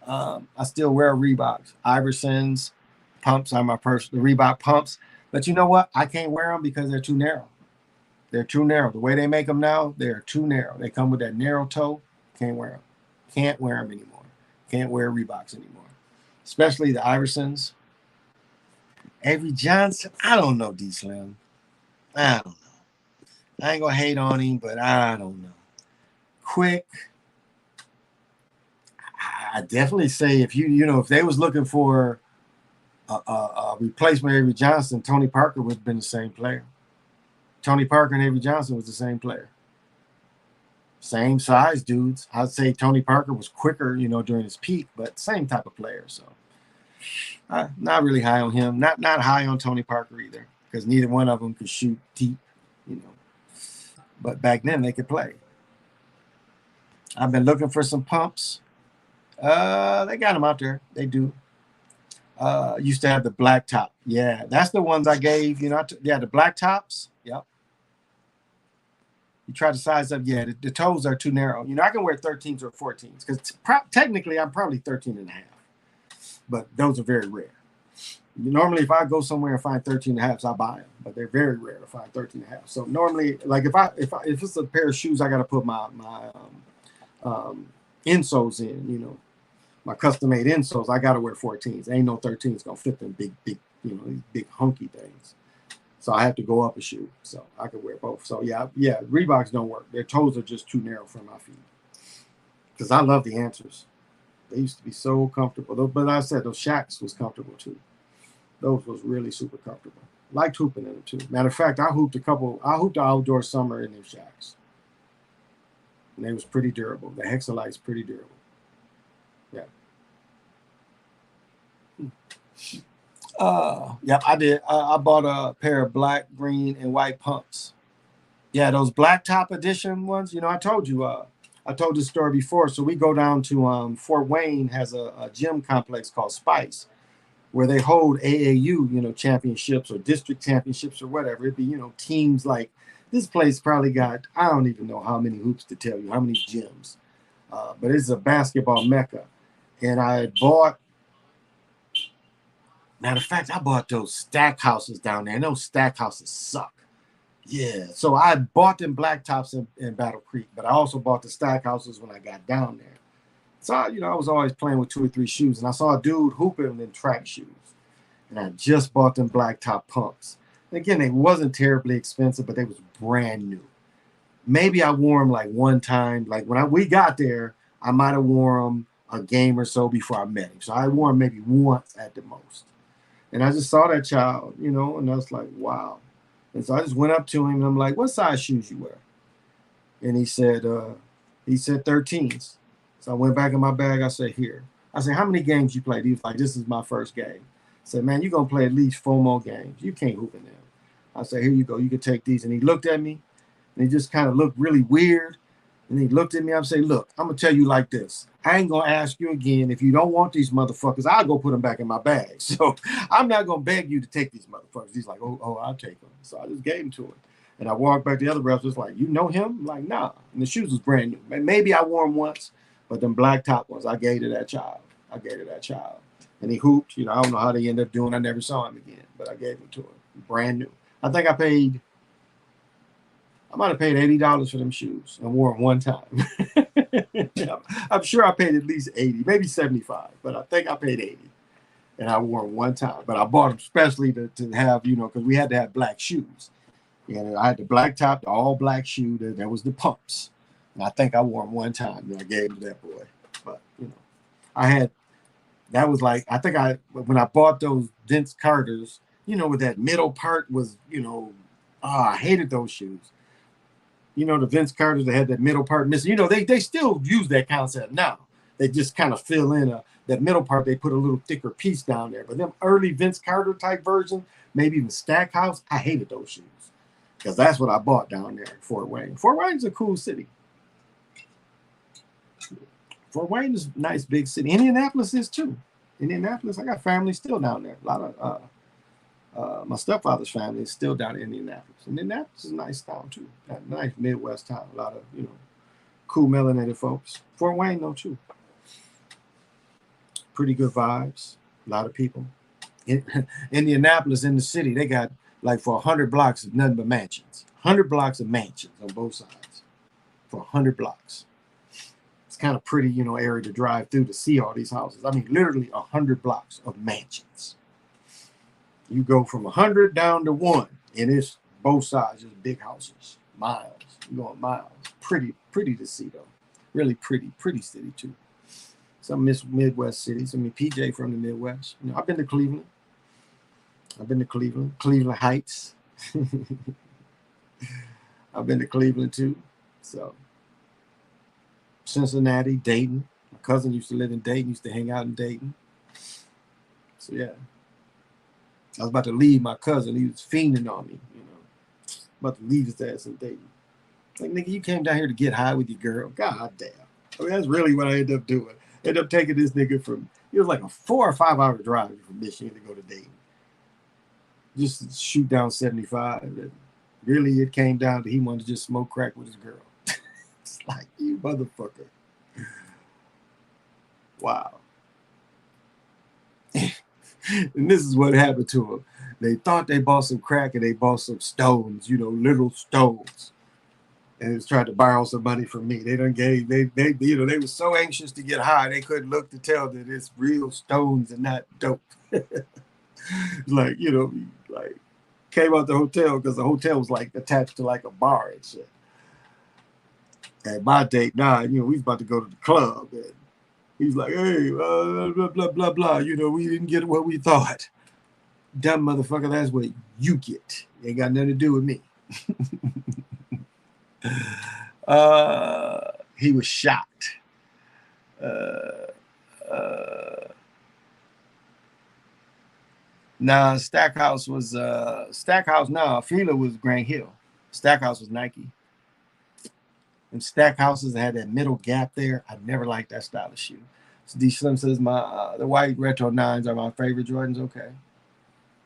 I still wear Reeboks. Iversons, pumps are my personal Reebok pumps. But you know what? I can't wear them because they're too narrow. They're too narrow. The way they make them now, they're too narrow. They come with that narrow toe. Can't wear them. Can't wear them anymore. Can't wear Reeboks anymore. Especially the Iversons. Avery Johnson. I don't know, D-Slim. I don't know. I ain't going to hate on him, but I don't know. Quick. I definitely say if if they was looking for a replacement Avery Johnson, Tony Parker would have been the same player. Tony Parker and Avery Johnson was the same player. Same size dudes. I'd say Tony Parker was quicker, during his peak, but same type of player. So not really high on him. Not high on Tony Parker either, because neither one of them could shoot deep, But back then they could play. I've been looking for some pumps. They got them out there. They do. Used to have the black top. Yeah, that's the ones I gave. The black tops. Yep. You try to size up. Yeah, the toes are too narrow. I can wear 13s or 14s because technically I'm probably 13 and a half. But those are very rare. Normally, if I go somewhere and find 13 and a half, I buy them. But they're very rare to find 13 and a half. So normally, like if it's a pair of shoes, I got to put my insoles in. My custom made insoles, I got to wear 14s. Ain't no 13s gonna fit them big, these big hunky things. So I have to go up a shoe. So I can wear both. So yeah, Reeboks don't work. Their toes are just too narrow for my feet. Because I love the answers. They used to be so comfortable. But I said those shacks was comfortable too. Those was really super comfortable. Liked hooping in them too. Matter of fact, I hooped the outdoor summer in them shacks. And they was pretty durable. The Hexalite's pretty durable. Yeah. Yep, I did. I bought a pair of black, green, and white pumps. Yeah, those blacktop edition ones. I told you. I told this story before. So we go down to Fort Wayne has a gym complex called Spice, where they hold AAU, championships or district championships or whatever. It'd be, teams like this place probably got, I don't even know how many hoops to tell you, how many gyms. But it's a basketball mecca. And I bought, matter of fact, I bought those stack houses down there. And those stack houses suck. Yeah. So I bought them blacktops in Battle Creek, but I also bought the stack houses when I got down there. So, I was always playing with 2 or 3 shoes, and I saw a dude hooping in track shoes. And I just bought them blacktop pumps. And again, they wasn't terribly expensive, but they was brand new. Maybe I wore them like one time. Like when we got there, I might have worn them a game or so before I met him. So I wore them maybe once at the most. And I just saw that child, and I was like, wow. And so I just went up to him, and I'm like, what size shoes you wear? And he said 13s. So I went back in my bag. I said, here. I said, how many games you played? He was like, this is my first game. I said, man, you're going to play at least 4 more games. You can't hoop in them. I said, here you go. You can take these. And he looked at me, and he just kind of looked really weird. And he looked at me. I'm saying, look, I'm going to tell you like this. I ain't going to ask you again. If you don't want these motherfuckers, I'll go put them back in my bag. So I'm not going to beg you to take these motherfuckers. He's like, oh, I'll take them. So I just gave them to him. And I walked back to the other refs. Was like, you know him? I'm like, nah. And the shoes was brand new. Maybe I wore them once. But them black top ones, I gave to that child. And he hooped. I don't know how they ended up doing. I never saw him again, but I gave them to him. Brand new. I think I might have paid $80 for them shoes and wore them one time. I'm sure I paid at least 80, maybe 75, but I think I paid 80. And I wore them one time. But I bought them especially to have, because we had to have black shoes. And I had the black top, the all black shoe. There was the pumps. And I think I wore them one time. I gave them to that boy. But, when I bought those Vince Carters, with that middle part was, I hated those shoes. The Vince Carters that had that middle part missing. They still use that concept now. They just kind of fill in that middle part. They put a little thicker piece down there. But them early Vince Carter type version, maybe even Stackhouse, I hated those shoes. Because that's what I bought down there in Fort Wayne. Fort Wayne's a cool city. Fort Wayne is a nice big city. Indianapolis is too. Indianapolis, I got family still down there. A lot of my stepfather's family is still down in Indianapolis. Indianapolis is a nice town too. A nice Midwest town. A lot of cool melanated folks. Fort Wayne though too. Pretty good vibes. A lot of people. Indianapolis in the city, they got like for 100 blocks of nothing but mansions. 100 blocks of mansions on both sides. For 100 blocks. Kind of pretty, area to drive through to see all these houses. I mean, literally 100 blocks of mansions. You go from 100 down to 1, and it's both sides, just big houses, miles. You're going miles. Pretty to see though. Really pretty city too. Some Midwest cities. I mean, PJ from the Midwest. I've been to Cleveland. Cleveland Heights. I've been to Cleveland too. So. Cincinnati, Dayton. My cousin used to live in Dayton, used to hang out in Dayton. So, yeah. I was about to leave my cousin. He was fiending on me, about to leave his ass in Dayton. Like, nigga, you came down here to get high with your girl. God damn. I mean, that's really what I ended up doing. I ended up taking this nigga it was like a 4 or 5 hour drive from Michigan to go to Dayton. Just to shoot down 75. And really, it came down to he wanted to just smoke crack with his girl. Like, you motherfucker. Wow. And this is what happened to them. They thought they bought some crack and they bought some stones, little stones. And was trying to borrow some money from me. They were so anxious to get high, they couldn't look to tell that it's real stones and not dope. Like, like came out the hotel because the hotel was like attached to like a bar and shit. At my date, we was about to go to the club. And, He's like, hey, blah, blah, blah, blah. You know, we didn't get what we thought. Dumb motherfucker, that's what you get. Ain't got nothing to do with me. He was shocked. Nah, Stackhouse was Stackhouse. Nah, Fila was Grant Hill. Stackhouse was Nike. And Stackhouses had that middle gap there. I never liked that style of shoe. So D Slim says the white retro 9s are my favorite Jordans. Okay.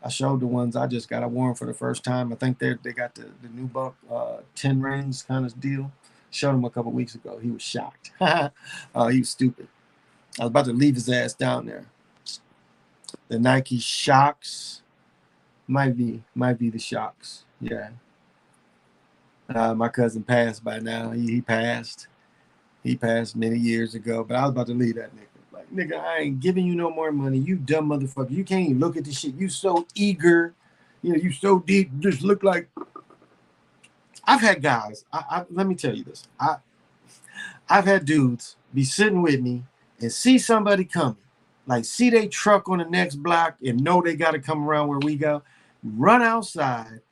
I showed the ones I just got. I wore them for the first time. I think they got the new buck 10 rings kind of deal. Showed him a couple weeks ago. He was shocked. He was stupid. I was about to leave his ass down there. The Nike Shocks might be the Shocks. Yeah. My cousin passed by now. He passed. He passed many years ago. But I was about to leave that nigga. Like, nigga, I ain't giving you no more money. You dumb motherfucker. You can't even look at this shit. You so eager. You know, you so deep. You just look like. I've had guys. Let me tell you this. I've had dudes be sitting with me and see somebody coming. Like, see they truck on the next block and know they got to come around where we go. Run outside.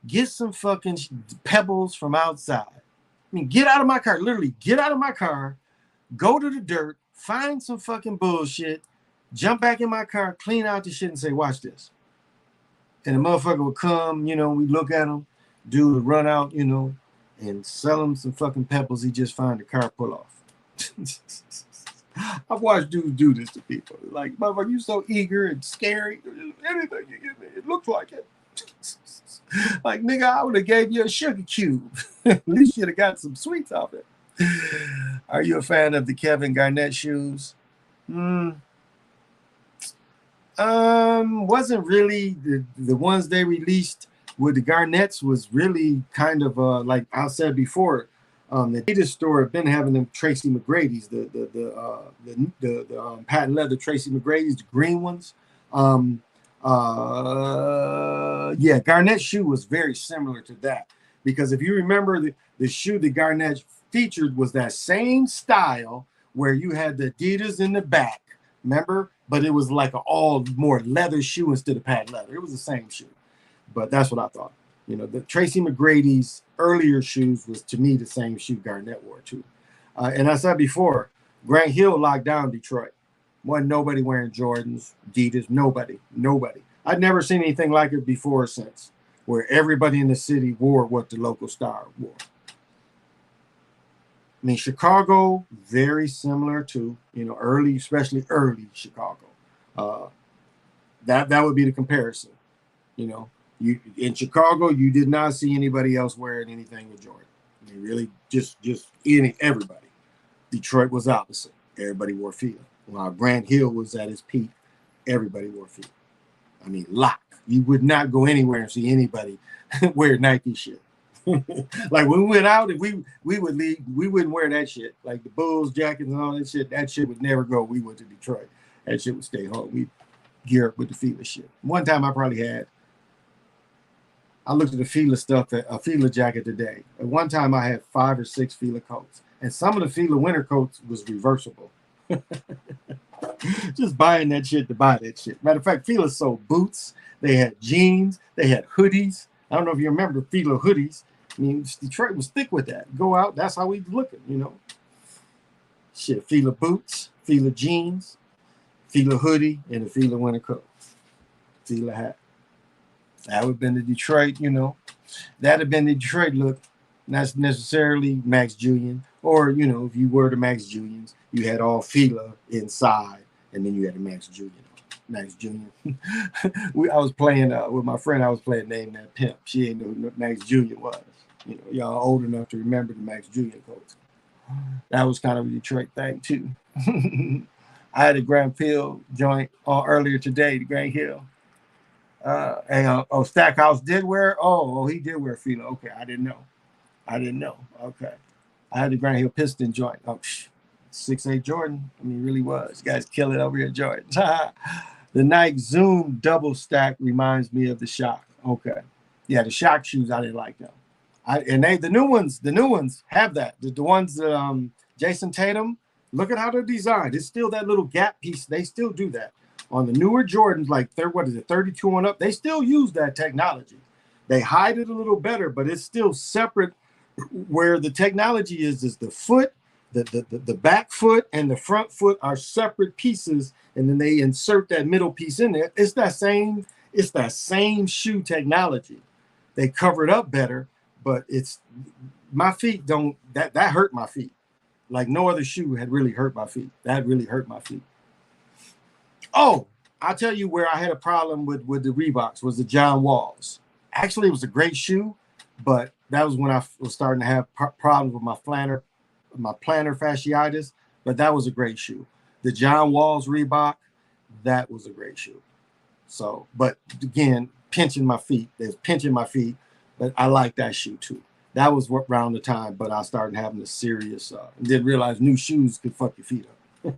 Get some fucking pebbles from outside. I mean, get out of my car. Literally, get out of my car. Go to the dirt. Find some fucking bullshit. Jump back in my car. Clean out the shit and say, watch this. And the motherfucker would come, you know, we look at him. Dude would run out, you know, and sell him some fucking pebbles. He just find the car pull off. I've watched dudes do this to people. Like, motherfucker, you so eager and scary. Anything you give me, it looks like it. Like, nigga, I would have gave you a sugar cube. At least you'd have got some sweets off it. Are you a fan of the Kevin Garnett shoes? Wasn't really. The ones they released with the Garnetts was really kind of like I said before. The Adidas store had been having them Tracy McGrady's, the patent leather Tracy McGrady's, the green ones. Yeah, Garnett shoe was very similar to that, because if you remember the shoe that Garnett featured was that same style where you had the Adidas in the back, remember? But it was like an all more leather shoe instead of patent leather. It was the same shoe, but that's what I thought. You know, the Tracy McGrady's earlier shoes was, to me, the same shoe Garnett wore too. And I said before, Grant Hill locked down Detroit. Wasn't nobody wearing Jordans, Adidas, nobody. I'd never seen anything like it before or since, where everybody in the city wore what the local star wore. I mean, Chicago, very similar to, you know, early, especially early Chicago. That would be the comparison, you know. You in Chicago, you did not see anybody else wearing anything with Jordan. I mean, really, just everybody. Detroit was opposite. Everybody wore Fila. While Grant Hill was at his peak, everybody wore Fila. I mean, lock. You would not go anywhere and see anybody wear Nike shit. Like when we went out and we would leave, we wouldn't wear that shit. Like the Bulls jackets and all that shit would never go. We went to Detroit. That shit would stay home. We'd gear up with the Fila shit. One time I looked at the Fila stuff, a Fila jacket today. At one time I had 5 or 6 Fila coats. And some of the Fila winter coats was reversible. Just buying that shit to buy that shit. Matter of fact, Fila sold boots. They had jeans. They had hoodies. I don't know if you remember Fila hoodies. I mean, Detroit was thick with that. Go out, that's how we looking, you know. Shit, Fila boots, Fila jeans, Fila hoodie, and a Fila winter coat. Fila hat. That would have been the Detroit, you know. That would have been the Detroit look. Not necessarily Max Julien. Or, you know, if you were the Max Juliens, you had all Fila inside, and then you had the Max Julien. Max Julien. I was playing with my friend. I was playing Name That Pimp. She didn't know what Max Julien was. You know, y'all old enough to remember the Max Julien coats. That was kind of a Detroit thing too. I had a Grand Hill joint earlier today. The Grand Hill. Stackhouse did wear. Oh, he did wear Fila. Okay, I didn't know. Okay, I had the Grand Hill Piston joint. Oh, 6'8" Jordan. I mean, really was. You guys kill it over here, Jordan. The Nike Zoom double stack reminds me of the Shock. Okay, yeah, the Shock shoes I didn't like them. The new ones have that. The ones Jason Tatum Look at how they're designed. It's still that little gap piece. They still do that on the newer Jordans, like what is it, 32 and up. They still use that technology. They hide it a little better, but it's still separate. Where the technology is the foot, the back foot and the front foot are separate pieces, and then they insert that middle piece in there. It's that same shoe technology. They cover it up better, but it's my feet don't that hurt my feet. Like no other shoe had really hurt my feet. That really hurt my feet. Oh, I'll tell you where I had a problem with the Reeboks was the John Walls. Actually, it was a great shoe, but that was when I was starting to have problems with my plantar fasciitis. But that was a great shoe. The John Walls Reebok, that was a great shoe. So, but again, pinching my feet. But I like that shoe too. That was around the time, but I started having a serious, didn't realize new shoes could fuck your feet up.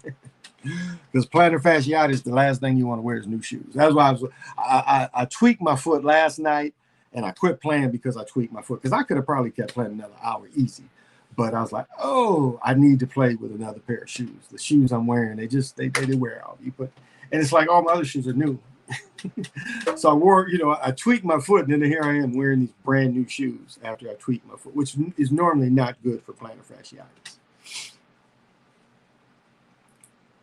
Because plantar fasciitis, the last thing you want to wear is new shoes. That's why I tweaked my foot last night, and I quit playing because I tweaked my foot. Because I could have probably kept playing another hour easy, but I was like, oh, I need to play with another pair of shoes. The shoes I'm wearing, they wear out. And it's like all my other shoes are new. So I wore, I tweaked my foot, and then here I am wearing these brand new shoes after I tweaked my foot, which is normally not good for plantar fasciitis.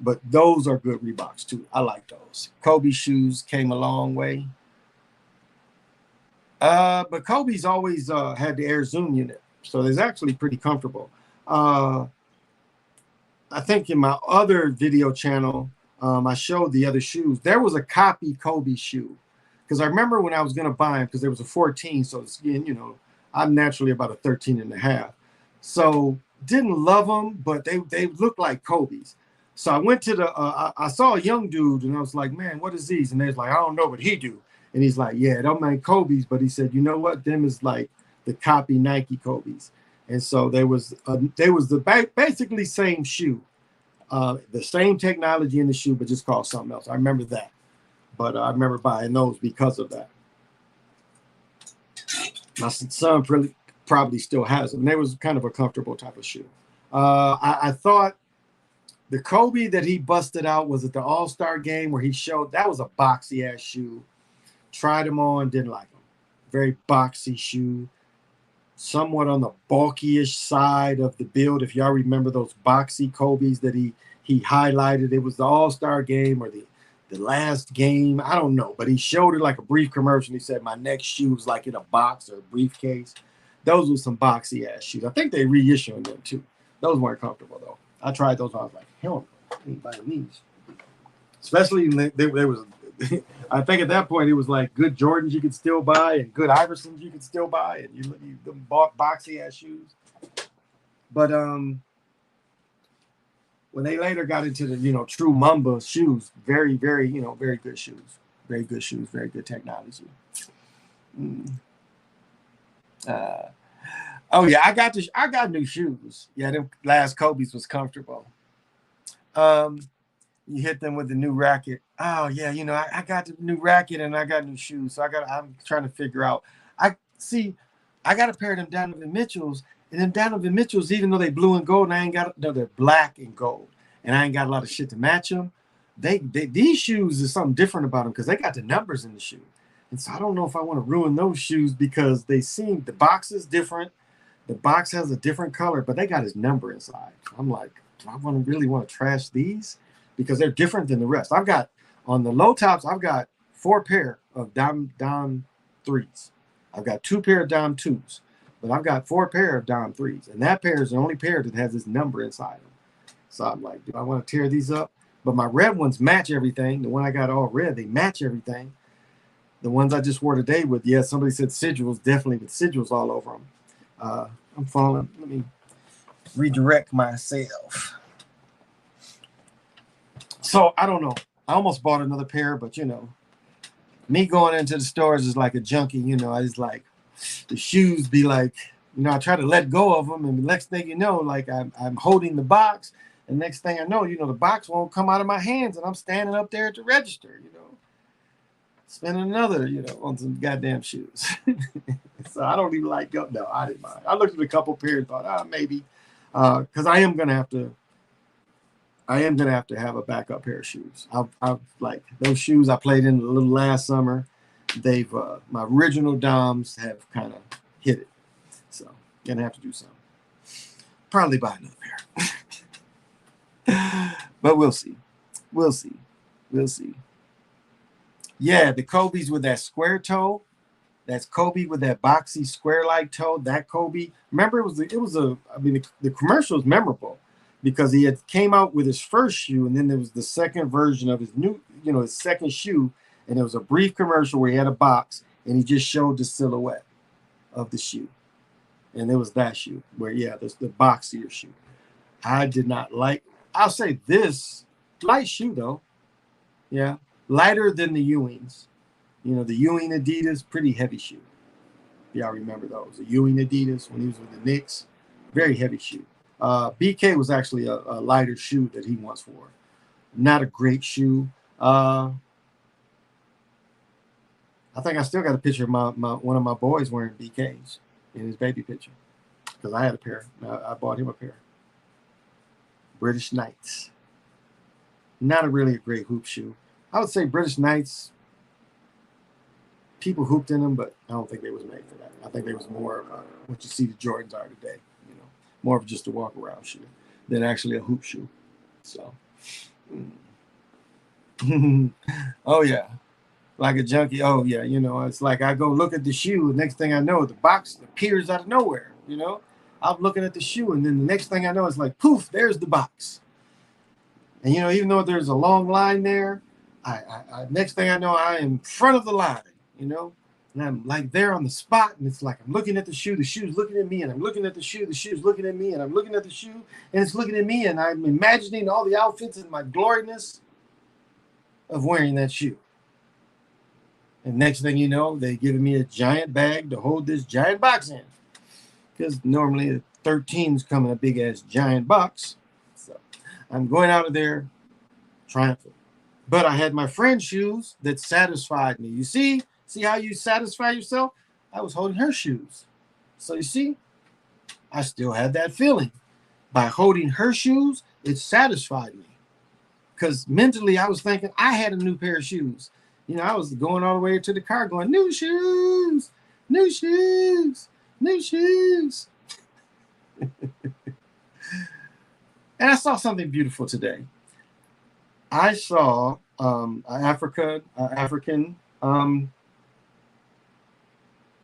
But those are good Reeboks too. I like those. Kobe shoes came a long way. But Kobe's always had the Air Zoom unit, so it's actually pretty comfortable. I think in my other video channel, I showed the other shoes. There was a copy Kobe shoe, because I remember when I was going to buy them, because there was a 14, so it's, I'm naturally about a 13 and a half. So didn't love them, but they looked like Kobe's. So I went to I saw a young dude, and I was like, man, what is these? And they was like, I don't know what he do. And he's like, yeah, don't mind Kobe's, but he said, you know what? Them is like the copy Nike Kobe's. And so there was the basically same shoe. The same technology in the shoe, but just called something else. I remember that. But I remember buying those because of that. My son probably still has them. They was kind of a comfortable type of shoe. I thought the Kobe that he busted out was at the All-Star game where he showed, that was a boxy ass shoe. Tried them on, didn't like them. Very boxy shoe. Somewhat on the bulky-ish side of the build. If y'all remember those boxy Kobe's that he highlighted, it was the All-Star game or the last game. I don't know, but he showed it like a brief commercial. He said, my next shoe was like in a box or a briefcase. Those were some boxy ass shoes. I think they reissuing them too. Those weren't comfortable though. I tried those. I was like, hell no, I ain't buying these. Especially there was, I think at that point it was like good Jordans you could still buy and good Iversons you could still buy, and you bought boxy ass shoes. But when they later got into the true Mamba shoes, very very very good shoes, very good technology. Oh yeah, I got new shoes. Yeah, them last Kobe's was comfortable. You hit them with the new racket. Oh yeah, I got the new racket and I got new shoes. So I'm trying to figure out. I got a pair of them Donovan Mitchells, and them Donovan Mitchells, even though they blue and gold, they're black and gold, and I ain't got a lot of shit to match them. These shoes is something different about them because they got the numbers in the shoe, and so I don't know if I want to ruin those shoes because the box is different. The box has a different color, but they got his number inside. I'm like, do I really want to trash these? Because they're different than the rest. I've got, on the low tops, I've got 4 pair of Dom 3s. I've got 2 pair of Dom 2s. But I've got 4 pair of Dom 3s. And that pair is the only pair that has this number inside them. So I'm like, do I want to tear these up? But my red ones match everything. The one I got all red, they match everything. The ones I just wore today with, somebody said sigils, definitely with sigils all over them. I'm falling. Let me redirect myself. So I don't know. I almost bought another pair, but me going into the stores is like a junkie. I just like the shoes be like, I try to let go of them, and the next thing you know, like I'm holding the box, and next thing I know, the box won't come out of my hands, and I'm standing up there at the register, spending another, on some goddamn shoes. So I don't even like go. No, I didn't mind. I looked at a couple pairs and thought, maybe, because I am gonna have to I am gonna have a backup pair of shoes. I've like those shoes I played in a little last summer. They've my original DOMs have kind of hit it, so gonna have to do something. Probably buy another pair, but we'll see. We'll see. We'll see. Yeah, the Kobe's with that square toe. That's Kobe with that boxy square-like toe. That Kobe. Remember, I mean, the commercial is memorable because he had came out with his first shoe, and then there was the second version of his new, his second shoe, and there was a brief commercial where he had a box, and he just showed the silhouette of the shoe, and there was that shoe where, yeah, the boxier shoe. I did not like. I'll say this light shoe though, yeah, lighter than the Ewings. The Ewing Adidas, pretty heavy shoe. Y'all remember those? The Ewing Adidas when he was with the Knicks, very heavy shoe. BK was actually a lighter shoe that he once wore. Not a great shoe. I think I still got a picture of one of my boys wearing BKs in his baby picture because I had a pair. I bought him a pair. British Knights. Not really a great hoop shoe. I would say British Knights. People hooped in them, but I don't think they was made for that. I think they was more what you see the Jordans are today. More of just a walk around shoe than actually a hoop shoe. So, oh yeah, like a junkie. Oh yeah, it's like I go look at the shoe. The next thing I know, the box appears out of nowhere. I'm looking at the shoe, and then the next thing I know, it's like poof, there's the box. And even though there's a long line there, I next thing I know, I am in front of the line. And I'm like there on the spot, and it's like I'm looking at the shoe's looking at me, and I'm looking at the shoe's looking at me, and I'm looking at the shoe, and it's looking at me, and I'm imagining all the outfits and my gloriness of wearing that shoe. And next thing you know, they're giving me a giant bag to hold this giant box in, because normally a 13s come in a big ass giant box. So I'm going out of there triumphant. But I had my friend's shoes that satisfied me. You see how you satisfy yourself? I was holding her shoes. So you see, I still had that feeling. By holding her shoes, it satisfied me. Because mentally, I was thinking I had a new pair of shoes. I was going all the way to the car going, new shoes, new shoes, new shoes. And I saw something beautiful today. I saw an African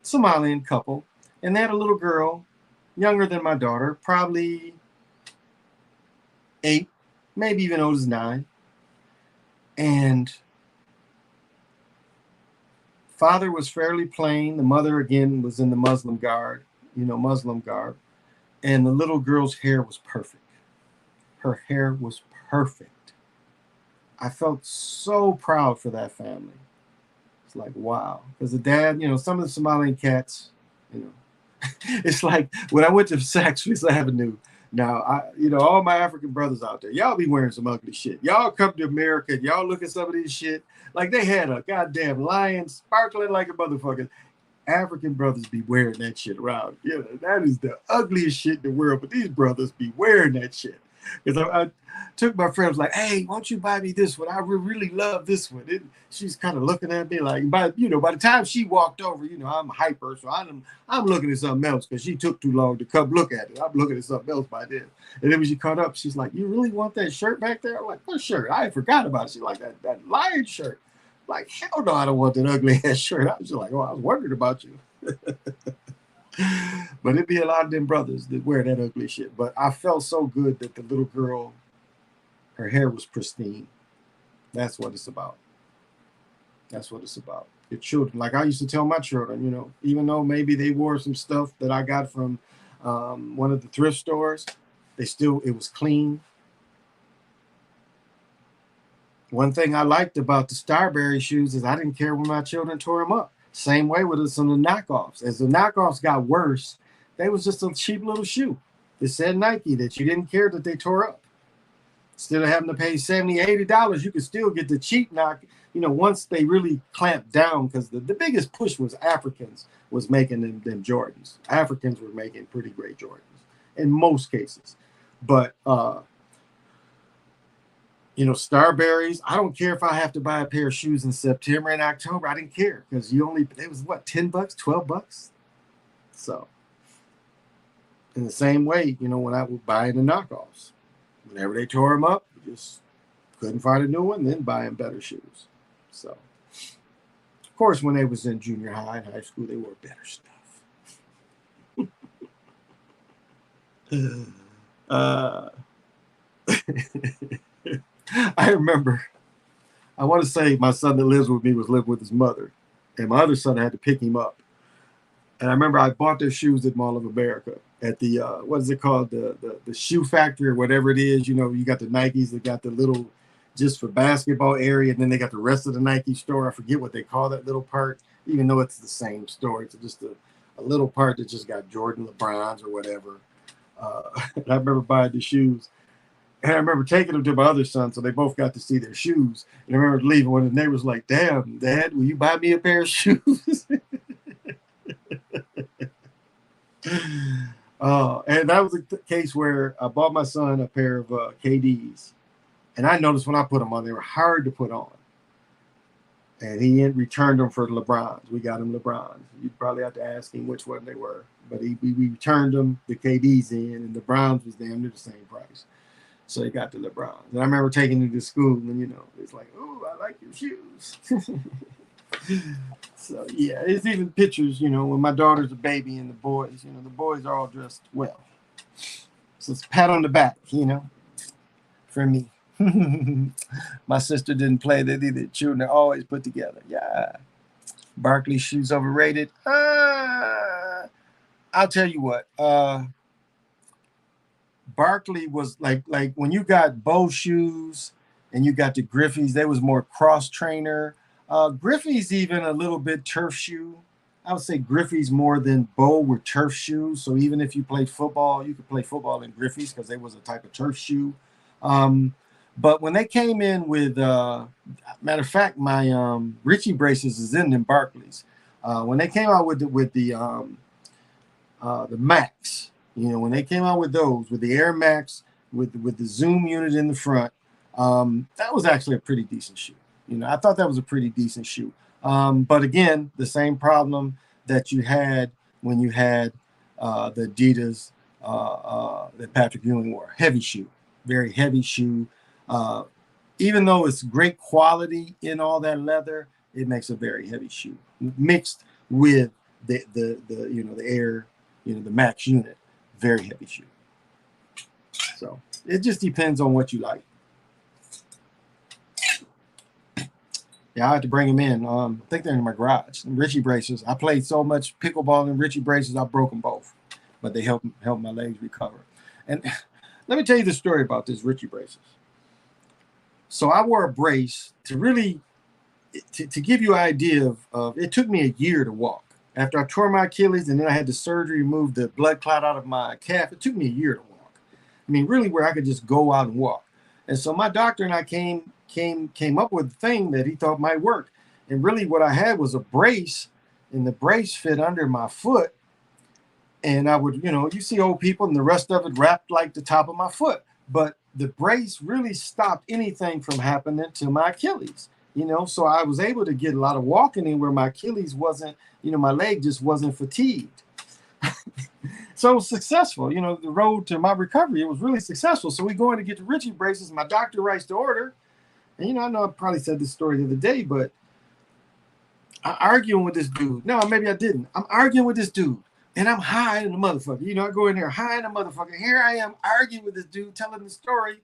Somalian couple, and they had a little girl, younger than my daughter, probably 8, maybe even old as 9. And father was fairly plain. The mother, again, was in the Muslim garb. And the little girl's hair was perfect. Her hair was perfect. I felt so proud for that family. Like, wow. Because the dad, some of the Somalian cats, it's like when I went to Saks Fifth Avenue. Now, all my African brothers out there, y'all be wearing some ugly shit. Y'all come to America, y'all look at some of these shit. Like they had a goddamn lion sparkling like a motherfucker. African brothers be wearing that shit around. That is the ugliest shit in the world. But these brothers be wearing that shit. Because I took my friend, was like, hey, why don't you buy me this one? I really love this one. She's kind of looking at me like, by the time she walked over, I'm hyper, so I'm looking at something else because she took too long to come look at it. I'm looking at something else by then. And then when she caught up, she's like, you really want that shirt back there? I'm like, what shirt? I forgot about it. She's like, that lion shirt. I'm like, hell no, I don't want that ugly ass shirt. I was just like, oh, I was wondering about you. But it'd be a lot of them brothers that wear that ugly shit. But I felt so good that the little girl, her hair was pristine. That's what it's about. That's what it's about. Your children, like I used to tell my children, even though maybe they wore some stuff that I got from one of the thrift stores, it was clean. One thing I liked about the Starberry shoes is I didn't care when my children tore them up. Same way with some of the knockoffs. As the knockoffs got worse, they was just a cheap little shoe that said Nike that you didn't care that they tore up. Instead of having to pay $70, $80, you could still get the cheap knock. Once they really clamped down, because the biggest push was Africans was making them Jordans. Africans were making pretty great Jordans in most cases. But Starberries. I don't care if I have to buy a pair of shoes in September and October. I didn't care because it was what, $10, $12. So in the same way, when I would buy the knockoffs, whenever they tore them up, you just couldn't find a new one, then buying better shoes. So of course, when they was in junior high and high school, they wore better stuff. uh, I remember, I want to say my son that lives with me was living with his mother, and my other son had to pick him up. And I remember I bought their shoes at Mall of America at the what is it called, the shoe factory or whatever it is. You got the Nikes that got the little just for basketball area, and then they got the rest of the Nike store. I forget what they call that little part, even though it's the same store. It's just a little part that just got Jordan, LeBrons, or whatever. And I remember buying the shoes. And I remember taking them to my other son, so they both got to see their shoes. And I remember leaving when the neighbor was like, "Damn, Dad, will you buy me a pair of shoes?" And that was the case where I bought my son a pair of KDs. And I noticed when I put them on, they were hard to put on. And he returned them for the LeBrons. We got him LeBrons. You'd probably have to ask him which one they were. But we returned them, the KDs in, and the Browns was damn near the same price. So he got the LeBrons. And I remember taking him to school, and, it's like, "Oh, I like your shoes." So, yeah, it's even pictures, when my daughter's a baby and the boys, the boys are all dressed well. So it's a pat on the back, for me. My sister didn't play that either. Children are always put together. Yeah. Barkley shoes overrated. I'll tell you what. Barkley was like when you got Bo shoes and you got the Griffeys, they was more cross trainer. Griffey's even a little bit turf shoe. I would say Griffey's more than Bo were turf shoes. So even if you played football, you could play football in Griffey's because they was a type of turf shoe. But when they came in with, matter of fact, my Richie braces is in them Barkleys. When they came out with the Max, when they came out with those, with the Air Max, with the Zoom unit in the front, that was actually a pretty decent shoe. I thought that was a pretty decent shoe. But again, the same problem that you had when you had the Adidas that Patrick Ewing wore. Heavy shoe, very heavy shoe. Even though it's great quality in all that leather, it makes a very heavy shoe mixed with the Air, the Max unit, very heavy shoe. So it just depends on what you like. Yeah, I had to bring them in. I think they're in my garage. And Richie braces. I played so much pickleball in Richie braces, I broke them both, but they helped my legs recover. And let me tell you the story about this Richie braces. So I wore a brace to really, to give you an idea of, it took me a year to walk. After I tore my Achilles and then I had the surgery, remove the blood clot out of my calf, it took me a year to walk. I mean, really where I could just go out and walk. And so my doctor and I came up with a thing that he thought might work. And really what I had was a brace, and the brace fit under my foot. And I would, you see old people and the rest of it wrapped like the top of my foot. But the brace really stopped anything from happening to my Achilles, so I was able to get a lot of walking in where my Achilles wasn't, my leg just wasn't fatigued. So it was successful. The road to my recovery, it was really successful. So we going to get the Richie braces. My doctor writes the order. And, I know I probably said this story the other day, but I'm arguing with this dude. No, maybe I didn't. I'm arguing with this dude. And I'm high in the motherfucker. I go in there high in the motherfucker. Here I am arguing with this dude, telling the story.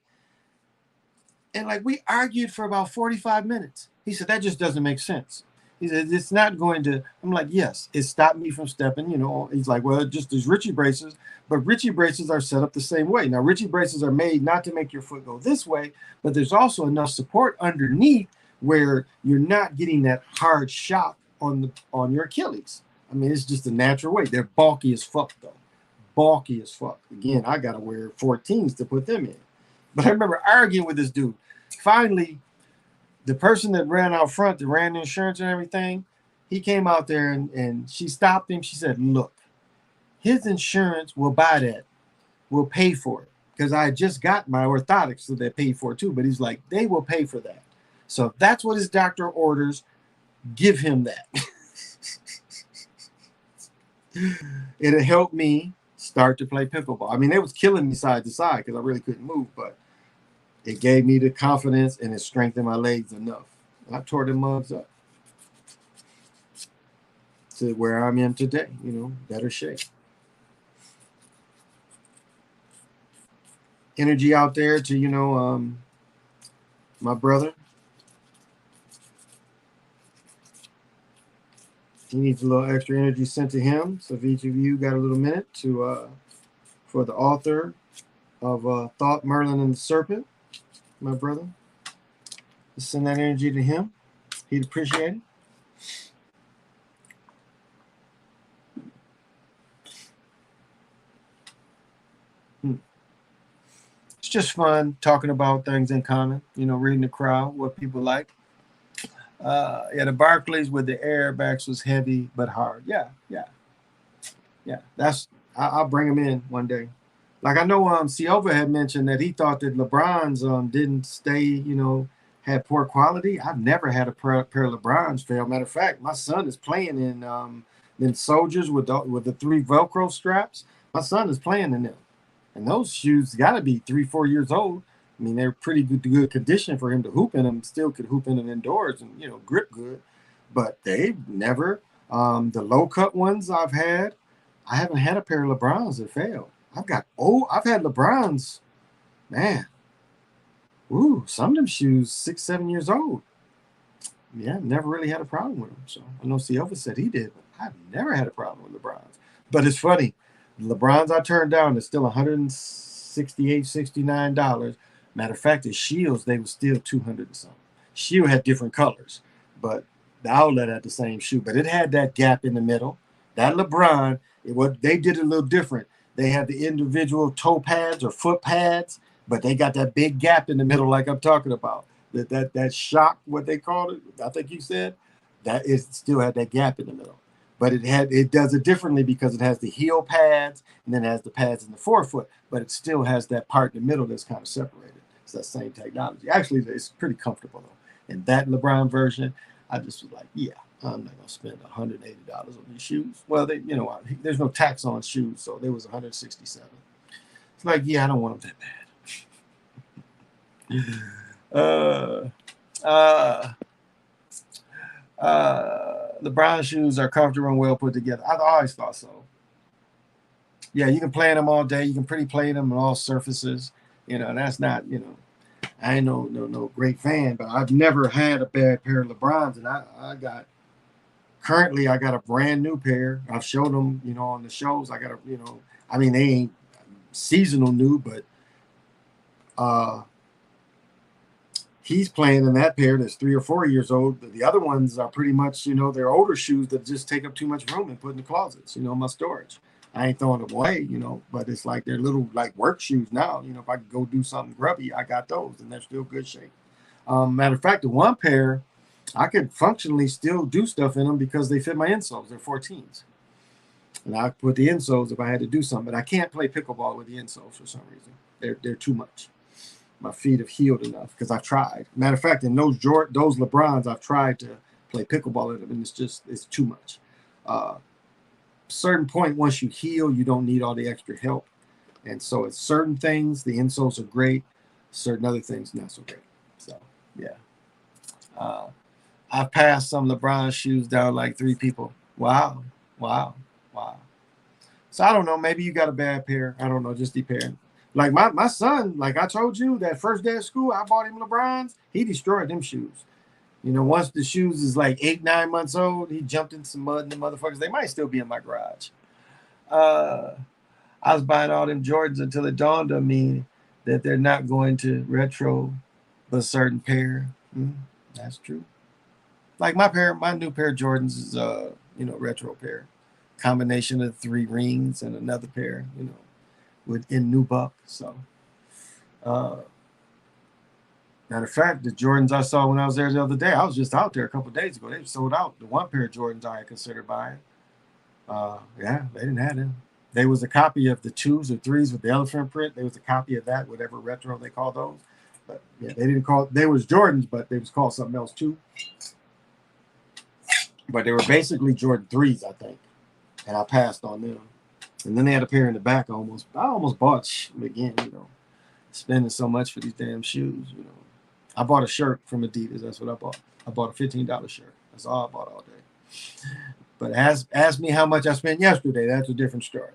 And we argued for about 45 minutes. He said, that just doesn't make sense. He said, it's not going to. I'm like, yes, it stopped me from stepping. He's like, well, just there's Richie braces. But Richie braces are set up the same way. Now, Richie braces are made not to make your foot go this way, but there's also enough support underneath where you're not getting that hard shock on your Achilles. I mean, it's just a natural way. They're bulky as fuck, though. Bulky as fuck. Again, I got to wear 14s to put them in. But I remember arguing with this dude. Finally, the person that ran out front, that ran the insurance and everything, he came out there and she stopped him. She said, look, his insurance will buy that. Will pay for it. because I had just got my orthotics, so they paid for it too. But he's like, they will pay for that. So if that's what his doctor orders, give him that. It'll help me start to play pickleball. I mean, it was killing me side to side because I really couldn't move, but it gave me the confidence and it strengthened my legs enough. I tore them mugs up to where I'm in today, you know, better shape. Energy out there to, you know, my brother. He needs a little extra energy sent to him. So if each of you got a little minute to for the author of Thought, Merlin and the Serpent, my brother, just send that energy to him. He'd appreciate it. It's just fun talking about things in common, you know, reading the crowd, what people like. Yeah, the Barclays with the airbags was heavy but hard. Yeah. That's I'll bring him in one day. Like I know Silva had mentioned that he thought that LeBron's didn't stay, you know, had poor quality. I've never had a pair of LeBron's fail. Matter of fact, my son is playing in Soldiers with the 3 Velcro straps. My son is playing in them, and those shoes got to be 3-4 years old. I mean, they're pretty good condition for him to hoop in them. Still could hoop in them indoors and, you know, grip good. But they've never the low cut ones I've had. I haven't had a pair of LeBrons that failed. I've had LeBrons, man. Ooh, some of them shoes 6-7 years old. Yeah, never really had a problem with them. So I know Silva said he did, but I've never had a problem with LeBrons. But it's funny, the LeBrons I turned down is still $168, $69. Matter of fact, the Shields, they were still 200 and something. Shield had different colors, but the outlet had the same shoe, but it had that gap in the middle. That LeBron, what they did a little different. They had the individual toe pads or foot pads, but they got that big gap in the middle, like I'm talking about. That shock, what they called it, I think you said, that it still had that gap in the middle. But it does it differently because it has the heel pads and then it has the pads in the forefoot, but it still has that part in the middle that's kind of separated. It's that same technology. Actually, it's pretty comfortable though. And that LeBron version, I just was like, yeah, I'm not gonna spend $180 on these shoes. Well, there's no tax on shoes, so there was 167. It's like, yeah, I don't want them that bad. LeBron shoes are comfortable and well put together. I always thought so. Yeah, you can play in them all day. You can play them on all surfaces. You know, and that's not, you know, I ain't no great fan, but I've never had a bad pair of LeBrons, and I got a brand new pair. I've showed them, you know, on the shows. I got I mean, they ain't seasonal new, but he's playing in that pair that's 3 or 4 years old. The other ones are pretty much, you know, they're older shoes that just take up too much room and put in the closets, you know, my storage. I ain't throwing them away, you know, but it's like they're little like work shoes now. You know, if I could go do something grubby, I got those, and they're still good shape. Matter of fact, the one pair, I could functionally still do stuff in them because they fit my insoles. They're 14s. And I put the insoles if I had to do something, but I can't play pickleball with the insoles for some reason. They're too much. My feet have healed enough because I've tried. Matter of fact, in those LeBrons, I've tried to play pickleball in them, and it's too much. Certain point, once you heal, you don't need all the extra help. And so it's certain things, the insoles are great. Certain other things, not so great. So, yeah. I've passed some LeBron shoes down like 3 people. Wow. So I don't know. Maybe you got a bad pair. I don't know. Just depend. Like my son, like I told you, that first day of school, I bought him LeBrons. He destroyed them shoes. You know, once the shoes is like 8-9 months old, he jumped in some mud and the motherfuckers. They might still be in my garage. I was buying all them Jordans until it dawned on me that they're not going to retro a certain pair. That's true. Like my new pair of Jordans is retro pair. Combination of 3 rings and another pair, you know, in nubuck. So matter of fact, the Jordans I saw when I was there the other day, I was just out there a couple of days ago. They sold out the one pair of Jordans I had considered buying. Yeah, they didn't have them. There was a copy of the 2s or 3s with the elephant print. There was a copy of that, whatever retro they call those. But yeah, they didn't call. They was Jordans, but they was called something else too. But they were basically Jordan 3s, I think, and I passed on them. And then they had a pair in the back. I almost bought again. Spending so much for these damn shoes. I bought a shirt from Adidas. That's what I bought. I bought a $15 shirt. That's all I bought all day. But ask me how much I spent yesterday. That's a different story.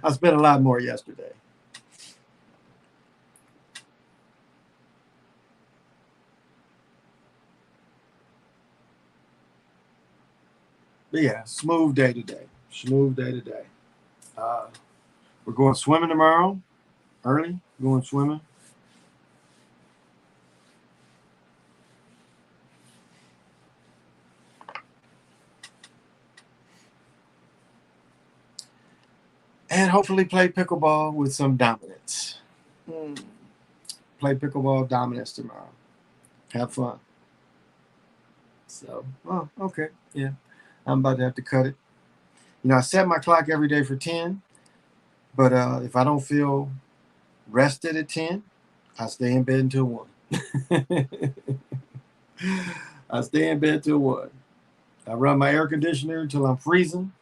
I spent a lot more yesterday. But yeah, smooth day today. Smooth day today. We're going swimming tomorrow. Early. Going swimming. And hopefully play pickleball with some dominance. Play pickleball dominance tomorrow. Have fun. So, okay. Yeah. I'm about to have to cut it. I set my clock every day for 10. But if I don't feel rested at 10, I stay in bed until 1. I stay in bed till 1. I run my air conditioner until I'm freezing.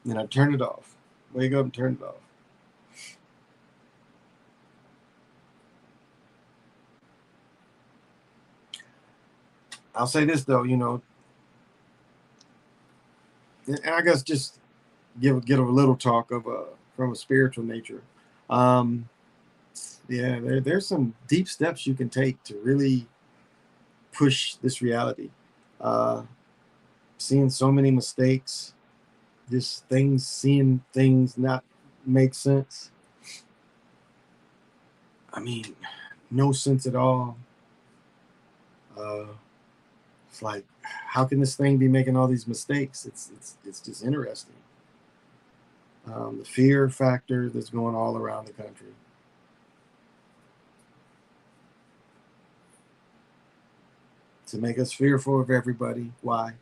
Then I turn it off. Wake up and turn it off. I'll say this though, and I guess just give a little talk of from a spiritual nature. Yeah, there's some deep steps you can take to really push this reality. Seeing so many mistakes, seeing things not make sense. I mean, no sense at all. It's like, how can this thing be making all these mistakes? It's just interesting. The fear factor that's going all around the country. To make us fearful of everybody. Why?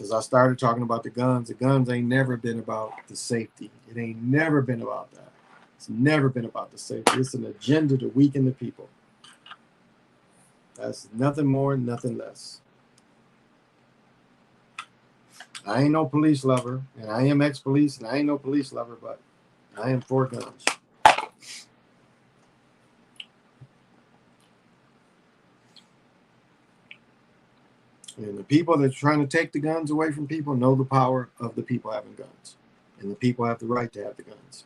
As I started talking about the guns ain't never been about the safety. It ain't never been about that. It's never been about the safety. It's an agenda to weaken the people. That's nothing more, nothing less. I ain't no police lover, and I am ex-police, and I ain't no police lover, but I am for guns. And the people that's trying to take the guns away from people know the power of the people having guns. And the people have the right to have the guns.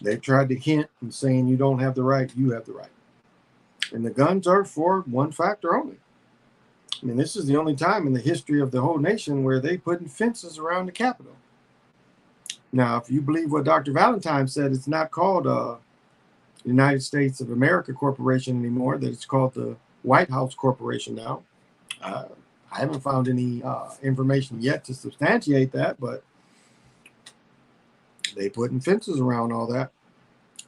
They've tried to hint and saying you don't have the right, you have the right. And the guns are for one factor only. I mean, this is the only time in the history of the whole nation where they putting fences around the Capitol. Now, if you believe what Dr. Valentine said, it's not called United States of America Corporation anymore, that it's called the White House Corporation now. I haven't found any information yet to substantiate that, but they putting fences around all that.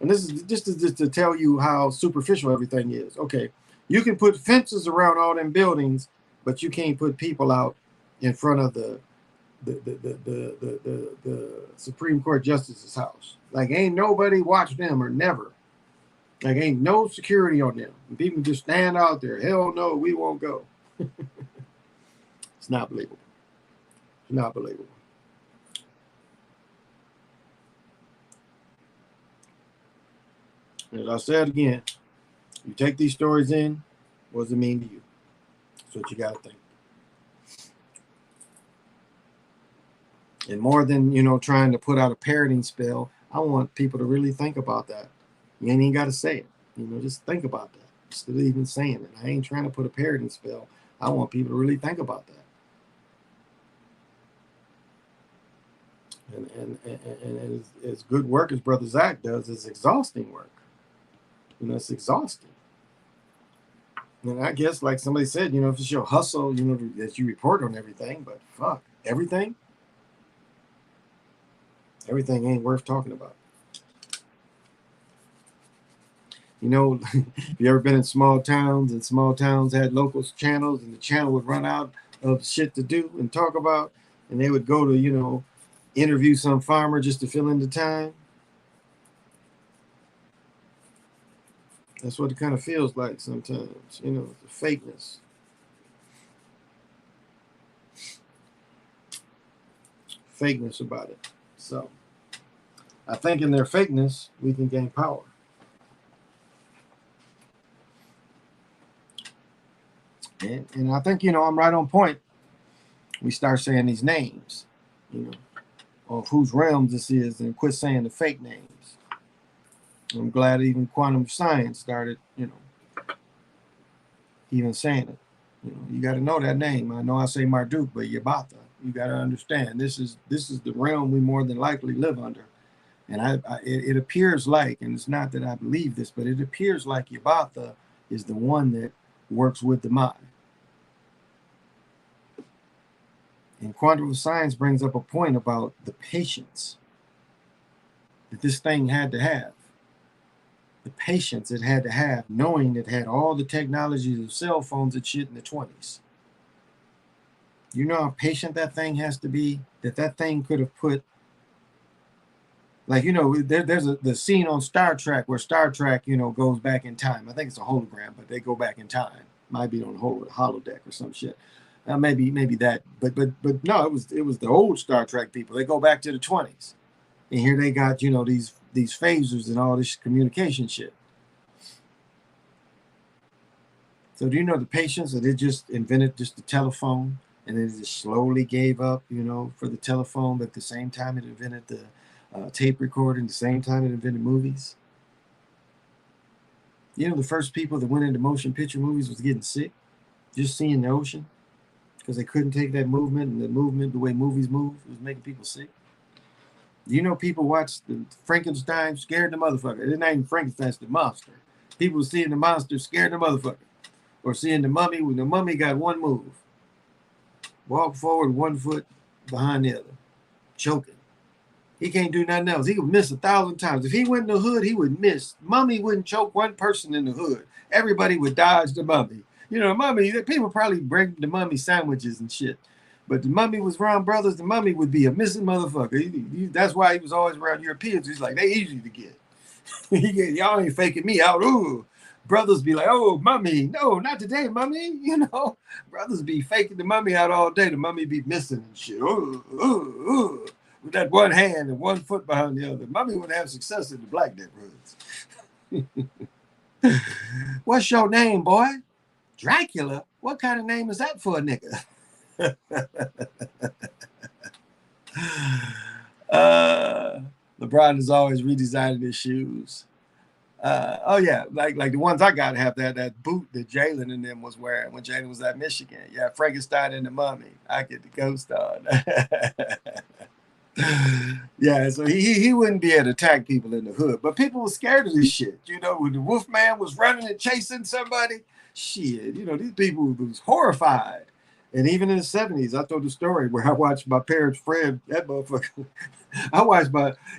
And this is just to tell you how superficial everything is. Okay, you can put fences around all them buildings, but you can't put people out in front of the Supreme Court Justice's house. Like, ain't nobody watch them, or never. Like, ain't no security on them. And people just stand out there. Hell no, we won't go. It's not believable. It's not believable. As I said again, you take these stories in, what does it mean to you? That's what you got to think. And more than, trying to put out a parroting spell, I want people to really think about that. You ain't even got to say it. Just think about that instead of even saying it. I ain't trying to put a parroting spell. I want people to really think about that. And as good work as Brother Zach does, it's exhausting work. It's exhausting. And I guess, like somebody said, if it's your hustle, that you report on everything, but fuck, everything ain't worth talking about. You know, if you ever been in small towns and small towns had local channels and the channel would run out of shit to do and talk about, and they would go to, interview some farmer just to fill in the time. That's what it kind of feels like sometimes, the fakeness. Fakeness about it. So I think in their fakeness, we can gain power. And I think, I'm right on point. We start saying these names, of whose realms this is, and quit saying the fake names. I'm glad even quantum science started, even saying it. You got to know that name. I know I say Marduk, but Yabatha. You got to understand this is the realm we more than likely live under. And it appears like, and it's not that I believe this, but it appears like Yabatha is the one that works with the mind. And quantum science brings up a point about the patience that this thing had to have. The patience it had to have, knowing it had all the technologies of cell phones and shit in the 20s. You know how patient that thing has to be? That thing could have put, like, there's the scene on Star Trek where Star Trek, goes back in time. I think it's a hologram, but they go back in time. Might be on a holodeck or some shit. Maybe that, but no, it was the old Star Trek people. They go back to the 20s, and here they got these phasers and all this communication shit. So do you know the patience that it just invented just the telephone, and then it just slowly gave up, for the telephone, but at the same time it invented the tape recorder, and the same time it invented movies. The first people that went into motion picture movies was getting sick, just seeing the ocean. Because they couldn't take that movement, and the way movies move, it was making people sick. People watched the Frankenstein, scared the motherfucker. It's not even Frankenstein, it's the monster. People seeing the monster, scared the motherfucker. Or seeing the mummy, when the mummy got one move. Walk forward 1 foot behind the other. Choking. He can't do nothing else. He would miss 1,000 times. If he went in the hood, he would miss. Mummy wouldn't choke one person in the hood. Everybody would dodge the mummy. Mummy, people probably bring the mummy sandwiches and shit. But the mummy was around brothers, the mummy would be a missing motherfucker. That's why he was always around Europeans. He's like, they easy to get. Y'all ain't faking me out. Ooh. Brothers be like, oh, mummy. No, not today, mummy. Brothers be faking the mummy out all day. The mummy be missing and shit. Ooh, ooh, ooh. With that one hand and 1 foot behind the other. Mummy would have success in the black neighborhoods. What's your name, boy? Dracula? What kind of name is that for a nigga? LeBron is always redesigning his shoes. Oh yeah, like the ones I got have that boot that Jalen and them was wearing when Jalen was at Michigan. Yeah, Frankenstein and the Mummy. I get the ghost on. Yeah, so he wouldn't be able to attack people in the hood, but people were scared of this shit. When the Wolfman was running and chasing somebody, shit, these people was horrified. And even in the 70s, I told the story where I watched my parents' friend, that motherfucker.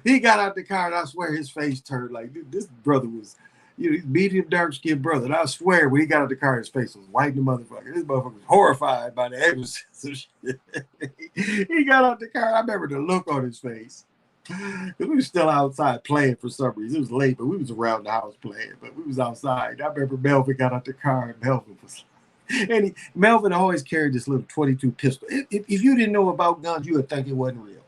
He got out the car and I swear his face turned like this brother was, medium dark skinned brother. And I swear when he got out the car, his face was white the motherfucker. This motherfucker was horrified by the exorcism shit. He got out the car. I remember the look on his face. We were still outside playing for some reason. It was late, but we was around the house playing, but we was outside. I remember Melvin got out the car and Melvin was and Melvin always carried this little 22 pistol. If you didn't know about guns, you would think it wasn't real.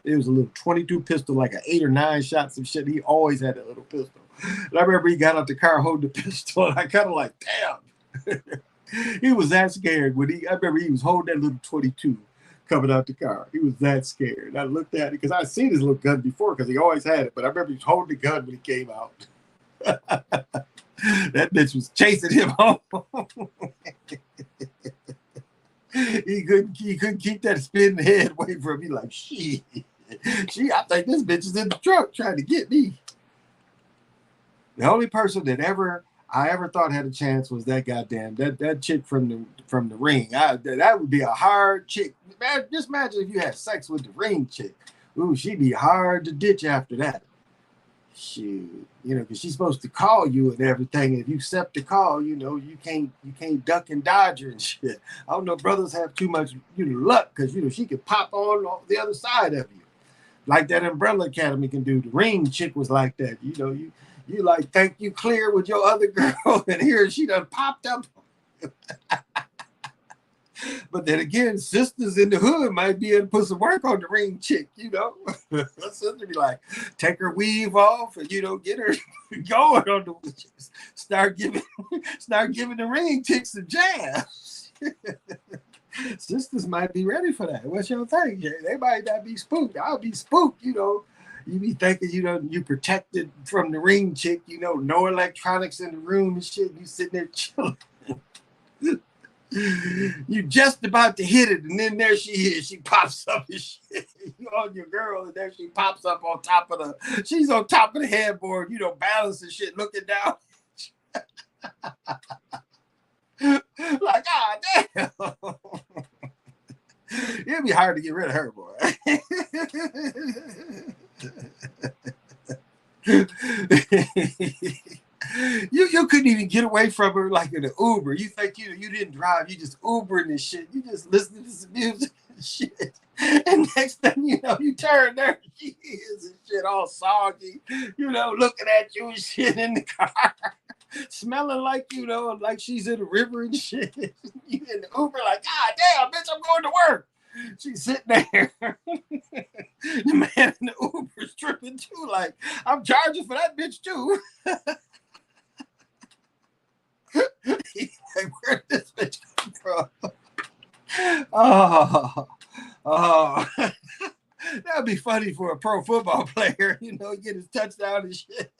It was a little 22 pistol, like an 8 or 9 shots of shit. He always had that little pistol. And I remember he got out the car holding the pistol, and I kind of like, damn. He was that scared I remember he was holding that little 22 coming out the car. He was that scared. And I looked at it because I'd seen his little gun before because he always had it. But I remember he was holding the gun when he came out. That bitch was chasing him home. He couldn't keep that spinning head away from me. Like, shit. I think this bitch is in the truck trying to get me. The only person that I ever thought had a chance was that goddamn that chick from the ring. That would be a hard chick. Man, just imagine if you had sex with the ring chick. Ooh, she'd be hard to ditch after that. Shoot, because she's supposed to call you and everything. If you accept the call, you can't duck and dodge her and shit. I don't know, brothers have too much luck because she could pop on the other side of you, like that Umbrella Academy can do. The Ring chick was like that. You like think you clear with your other girl, and here she done popped up. But then again, sisters in the hood might be able to put some work on the Ring chick, Sister be like, take her weave off and get her going on the start giving the Ring chick some jabs. Sisters might be ready for that. What's your thing? They might not be spooked. I'll be spooked, You be thinking, you protected from the Ring chick, no electronics in the room and shit. You sitting there chilling. You just about to hit it, and then there she is. She pops up and shit. You on your girl, and there she pops up on top of she's on top of the headboard, balancing shit, looking down. Like, ah, damn. It'd be hard to get rid of her, boy. You couldn't even get away from her like in an Uber. You think you didn't drive, you just Ubering and shit. You just listening to some music and shit. And next thing you know, you turn there, she is and shit all soggy, looking at you and shit in the car. Smelling like, like she's in the river and shit. You in the Uber like, God damn, bitch, I'm going to work. She's sitting there. The man in the Uber's tripping too, like, I'm charging for that bitch too. Like, where did this bitch come from? Oh. That'd be funny for a pro football player, get his touchdown and shit.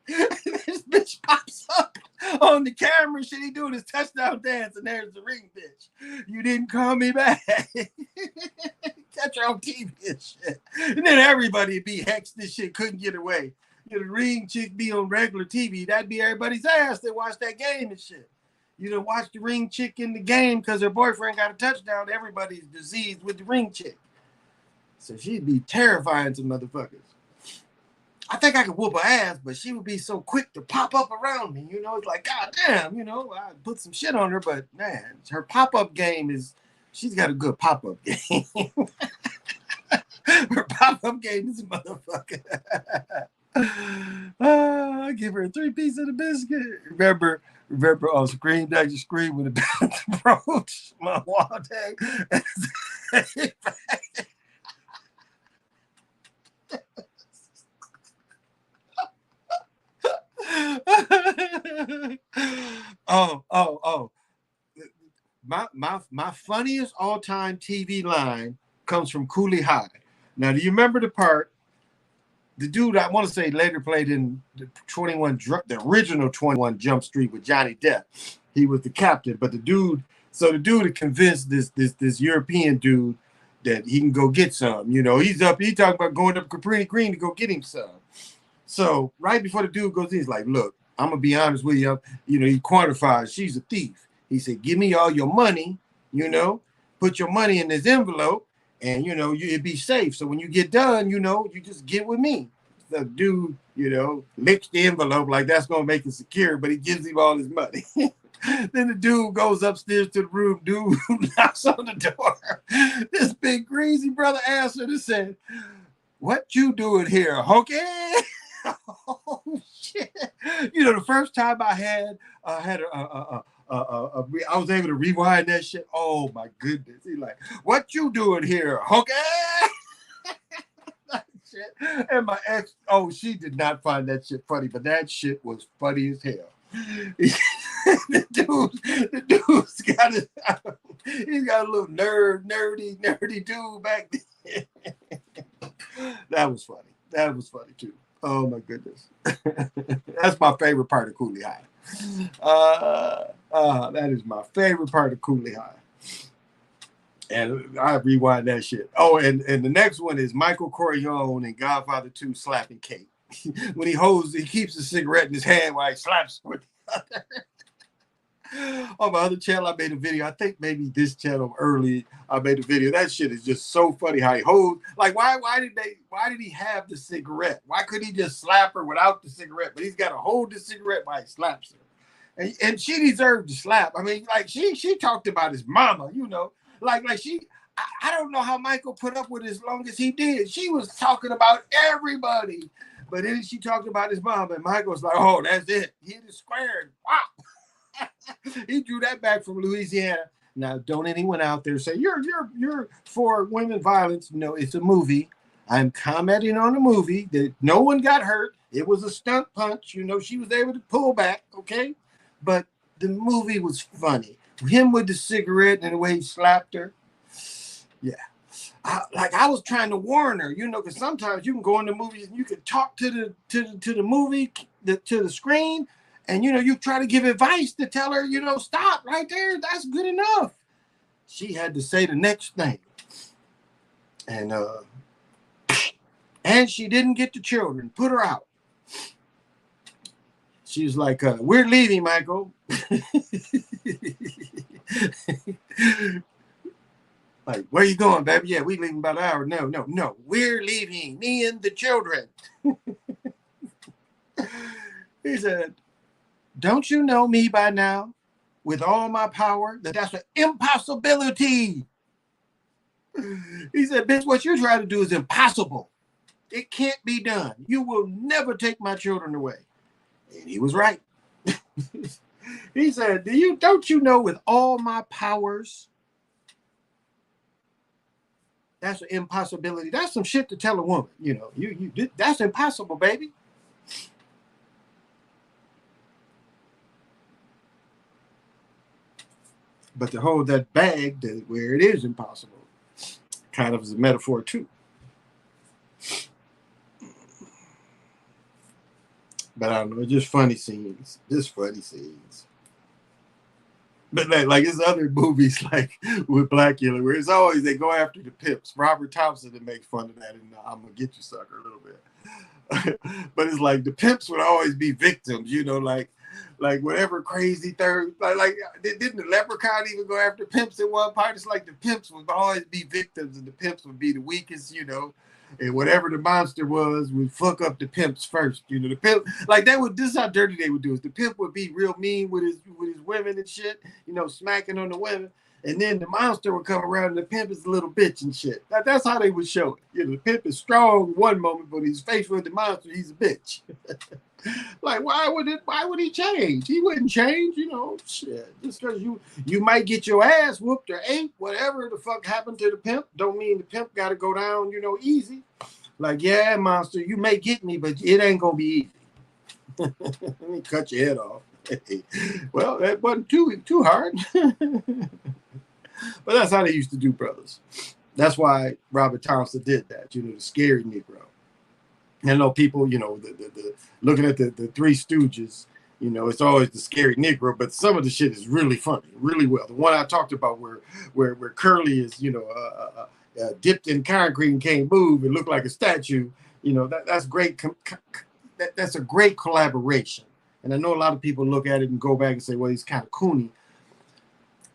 This bitch pops up on the camera, shit. He doing his touchdown dance, and there's the Ring bitch. You didn't call me back. Catch her on TV and shit. And then everybody be hexed and shit, couldn't get away. The Ring chick be on regular TV. That'd be everybody's ass that watch that game and shit. Watch the Ring chick in the game because her boyfriend got a touchdown. Everybody's diseased with the Ring chick. So she'd be terrifying some motherfuckers. I think I could whoop her ass, but she would be so quick to pop up around me. It's like, God damn, I put some shit on her, but man, her pop-up game she's got a good pop-up game. Her pop-up game is a motherfucker. I give her a 3 piece of the biscuit. Remember on Scream That You Scream with the approach my wall tag. Oh. My funniest all-time TV line comes from Cooley High. Now, do you remember the part? The dude, I want to say, later played in the original 21 Jump Street with Johnny Depp. He was the captain, but the dude had convinced this European dude that he can go get some. He talking about going up Capri Green to go get him some. So right before the dude goes in, he's like, look, I'm going to be honest with you. He quantifies, she's a thief. He said, give me all your money, put your money in this envelope, and, it'd be safe. So when you get done, you just get with me. The dude, licks the envelope like that's going to make it secure, but he gives him all his money. Then the dude goes upstairs to the room. Dude knocks on the door. This big greasy brother answered and said, what you doing here, Hokey? Oh, shit. The first time I had I was able to rewind that shit. Oh my goodness. He's like, what you doing here, Hokey? Shit. And my ex, she did not find that shit funny, but that shit was funny as hell. The dude's got he's got a little nerdy dude back there. That was funny too. Oh my goodness. That's my favorite part of Cooley High. That is my favorite part of Cooley High. And I rewind that shit. Oh, and the next one is Michael Corleone in Godfather 2 slapping Kate. When he keeps the cigarette in his hand while he slaps with the other. On my other channel, I made a video. I think maybe this channel early, I made a video. That shit is just so funny how he holds. Like, why did he have the cigarette? Why couldn't he just slap her without the cigarette? But he's got to hold the cigarette while he slaps her. And she deserved to slap. I mean, like she talked about his mama, you know, like I don't know how Michael put up with it as long as he did. She was talking about everybody. But then she talked about his mom, and Michael was like, "Oh, that's it. He hit it squared. Wow." He drew that back from Louisiana. Now, don't anyone out there say you're for women violence. No, it's a movie. I'm commenting on a movie that no one got hurt. It was a stunt punch. You know, she was able to pull back. Okay, but the movie was funny. Him with the cigarette and the way he slapped her. Yeah. I was trying to warn her, you know, because sometimes you can go in the movies and you can talk to the movie, to the screen, and you know, you try to give advice to tell her, you know, stop right there. That's good enough. She had to say the next thing, and she didn't get the children. Put her out. She was like, "We're leaving, Michael." Like, where you going, baby? Yeah, we leaving about an hour. No. We're leaving. Me and the children. He said, don't you know me by now? With all my power, that's an impossibility. He said, bitch, what you're trying to do is impossible. It can't be done. You will never take my children away. And he was right. He said, don't you know with all my powers, that's an impossibility. That's some shit to tell a woman. You know, that's impossible, baby. But to hold that bag where it is impossible, kind of is a metaphor too. But I don't know, just funny scenes. But like it's other movies like with Blackula where it's always they go after the pimps. Robert Thompson that makes fun of that in I'm Gonna Get You Sucker a little bit. But it's like the pimps would always be victims, you know, like whatever crazy third like didn't the Leprechaun even go after pimps in one part? It's like the pimps would always be victims and the pimps would be the weakest, you know. And whatever the monster was would fuck up the pimps first. You know, the pimp like this is how dirty they would do it. The pimp would be real mean with his women and shit, you know, smacking on the women. And then the monster would come around and the pimp is a little bitch and shit. That's how they would show it. You know, the pimp is strong one moment, but he's faced with the monster, he's a bitch. Like, why would he change? He wouldn't change, you know, shit. Just because you might get your ass whooped or ate, whatever the fuck happened to the pimp, don't mean the pimp gotta go down, you know, easy. Like, yeah, monster, you may get me, but it ain't gonna be easy. Let me cut your head off. Well, that wasn't too hard. But that's how they used to do brothers. That's why Robert Thompson did that, you know, the scary Negro. I know people, you know, the looking at the Three Stooges, you know, it's always the scary Negro, but some of the shit is really funny, really well. The one I talked about where Curly is, you know, dipped in concrete and can't move and look like a statue, you know, that's great. That's a great collaboration. And I know a lot of people look at it and go back and say, well, he's kind of coony.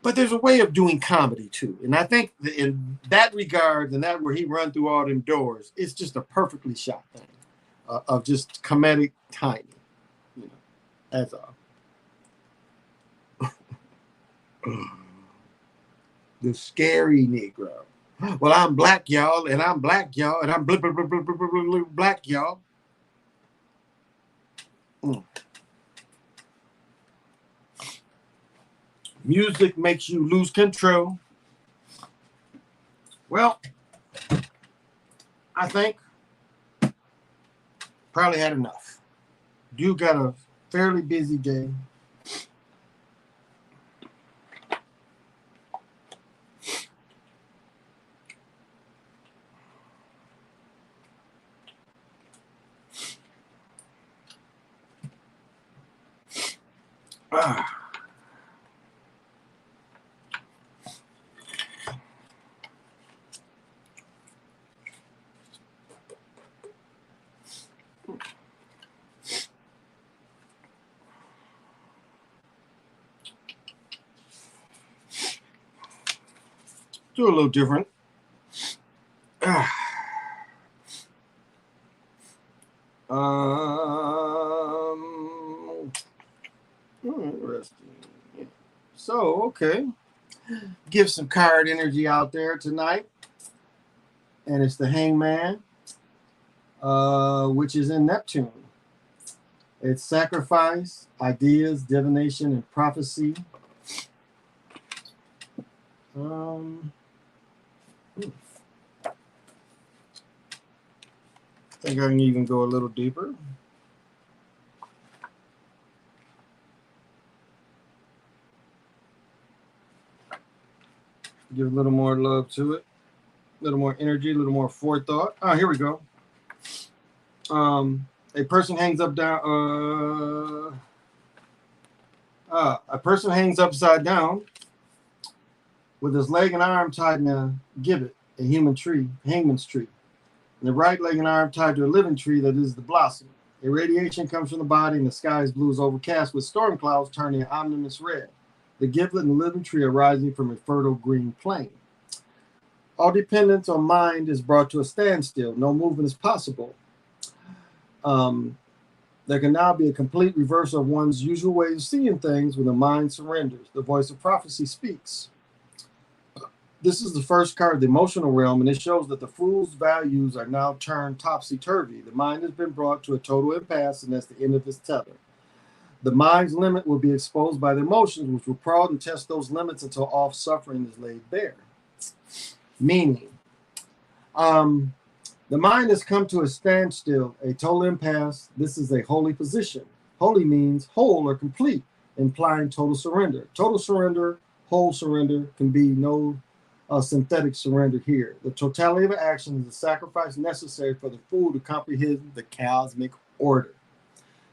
But there's a way of doing comedy too. And I think in that regard, and that where he run through all them doors, it's just a perfectly shot thing of just comedic timing. You know, that's all. The scary Negro. Well, I'm black, y'all, and I'm black, y'all, and I'm black, y'all. Music makes you lose control. Well, I think probably had enough. You got a fairly busy day. do a little different. Interesting. Yeah. So, okay. Give some card energy out there tonight. And it's the Hangman, which is in Neptune. It's sacrifice, ideas, divination, and prophecy. I think I can even go a little deeper. Give a little more love to it, a little more energy, a little more forethought. Oh, here we go. A person hangs up down. A person hangs upside down with his leg and arm tied in a gibbet, a human tree, hangman's tree, and the right leg and arm tied to a living tree that is the blossom. A radiation comes from the body, and the sky is blue as overcast with storm clouds turning an ominous red. The giblet and the living tree are rising from a fertile green plain. All dependence on mind is brought to a standstill. No movement is possible. There can now be a complete reversal of one's usual way of seeing things when the mind surrenders. The voice of prophecy speaks. This is the first card of the emotional realm, and it shows that the fool's values are now turned topsy-turvy. The mind has been brought to a total impasse, and that's the end of its tether. The mind's limit will be exposed by the emotions, which will prod and test those limits until all suffering is laid bare. Meaning, the mind has come to a standstill, a total impasse. This is a holy position. Holy means whole or complete, implying total surrender. Total surrender, whole surrender can be no synthetic surrender here. The totality of action is the sacrifice necessary for the fool to comprehend the cosmic order.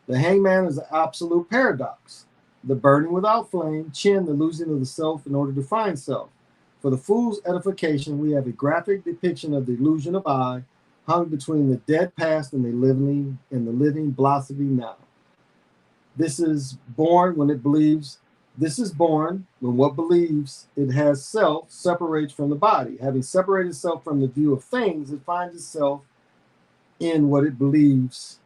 The hangman is the absolute paradox. The burning without flame, Chin, the losing of the self in order to find self. For the fool's edification, we have a graphic depiction of the illusion of I, hung between the dead past and the living blossoming now. This is born when it believes. This is born when what believes it has self separates from the body. Having separated itself from the view of things, it finds itself in what it believes,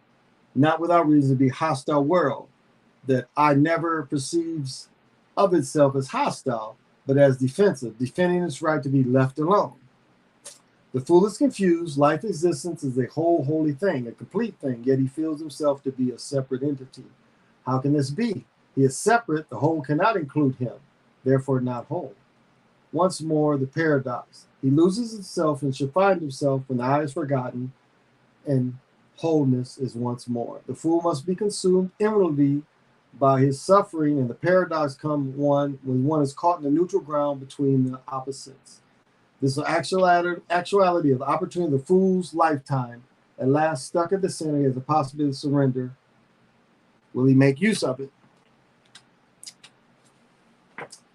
not without reason, to be hostile world, that I never perceives of itself as hostile, but as defensive, defending its right to be left alone. The fool is confused. Life existence is a whole holy thing, a complete thing, yet he feels himself to be a separate entity. How can this be? He is separate, the whole cannot include him, therefore not whole. Once more, the paradox. He loses himself and should find himself when the I is forgotten and wholeness is once more. The fool must be consumed inwardly by his suffering, and the paradox comes when one is caught in the neutral ground between the opposites. This is actuality of the opportunity of the fool's lifetime, at last stuck at the center as a possibility of surrender. Will he make use of it?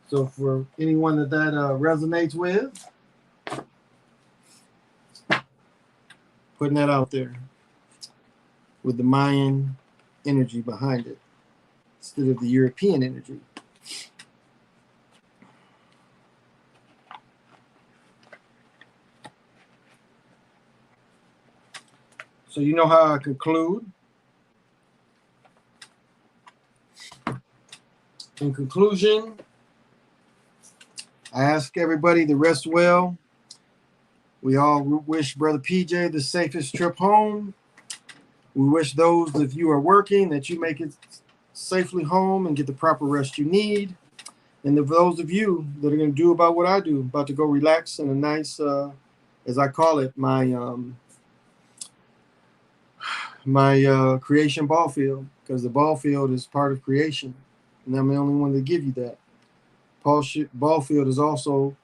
So for anyone that resonates with, putting that out there with the Mayan energy behind it instead of the European energy. So you know how I conclude. In conclusion, I ask everybody to rest well. We all wish Brother PJ the safest trip home. We wish those of you who are working that you make it safely home and get the proper rest you need. And for those of you that are going to do about what I do, about to go relax in a nice, as I call it, my creation ball field, because the ball field is part of creation. And I'm the only one to give you that. Ball field is also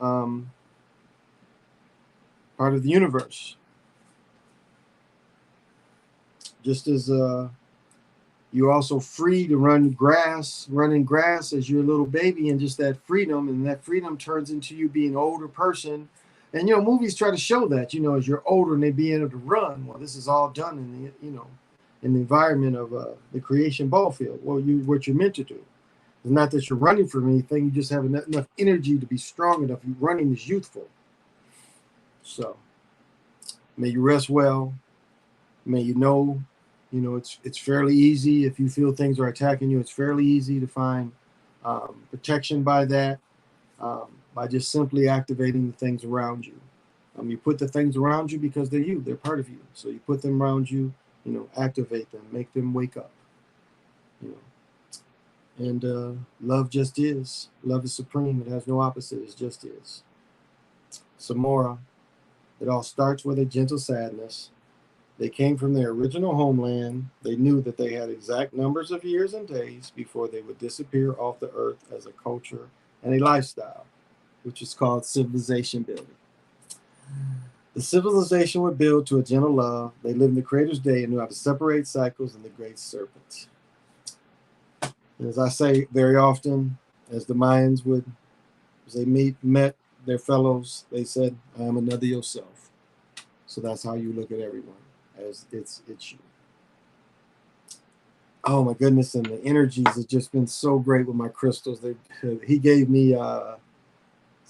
part of the universe. Just as you're also free to run in grass as you're a little baby, and just that freedom, and that freedom turns into you being an older person. And, movies try to show that, as you're older and they be able to run. Well, this is all done in the, in the environment of the creation ball field. Well, what you're meant to do. It's not that you're running from anything. You just have enough energy to be strong enough. Your running is youthful. So may you rest well. May it's fairly easy if you feel things are attacking you. It's fairly easy to find protection by that, by just simply activating the things around you. You put the things around you because they're you. They're part of you. So you put them around you. Activate them. Make them wake up. And love just is. Love is supreme. It has no opposite. It just is. Samora. It all starts with a gentle sadness. They came from their original homeland. They knew that they had exact numbers of years and days before they would disappear off the earth as a culture and a lifestyle, which is called civilization building. The civilization would build to a gentle love. They lived in the Creator's day and knew how to separate cycles and the great serpent. And as I say very often, as the Mayans would, as they met their fellows, they said, I am another yourself. So that's how you look at everyone, as it's you. Oh my goodness, and the energies have just been so great with my crystals. He gave me was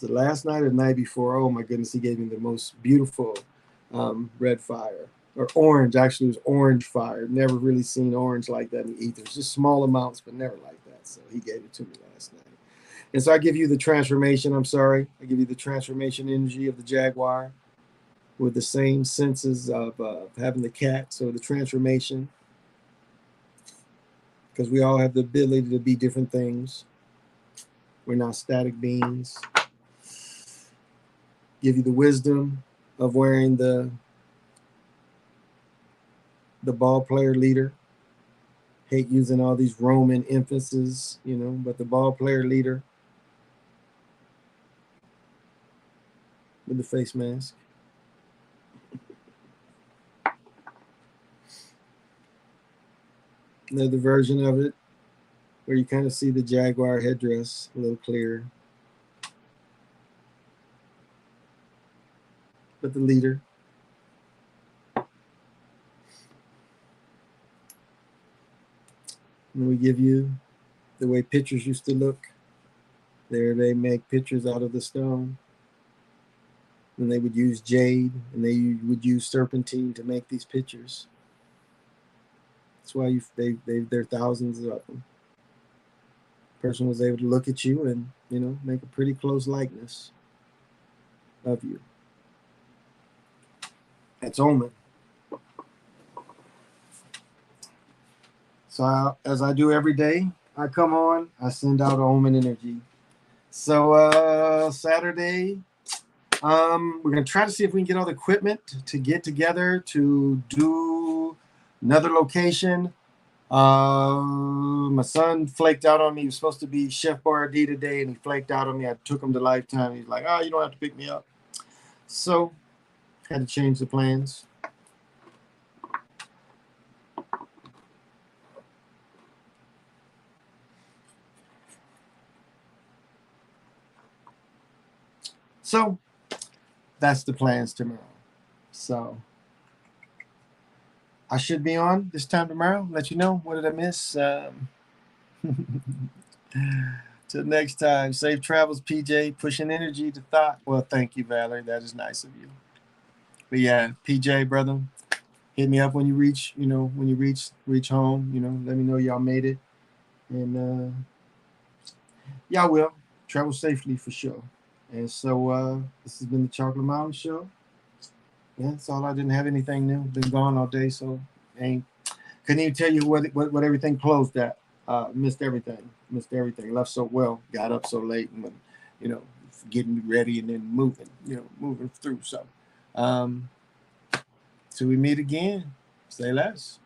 it last night or the night before? Oh my goodness, he gave me the most beautiful red fire. Or orange, actually it was orange fire. Never really seen orange like that in the ethers. Just small amounts, but never like that. So he gave it to me last night. And so I give you the transformation, I give you the transformation energy of the jaguar with the same senses of having the cat. So the transformation, because we all have the ability to be different things. We're not static beings. Give you the wisdom of wearing the ball player leader. Hate using all these Roman emphases, but the ball player leader with the face mask. Another version of it where you kind of see the jaguar headdress a little clearer. But the leader. And we give you the way pictures used to look. There they make pictures out of the stone. And they would use jade and they would use serpentine to make these pictures. That's why there are thousands of them. Person was able to look at you and, make a pretty close likeness of you. That's Omen. So as I do every day, I come on, I send out Omen energy. So Saturday, we're going to try to see if we can get all the equipment to get together to do another location. My son flaked out on me. He was supposed to be Chef Boyardee today, and he flaked out on me. I took him to Lifetime. He's like, you don't have to pick me up. So had to change the plans. So that's the plans tomorrow. So I should be on this time tomorrow. Let you know. What did I miss? Till next time. Safe travels, PJ. Pushing energy to thought. Well, thank you, Valerie. That is nice of you. But yeah, PJ, brother, hit me up when you reach, when you reach home. Let me know y'all made it. And y'all will. Travel safely for sure. And so this has been the Chocolate Mountain Show. Yeah, that's all. I didn't have anything new. Been gone all day, so couldn't even tell you what everything closed at. Missed everything. Left so well. Got up so late, and getting ready and then moving through. So, till we meet again. Say less.